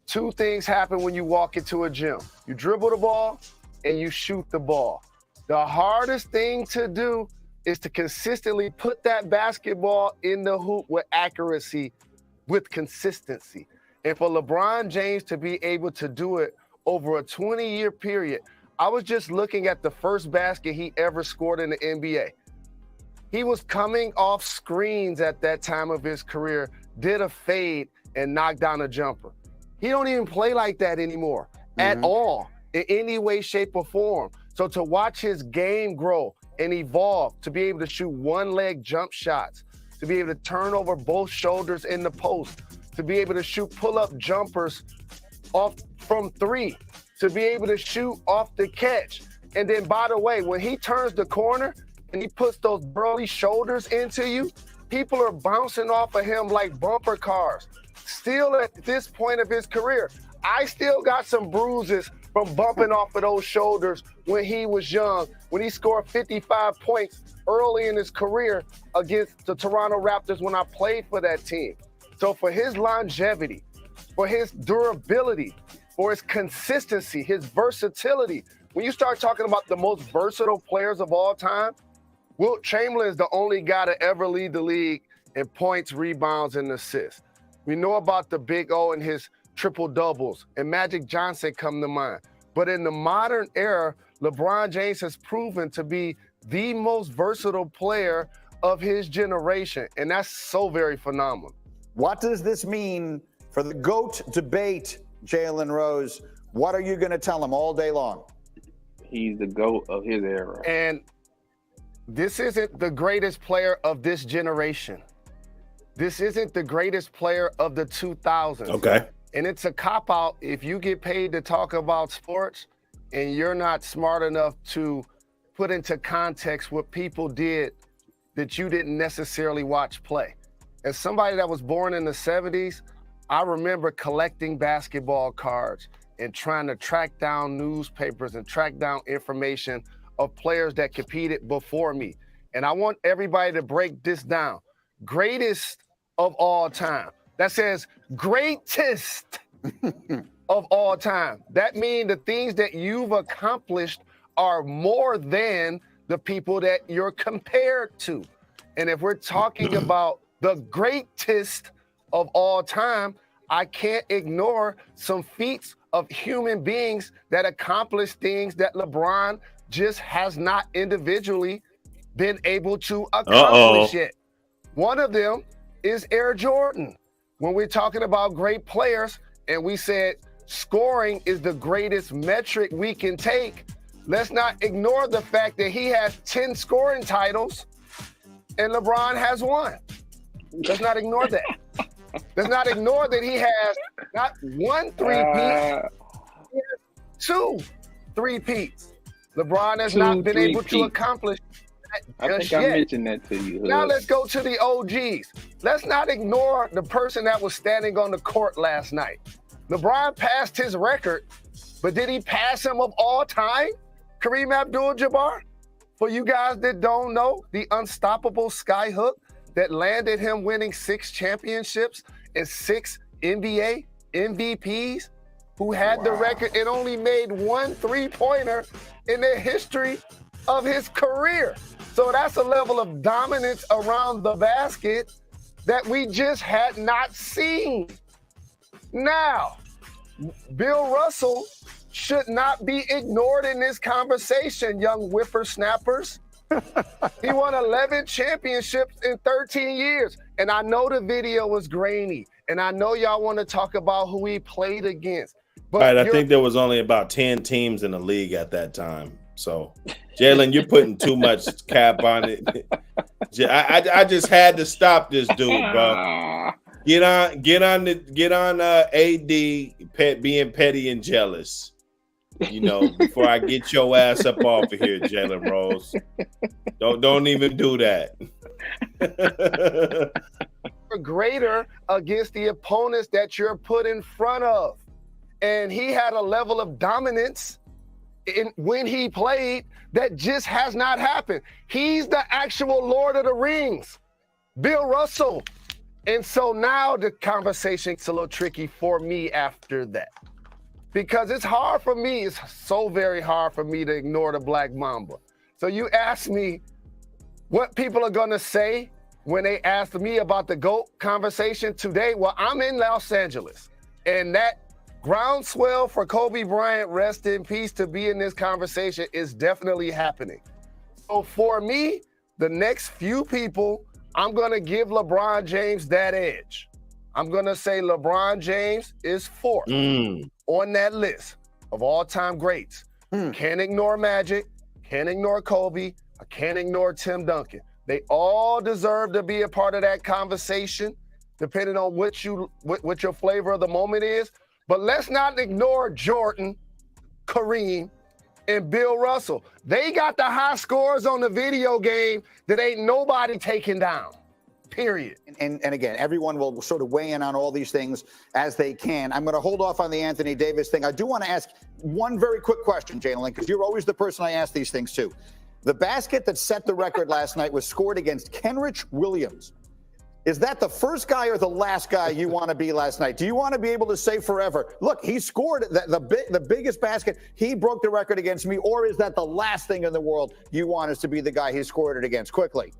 two things happen when you walk into a gym. You dribble the ball and you shoot the ball. The hardest thing to do is to consistently put that basketball in the hoop with accuracy, with consistency. And for LeBron James to be able to do it over a 20-year period, I was just looking at the first basket he ever scored in the NBA. He was coming off screens at that time of his career, did a fade, and knocked down a jumper. He don't even play like that anymore at all, in any way, shape, or form. So to watch his game grow and evolve, to be able to shoot one-leg jump shots, to be able to turn over both shoulders in the post, to be able to shoot pull-up jumpers off from three, to be able to shoot off the catch. And then, by the way, when he turns the corner and he puts those burly shoulders into you, people are bouncing off of him like bumper cars. Still at this point of his career, I still got some bruises from bumping off of those shoulders when he was young, when he scored 55 points early in his career against the Toronto Raptors when I played for that team. So for his longevity, for his durability, for his consistency, his versatility, when you start talking about the most versatile players of all time, Wilt Chamberlain is the only guy to ever lead the league in points, rebounds, and assists. We know about the Big O and his triple doubles, and Magic Johnson come to mind. But in the modern era, LeBron James has proven to be the most versatile player of his generation, and that's so very phenomenal. What does this mean for the GOAT debate, Jalen Rose? What are you going to tell him all day long? He's the GOAT of his era. And this isn't the greatest player of this generation. This isn't the greatest player of the 2000s. Okay. And it's a cop-out if you get paid to talk about sports and you're not smart enough to put into context what people did that you didn't necessarily watch play. As somebody that was born in the 70s, I remember collecting basketball cards and trying to track down newspapers and track down information of players that competed before me. And I want everybody to break this down. Greatest of all time. That says greatest of all time. That means the things that you've accomplished are more than the people that you're compared to. And if we're talking about the greatest of all time, I can't ignore some feats of human beings that accomplish things that LeBron just has not individually been able to accomplish yet. One of them is Air Jordan. When we're talking about great players and we said scoring is the greatest metric we can take, let's not ignore the fact that he has 10 scoring titles and LeBron has 1. Let's not ignore that. Let's not ignore that he has not 1 3-peat, he has 2 3-peats. LeBron has not been able to accomplish that I just think I yet. mentioned that to you. Now let's go to the OGs. Let's not ignore the person that was standing on the court last night. LeBron passed his record, but did he pass him of all time? Kareem Abdul-Jabbar? For you guys that don't know, the unstoppable skyhook that landed him winning 6 championships and 6 NBA MVPs, who had the record and only made 1 3-pointer in the history of his career. So that's a level of dominance around the basket that we just had not seen. Now, Bill Russell should not be ignored in this conversation, young whippersnappers. He won 11 championships in 13 years. And I know the video was grainy. And I know y'all want to talk about who he played against. But right, I think there was only about 10 teams in the league at that time. So, Jalen, you're putting too much cap on it. I just had to stop this dude, bro. Get on AD being petty and jealous. You know, before I get your ass up off of here, Jalen Rose. Don't even do that. Greater against the opponents that you're put in front of. And he had a level of dominance when he played that just has not happened. He's the actual Lord of the Rings, Bill Russell. And so now the conversation's a little tricky for me after that. Because it's hard for me, it's so very hard for me to ignore the Black Mamba. So you ask me what people are gonna say when they ask me about the GOAT conversation today. Well, I'm in Los Angeles, and that groundswell for Kobe Bryant, rest in peace, to be in this conversation is definitely happening. So for me, the next few people, I'm gonna give LeBron James that edge. I'm gonna say LeBron James is 4th on that list of all-time greats. Can't ignore Magic, can't ignore Kobe, I can't ignore Tim Duncan. They all deserve to be a part of that conversation, depending on what your flavor of the moment is. But let's not ignore Jordan, Kareem, and Bill Russell. They got the high scores on the video game that ain't nobody taking down. Period. And again, everyone will sort of weigh in on all these things as they can. I'm going to hold off on the Anthony Davis thing. I do want to ask one very quick question, Jalen, because you're always the person I ask these things to. The basket that set the record last night was scored against Kenrich Williams. Is that the first guy or the last guy you want to be last night? Do you want to be able to say forever, look, he scored the biggest basket, he broke the record against me, or is that the last thing in the world you want us to be the guy he scored it against? Quickly.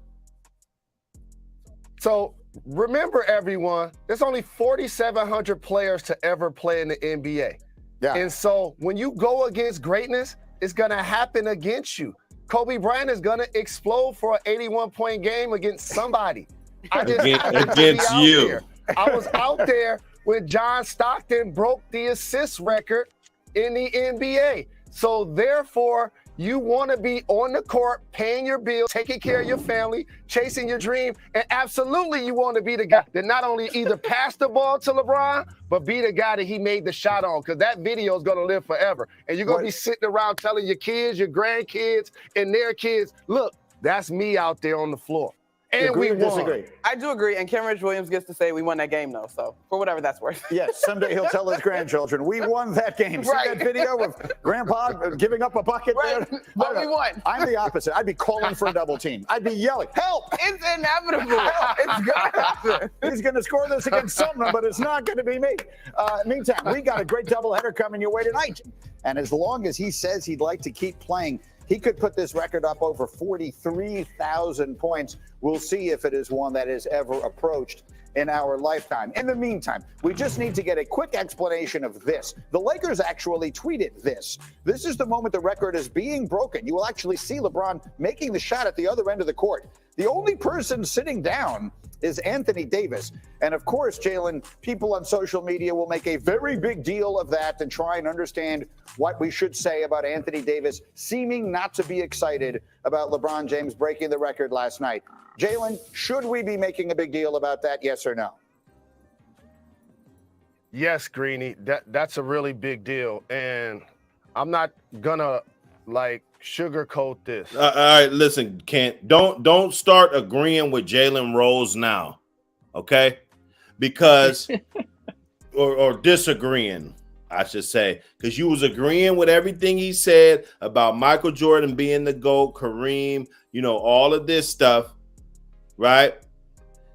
So remember, everyone, there's only 4,700 players to ever play in the NBA. Yeah. And so when you go against greatness, it's going to happen against you. Kobe Bryant is going to explode for an 81-point game against somebody. Against you. There. I was out there when John Stockton broke the assist record in the NBA. So therefore, you want to be on the court, paying your bills, taking care of your family, chasing your dream, and absolutely you want to be the guy that not only either passed the ball to LeBron, but be the guy that he made the shot on, because that video is going to live forever. And you're going to be sitting around telling your kids, your grandkids, and their kids, look, that's me out there on the floor. And agree we or won. disagree? I do agree, and Kenrich Williams gets to say we won that game, though, so for whatever that's worth. Yes, someday he'll tell his grandchildren, we won that game. See that video of Grandpa giving up a bucket there? But we won. I'm the opposite. I'd be calling for a double team. I'd be yelling, help! It's inevitable. It's going to happen. He's going to score this against someone, but it's not going to be me. Meantime, we got a great doubleheader coming your way tonight. And as long as he says he'd like to keep playing, he could put this record up over 43,000 points. We'll see if it is one that is ever approached in our lifetime. In the meantime, we just need to get a quick explanation of this. The Lakers actually tweeted this. This is the moment the record is being broken. You will actually see LeBron making the shot at the other end of the court. The only person sitting down is Anthony Davis. And of course, Jalen, people on social media will make a very big deal of that and try and understand what we should say about Anthony Davis seeming not to be excited about LeBron James breaking the record last night. Jalen, should we be making a big deal about that, yes or no? Yes, Greeny, that's a really big deal. And I'm not gonna sugarcoat this. All right, listen, Kent, don't start agreeing with Jalen Rose now, okay? Because or disagreeing, I should say, because you was agreeing with everything he said about Michael Jordan being the GOAT, Kareem, all of this stuff, right?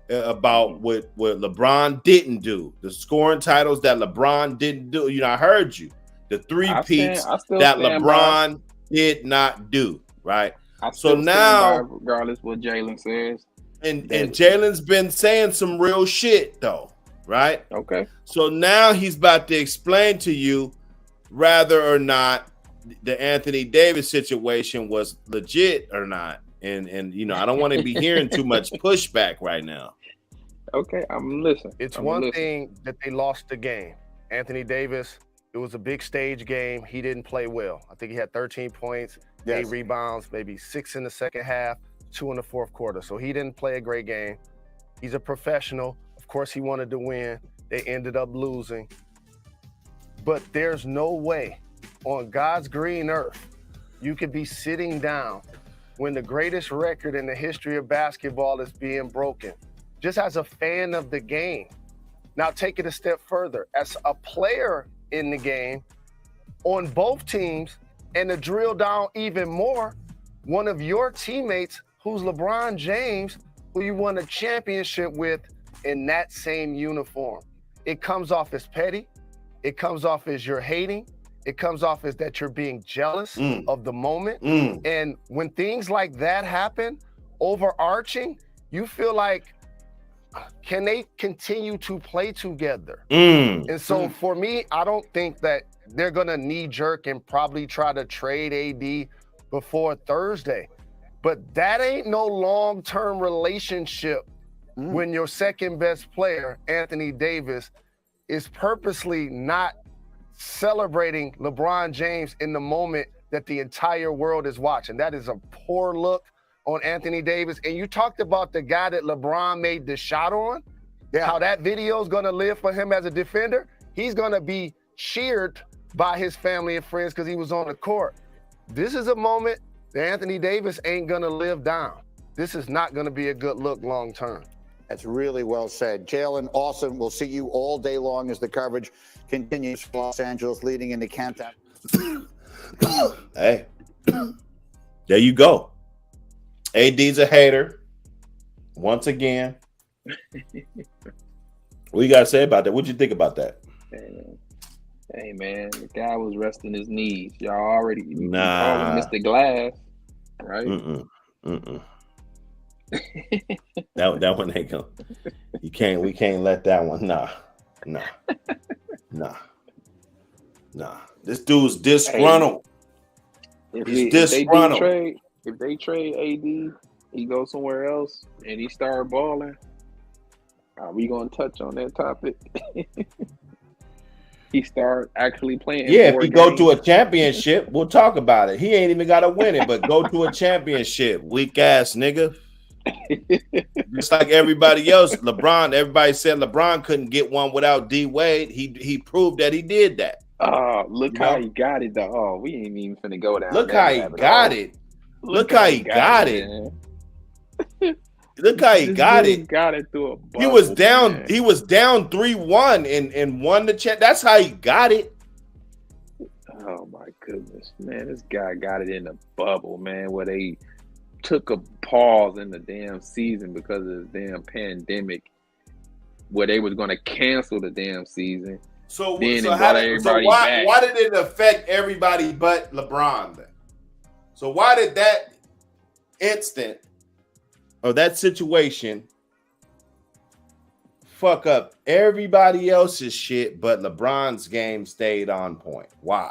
About what LeBron didn't do, the scoring titles that LeBron didn't do. I heard you. The three-peats that LeBron did not do, right? So now, regardless what Jalen says, and Jalen's been saying some real shit though, right? Okay. So now he's about to explain to you whether or not the Anthony Davis situation was legit or not. And I don't want to be hearing too much pushback right now. Okay, I'm listening. It's one thing that they lost the game. Anthony Davis, it was a big stage game. He didn't play well. I think he had 13 points, 8 rebounds, maybe 6 in the second half, 2 in the fourth quarter. So he didn't play a great game. He's a professional. Of course, he wanted to win. They ended up losing. But there's no way on God's green earth you could be sitting down when the greatest record in the history of basketball is being broken. Just as a fan of the game. Now take it a step further. As a player in the game, on both teams, and to drill down even more, one of your teammates, who's LeBron James, who you won a championship with in that same uniform. It comes off as petty. It comes off as you're hating. It comes off as that you're being jealous of the moment. And when things like that happen, overarching, you feel like, can they continue to play together? And so for me, I don't think that they're going to knee-jerk and probably try to trade AD before Thursday. But that ain't no long-term relationship when your second-best player, Anthony Davis, is purposely not celebrating LeBron James in the moment that the entire world is watching. That is a poor look on Anthony Davis. And you talked about the guy that LeBron made the shot on, how that video is going to live for him as a defender. He's going to be cheered by his family and friends because he was on the court. This is a moment that Anthony Davis ain't going to live down. This is not going to be a good look long term. That's really well said. Jalen, awesome. We'll see you all day long as the coverage continues from Los Angeles leading into countdown. Hey, there you go. AD's a hater. Once again. What you got to say about that? What'd you think about that? Hey, man, the guy was resting his knees. Y'all already called him Mr. Glass, right? That one ain't gonna. We can't let that one. Nah. This dude's disgruntled. He's disgruntled. If they trade AD, he goes somewhere else and he start balling. Are we gonna touch on that topic? He start actually playing. Yeah, if he go to a championship, we'll talk about it. He ain't even got to win it, but go to a championship, weak ass nigga. Just like everybody else, LeBron. Everybody said LeBron couldn't get one without D Wade. He proved that he did that. Look how he got it though. Oh, we ain't even finna go down. Look how he got it. Look how he got it. Look how he got it. Got it through a bubble, He was down. Man. He was down 3-1 and won the champ. That's how he got it. Oh my goodness, man! This guy got it in a bubble, man. Where they took a pause in the damn season because of this damn pandemic, where they was going to cancel the damn season. So why did it affect everybody but LeBron then? So why did that instant or that situation fuck up everybody else's shit, but LeBron's game stayed on point? Why?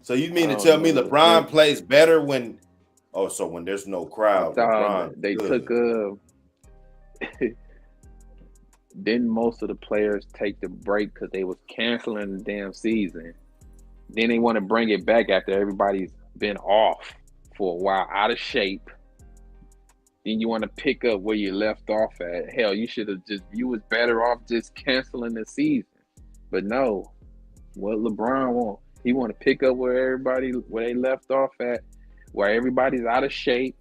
So you mean to tell me LeBron plays better when Oh, so when there's no crowd, They good. took didn't most of the players take the break because they was canceling the damn season. Then they want to bring it back after everybody's been off for a while, out of shape. Then you want to pick up where you left off at. Hell, you was better off just canceling the season. But no, what LeBron want? He want to pick up where they left off at, where everybody's out of shape.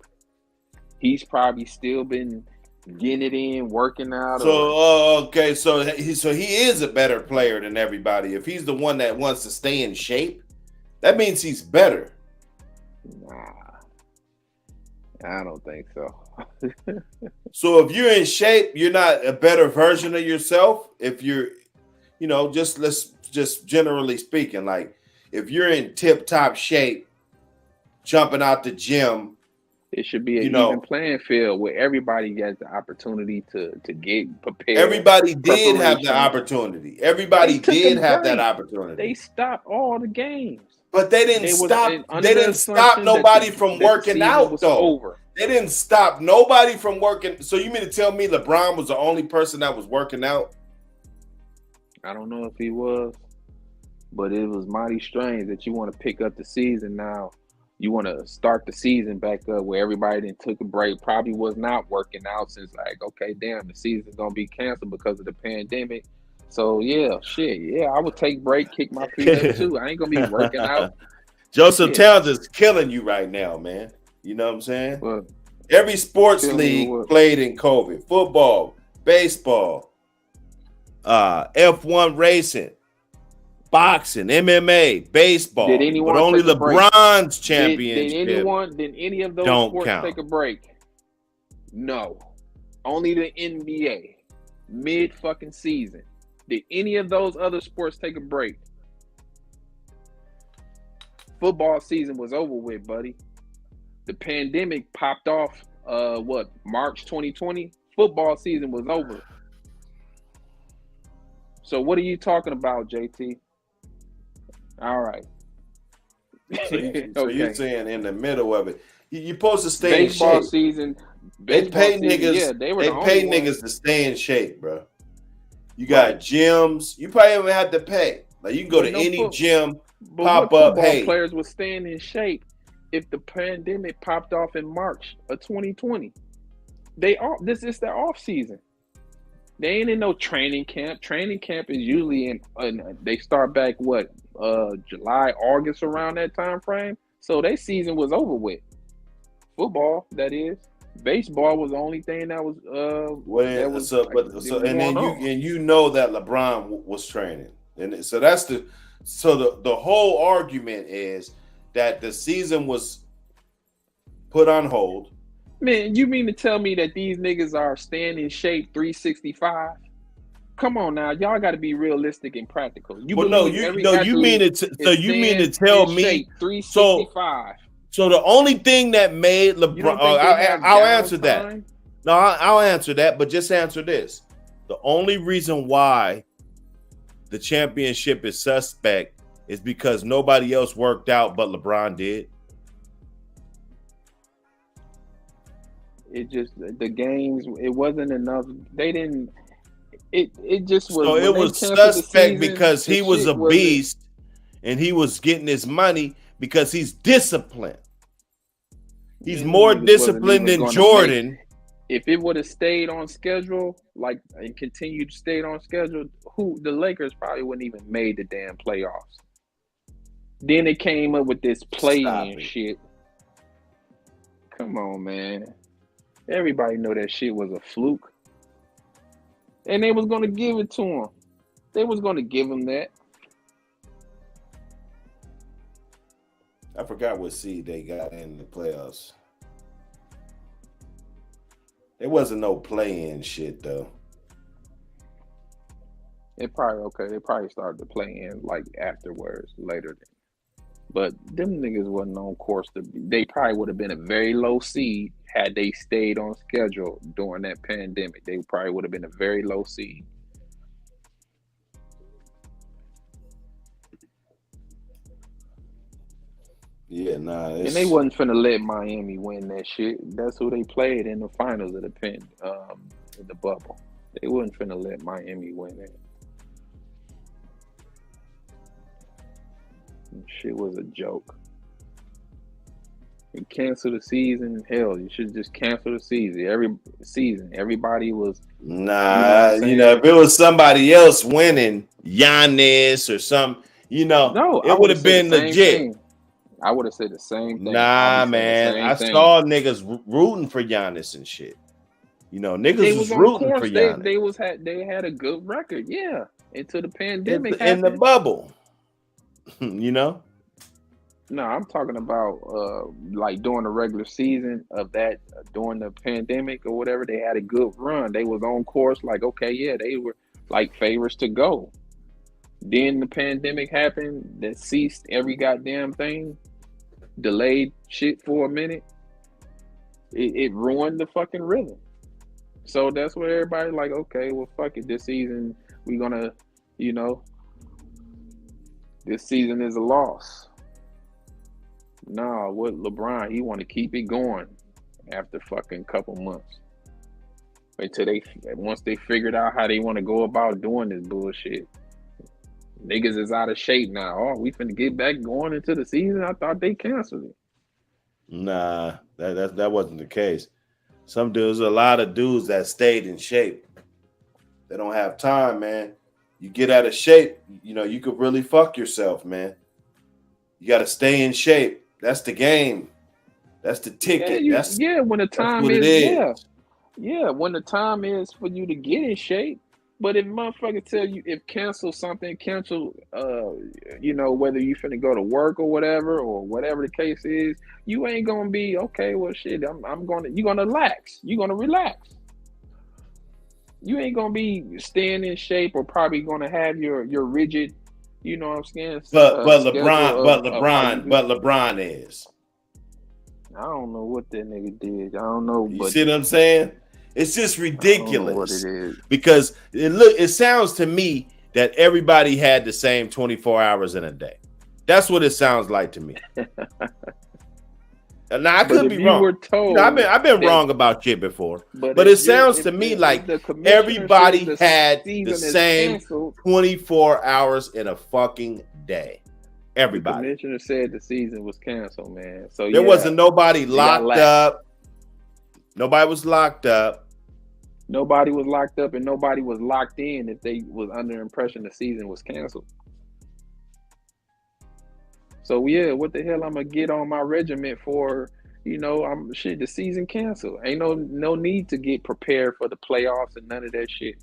He's probably still been getting it in, working out. Okay, so he is a better player than everybody. If he's the one that wants to stay in shape, that means he's better. Nah, I don't think so. So if you're in shape, you're not a better version of yourself. If you're, just generally speaking, like if you're in tip-top shape, jumping out the gym, it should be an even playing field where everybody gets the opportunity to get prepared. Everybody did have the opportunity. Everybody did have that opportunity. They stopped all the games. But they didn't stop. They didn't stop nobody from working out, though. They didn't stop nobody from working. So you mean to tell me LeBron was the only person that was working out? I don't know if he was, but it was mighty strange that you want to pick up the season now. You want to start the season back up where everybody then took a break, probably was not working out since okay, damn, the season's going to be canceled because of the pandemic. So, I would take break, kick my feet up too. I ain't going to be working out. Joseph Towns is killing you right now, man. You know what I'm saying? Well, every sports league played in COVID. Football, baseball, F1 racing, boxing, MMA, baseball. Did anyone but only LeBron's championship. Did any of those sports take a break? No. Only the NBA. Mid fucking season. Did any of those other sports take a break? Football season was over with, buddy. The pandemic popped off March 2020? Football season was over. So what are you talking about, JT? All right. So you're saying in the middle of it, you're supposed to stay baseball in shape. Season. They pay niggas. They pay niggas to stay in shape, bro. You got gyms. You probably even have to pay. Like you can go to any gym, pop up. Hey, players were staying in shape if the pandemic popped off in March of 2020. This is their off season. They ain't in no training camp. Training camp is usually they start back July, August, around that time frame. So their season was over with. Football, that is. Baseball was the only thing that was you know that LeBron was training, and so that's the whole argument is that the season was put on hold. Man, you mean to tell me that these niggas are staying in shape 365? Come on now, y'all got to be realistic and practical. You mean to tell me 365? So the only thing that made LeBron, I'll answer that. No, I'll answer that, but just answer this. The only reason why the championship is suspect is because nobody else worked out, but LeBron did. It just the games. It wasn't enough. They didn't. It just was. So it was suspect because he was a beast, and he was getting his money because he's disciplined. He's more disciplined than Jordan. If it would have stayed on schedule, and continued to stay on schedule, the Lakers probably wouldn't even made the damn playoffs. Then they came up with this play-in shit. Come on, man. Everybody know that shit was a fluke. And they was going to give it to him. They was going to give him that. I forgot what seed they got in the playoffs. There wasn't no play-in shit, though. They probably started to play in afterwards, later. But them niggas wasn't on course to be. They probably would have been a very low seed had they stayed on schedule during that pandemic. They probably would have been a very low seed. Yeah, nah. And they wasn't finna let Miami win that shit. That's who they played in the finals of the bubble. They wasn't finna let Miami win that. Shit was a joke. You cancel the season. Hell, you should just cancel the season. Everybody was. Nah, if it was somebody else winning, Giannis or some, No, I it would would have have said the been same legit. thing. I would have said the same thing. Nah, I'll be saying the man. same I thing. saw niggas rooting for Giannis and shit. Niggas They was was on rooting course. for Giannis. They had a good record. Yeah, until the pandemic in the happened. bubble. No, I'm talking about like during the regular season of that, during the pandemic or whatever. They had a good run. They was on course. Like, okay, yeah, they were like favorites to go. Then the pandemic happened. That ceased every goddamn thing. Delayed shit for a minute. It ruined the fucking rhythm. So that's where everybody like, okay, well, fuck it. This season we gonna, this season is a loss. Nah, what LeBron, he want to keep it going after fucking couple months. Once they figured out how they want to go about doing this bullshit. Niggas is out of shape now. Oh, we finna get back going into the season. I thought they canceled it. Nah, that wasn't the case. There's a lot of dudes that stayed in shape. They don't have time, man. You get out of shape, you could really fuck yourself, man. You got to stay in shape. That's the game. That's the ticket. When the time is. Yeah, when the time is for you to get in shape. But if motherfucker tell you cancel, whether you finna go to work or whatever the case is, you ain't gonna be okay. Well, shit, you're gonna relax. You're gonna relax. You ain't gonna be staying in shape or probably gonna have your rigid. You know what I'm saying? But LeBron is. I don't know what that nigga did. I don't know. You see what I'm saying? It's just ridiculous. What it is. Because it sounds to me that everybody had the same 24 hours in a day. That's what it sounds like to me. Now I could be wrong. I've been wrong about shit before. But it sounds to me like everybody had the same 24 hours in a fucking day. Everybody. The commissioner said the season was canceled, man. So there wasn't nobody locked up. Nobody was locked up. Nobody was locked up and nobody was locked in if they was under impression the season was canceled. So yeah, what the hell I'm gonna get on my regiment for? The season canceled. Ain't no need to get prepared for the playoffs and none of that shit.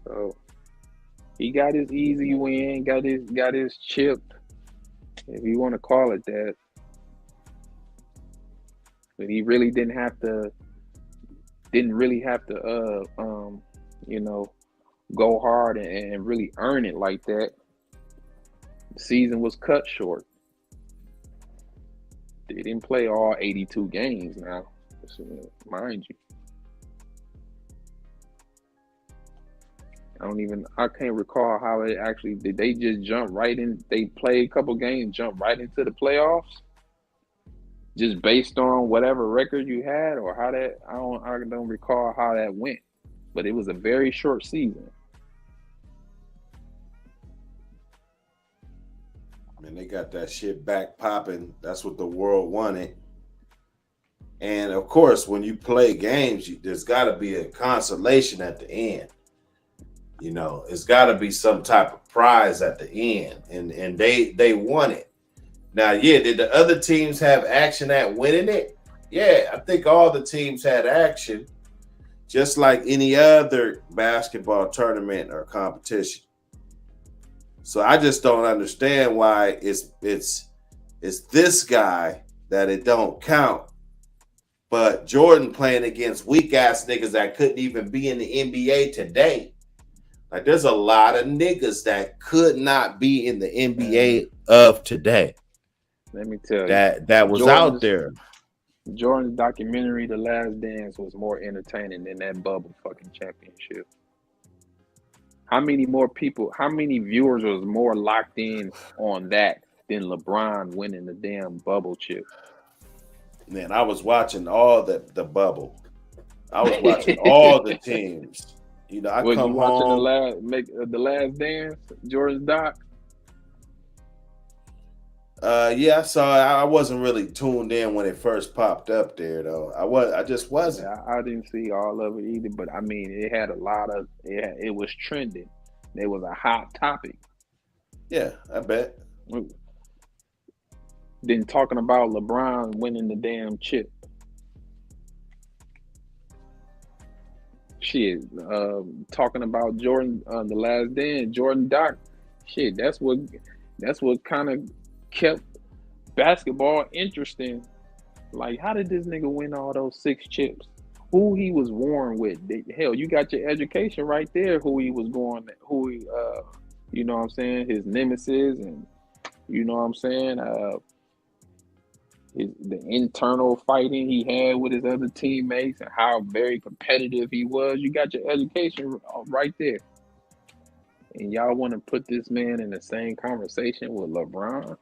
So he got his easy win, got his chip, if you want to call it that. But he really didn't really have to go hard and really earn it like that. The season was cut short. They didn't play all 82 games now, mind you. I can't recall how it actually, did they just jump right in? They played a couple games, jump right into the playoffs? Just based on whatever record you had, or how that, I don't recall how that went. But it was a very short season. Man, they got that shit back popping. That's what the world wanted. And of course, when you play games, there's got to be a consolation at the end. It's got to be some type of prize at the end, and they won it. Now, did the other teams have action at winning it? Yeah, I think all the teams had action, just like any other basketball tournament or competition. So I just don't understand why it's this guy that it don't count. But Jordan playing against weak ass niggas that couldn't even be in the NBA today. Like, there's a lot of niggas that could not be in the NBA of today. Let me tell you. That was out there. Jordan's documentary, The Last Dance, was more entertaining than that bubble fucking championship. How many more people? How many viewers was more locked in on that than LeBron winning the damn bubble chip? Man, I was watching all the bubble. I was watching all the teams. You know, I Was come you watching home. the last dance, Jordan's doc? Yeah, I saw it. I wasn't really tuned in when it first popped up there, though. I just wasn't. Yeah, I didn't see all of it either, but I mean, it had a lot of. It was trending. It was a hot topic. Yeah, I bet. Then talking about LeBron winning the damn chip. Shit, talking about Jordan, the last dance, Jordan doc. Shit, that's what kind of kept basketball interesting. Like, how did this nigga win all those 6 chips? Who he was warring with? Hell, you got your education right there. Who he was going, you know what I'm saying? His nemesis, and you know what I'm saying? The internal fighting he had with his other teammates and how very competitive he was. You got your education right there. And y'all want to put this man in the same conversation with LeBron?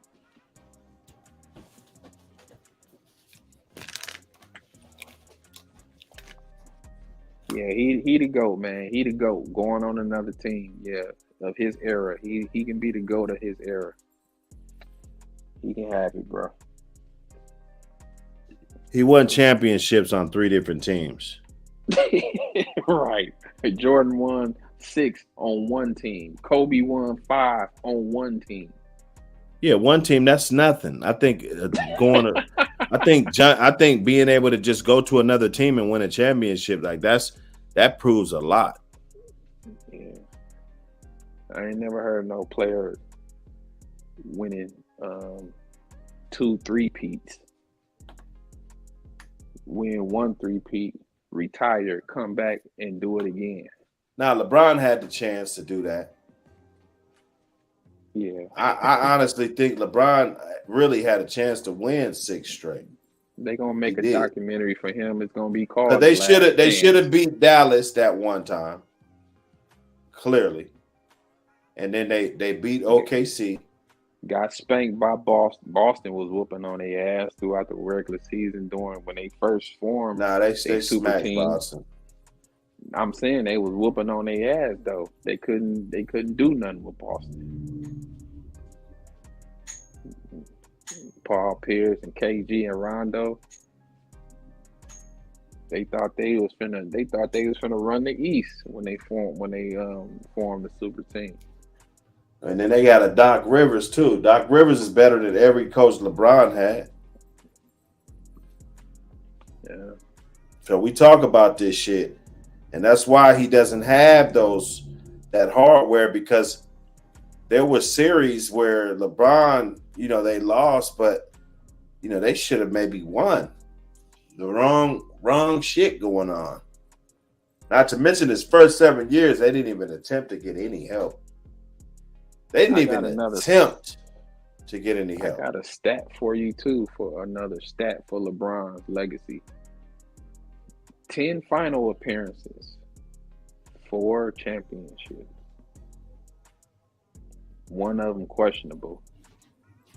Yeah, he the GOAT, man. He the GOAT. Going on another team, yeah, of his era. He can be the GOAT of his era. He can have it, bro. He won championships on 3 different teams. Right. Jordan won 6 on one team. Kobe won 5 on one team. Yeah, one team, that's nothing. I think I think being able to just go to another team and win a championship, like that proves a lot. Yeah. I ain't never heard no player winning 2 3-peats. Win 1 3-peat, retire, come back and do it again. Now LeBron had the chance to do that. Yeah. I honestly think LeBron really had a chance to win 6 straight. They gonna make a documentary for him. It's gonna be called. They should have beat Dallas that one time. Clearly. And then they beat OKC. Got spanked by Boston. Boston was whooping on their ass throughout the regular season during when they first formed. Nah, they smacked Boston. I'm saying they was whooping on their ass though. They couldn't do nothing with Boston. Paul Pierce and KG and Rondo. They thought they was finna run the East when they formed the super team. And then they got a Doc Rivers too. Doc Rivers is better than every coach LeBron had. Yeah. So we talk about this shit. And that's why he doesn't have that hardware, because there were series where LeBron, they lost, but they should have maybe won. The wrong shit going on. Not to mention his first 7 years, they didn't even attempt to get any help. They didn't even attempt to get any help. I got a stat for you too, for another stat for LeBron's legacy. 10 final appearances, 4 championships. One of them questionable,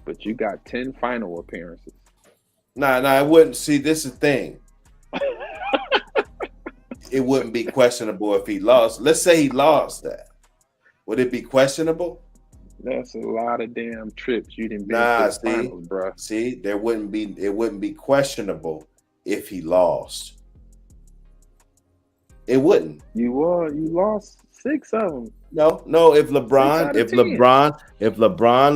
but you got 10 final appearances. Nah, I wouldn't. See, this is the thing. It wouldn't be questionable if he lost. Let's say he lost that. Would it be questionable? That's a lot of damn trips you didn't be to the finals, bro. See, it wouldn't be questionable if he lost. It wouldn't. You lost 6 of them. No. If LeBron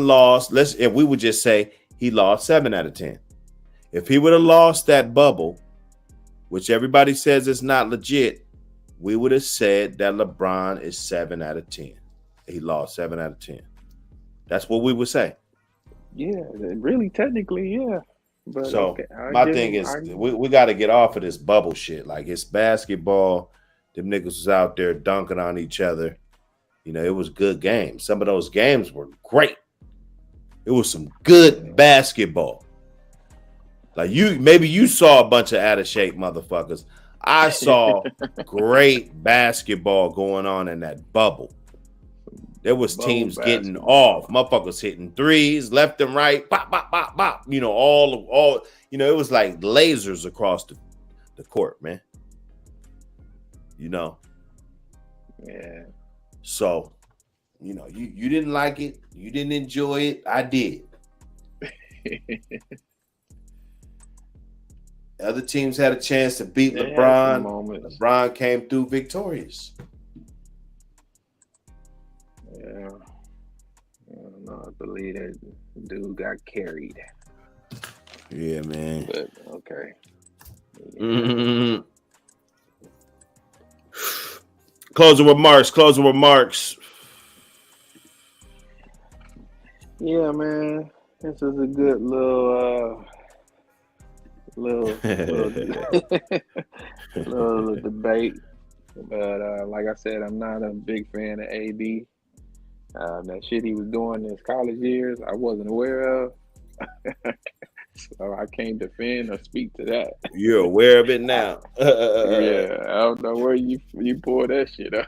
lost, if we would just say he lost 7 out of 10. If he would have lost that bubble, which everybody says is not legit, we would have said that LeBron is 7 out of 10. He lost 7 out of 10. That's what we would say. Yeah, really, technically, yeah. But so okay, my thing is, we got to get off of this bubble shit. Like, it's basketball. Them niggas was out there dunking on each other. It was good games. Some of those games were great. It was some good basketball. Like, maybe you saw a bunch of out of shape motherfuckers. I saw great basketball going on in that bubble. there was Bowl teams getting basketball. off. Motherfuckers hitting threes left and right. Pop, pop, pop, pop. You know, all. You know, it was like lasers across the court, man. You know. Yeah. So, you know, you didn't like it. You didn't enjoy it. I did. Other teams had a chance to beat They had LeBron. some moments. LeBron came through victorious. Yeah. I don't know. I believe that dude got carried. Yeah, man. But okay. Mm-hmm. Closing remarks. Yeah, man. This is a good little debate. But like I said, I'm not a big fan of AD. That shit he was doing in his college years, I wasn't aware of. So I can't defend or speak to that. You're aware of it now. Yeah, I don't know where you pull that shit up.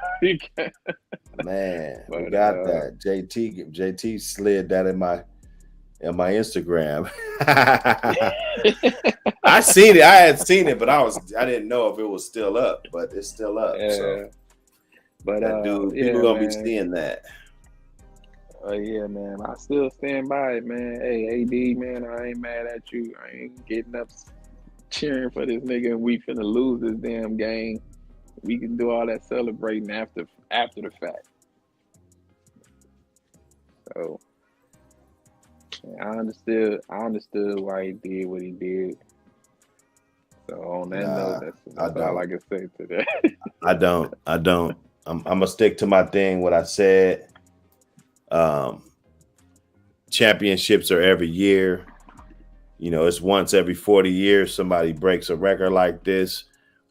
Man, we But, got that. JT slid that in my Instagram. I seen it. I had seen it, but I didn't know if it was still up, but it's still up. Yeah. So But that dude, yeah, people gonna man. be seeing that. Yeah, man. I still stand by it, man. Hey, AD, man, I ain't mad at you. I ain't getting up cheering for this nigga and we finna lose this damn game. We can do all that celebrating after the fact. So I understood why he did what he did. So on that note, that's all I can say to that. I don't. I'm gonna stick to my thing. What I said. Championships are every year. You know, it's once every 40 years somebody breaks a record like this.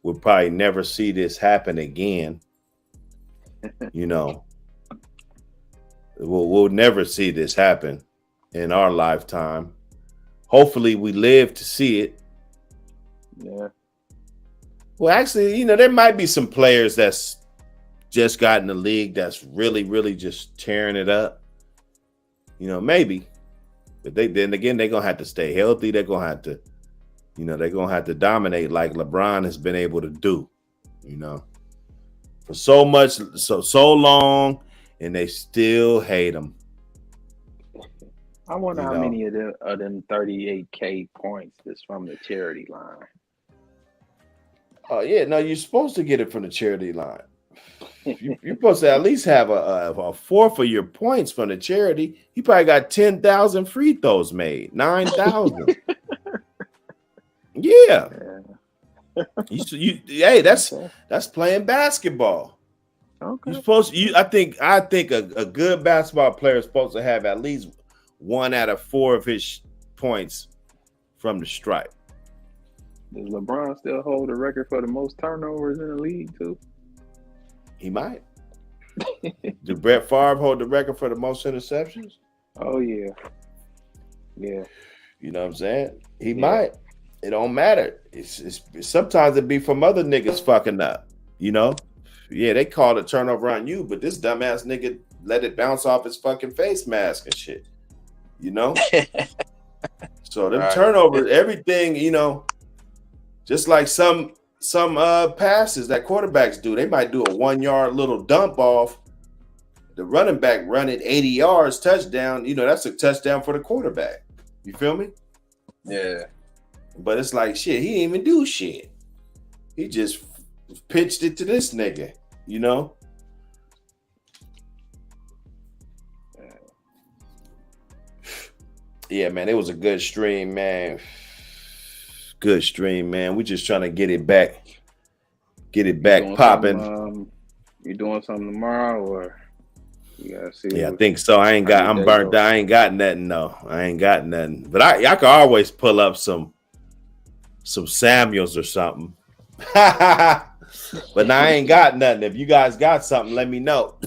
We'll probably never see this happen again. You know, we'll never see this happen in our lifetime. Hopefully we live to see it. Yeah. Well, actually, you know, there might be some players that's just got in the league that's really, really just tearing it up. You know, maybe. But then again, they're going to have to stay healthy. They're going to have to, you know, they're going to have to dominate like LeBron has been able to do, you know, for so long, and they still hate him. I wonder You how know. many of them 38K points is from the charity line. Oh, yeah. No, you're supposed to get it from the charity line. You're supposed to at least have a fourth of your points from the charity. You probably got 10,000 free throws made, 9,000. Yeah. Hey, that's playing basketball. Okay. You're supposed I think a good basketball player is supposed to have at least 1 out of 4 of his points from the stripe. Does LeBron still hold the record for the most turnovers in the league too? He might. Did Brett Favre hold the record for the most interceptions? Oh yeah. Yeah. You know what I'm saying? He might. It don't matter. It's sometimes it be from other niggas fucking up. You know? Yeah, they called a turnover on you, but this dumbass nigga let it bounce off his fucking face mask and shit. You know? So them turnovers, everything, you know, just like some passes that quarterbacks do, they might do a 1 yard little dump off. The running back running 80 yards, touchdown. You know, that's a touchdown for the quarterback. You feel me? Yeah. But it's like, shit, he didn't even do shit. He just pitched it to this nigga, you know? Yeah, man, it was a good stream, man. Good stream, man. We just trying to get it back popping. You doing something tomorrow, or you gotta see? Yeah, I think so. I'm burnt out. I ain't got nothing, though. I ain't got nothing. But I could always pull up some Samuels or something. But now I ain't got nothing. If you guys got something, let me know.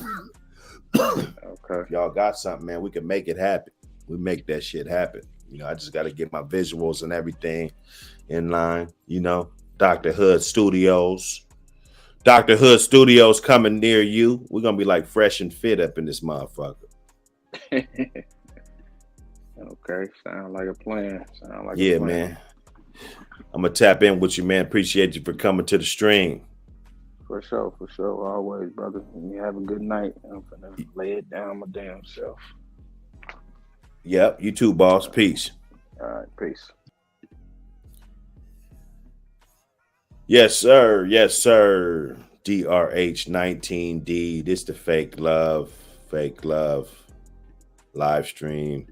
Okay. If y'all got something, man, we can make it happen. We make that shit happen. You know, I just got to get my visuals and everything in line. You know, Dr. Hood Studios. Dr. Hood Studios coming near you. We're gonna be like fresh and fit up in this motherfucker. Okay, sound like a plan. Sound like Yeah, a plan. man. I'm gonna tap in with you, man. Appreciate you for coming to the stream. For sure, always, brother. And you have a good night. I'm gonna lay it down my damn self. Yep, you too, boss. Peace. All right, peace. Yes, sir. Yes, sir. DRH19D. This the fake love live stream.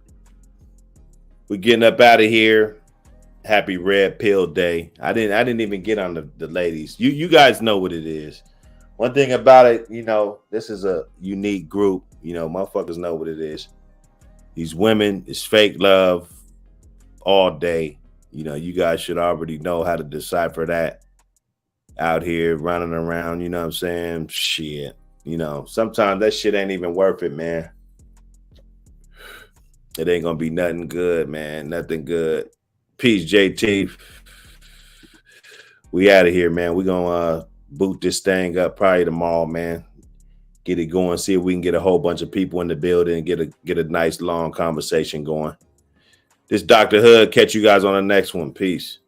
We're getting up out of here. Happy Red Pill Day. I didn't even get on the ladies. You guys know what it is. One thing about it, you know, this is a unique group. You know, motherfuckers know what it is. These women is fake love all day. You know, you guys should already know how to decipher that out here running around. You know what I'm saying? Shit. You know, sometimes that shit ain't even worth it, man. It ain't gonna be nothing good, man. Nothing good. Peace, JT. We out of here, man. We gonna boot this thing up probably tomorrow, man. Get it going. See if we can get a whole bunch of people in the building and get a nice long conversation going. This Dr. Hood. Catch you guys on the next one. Peace.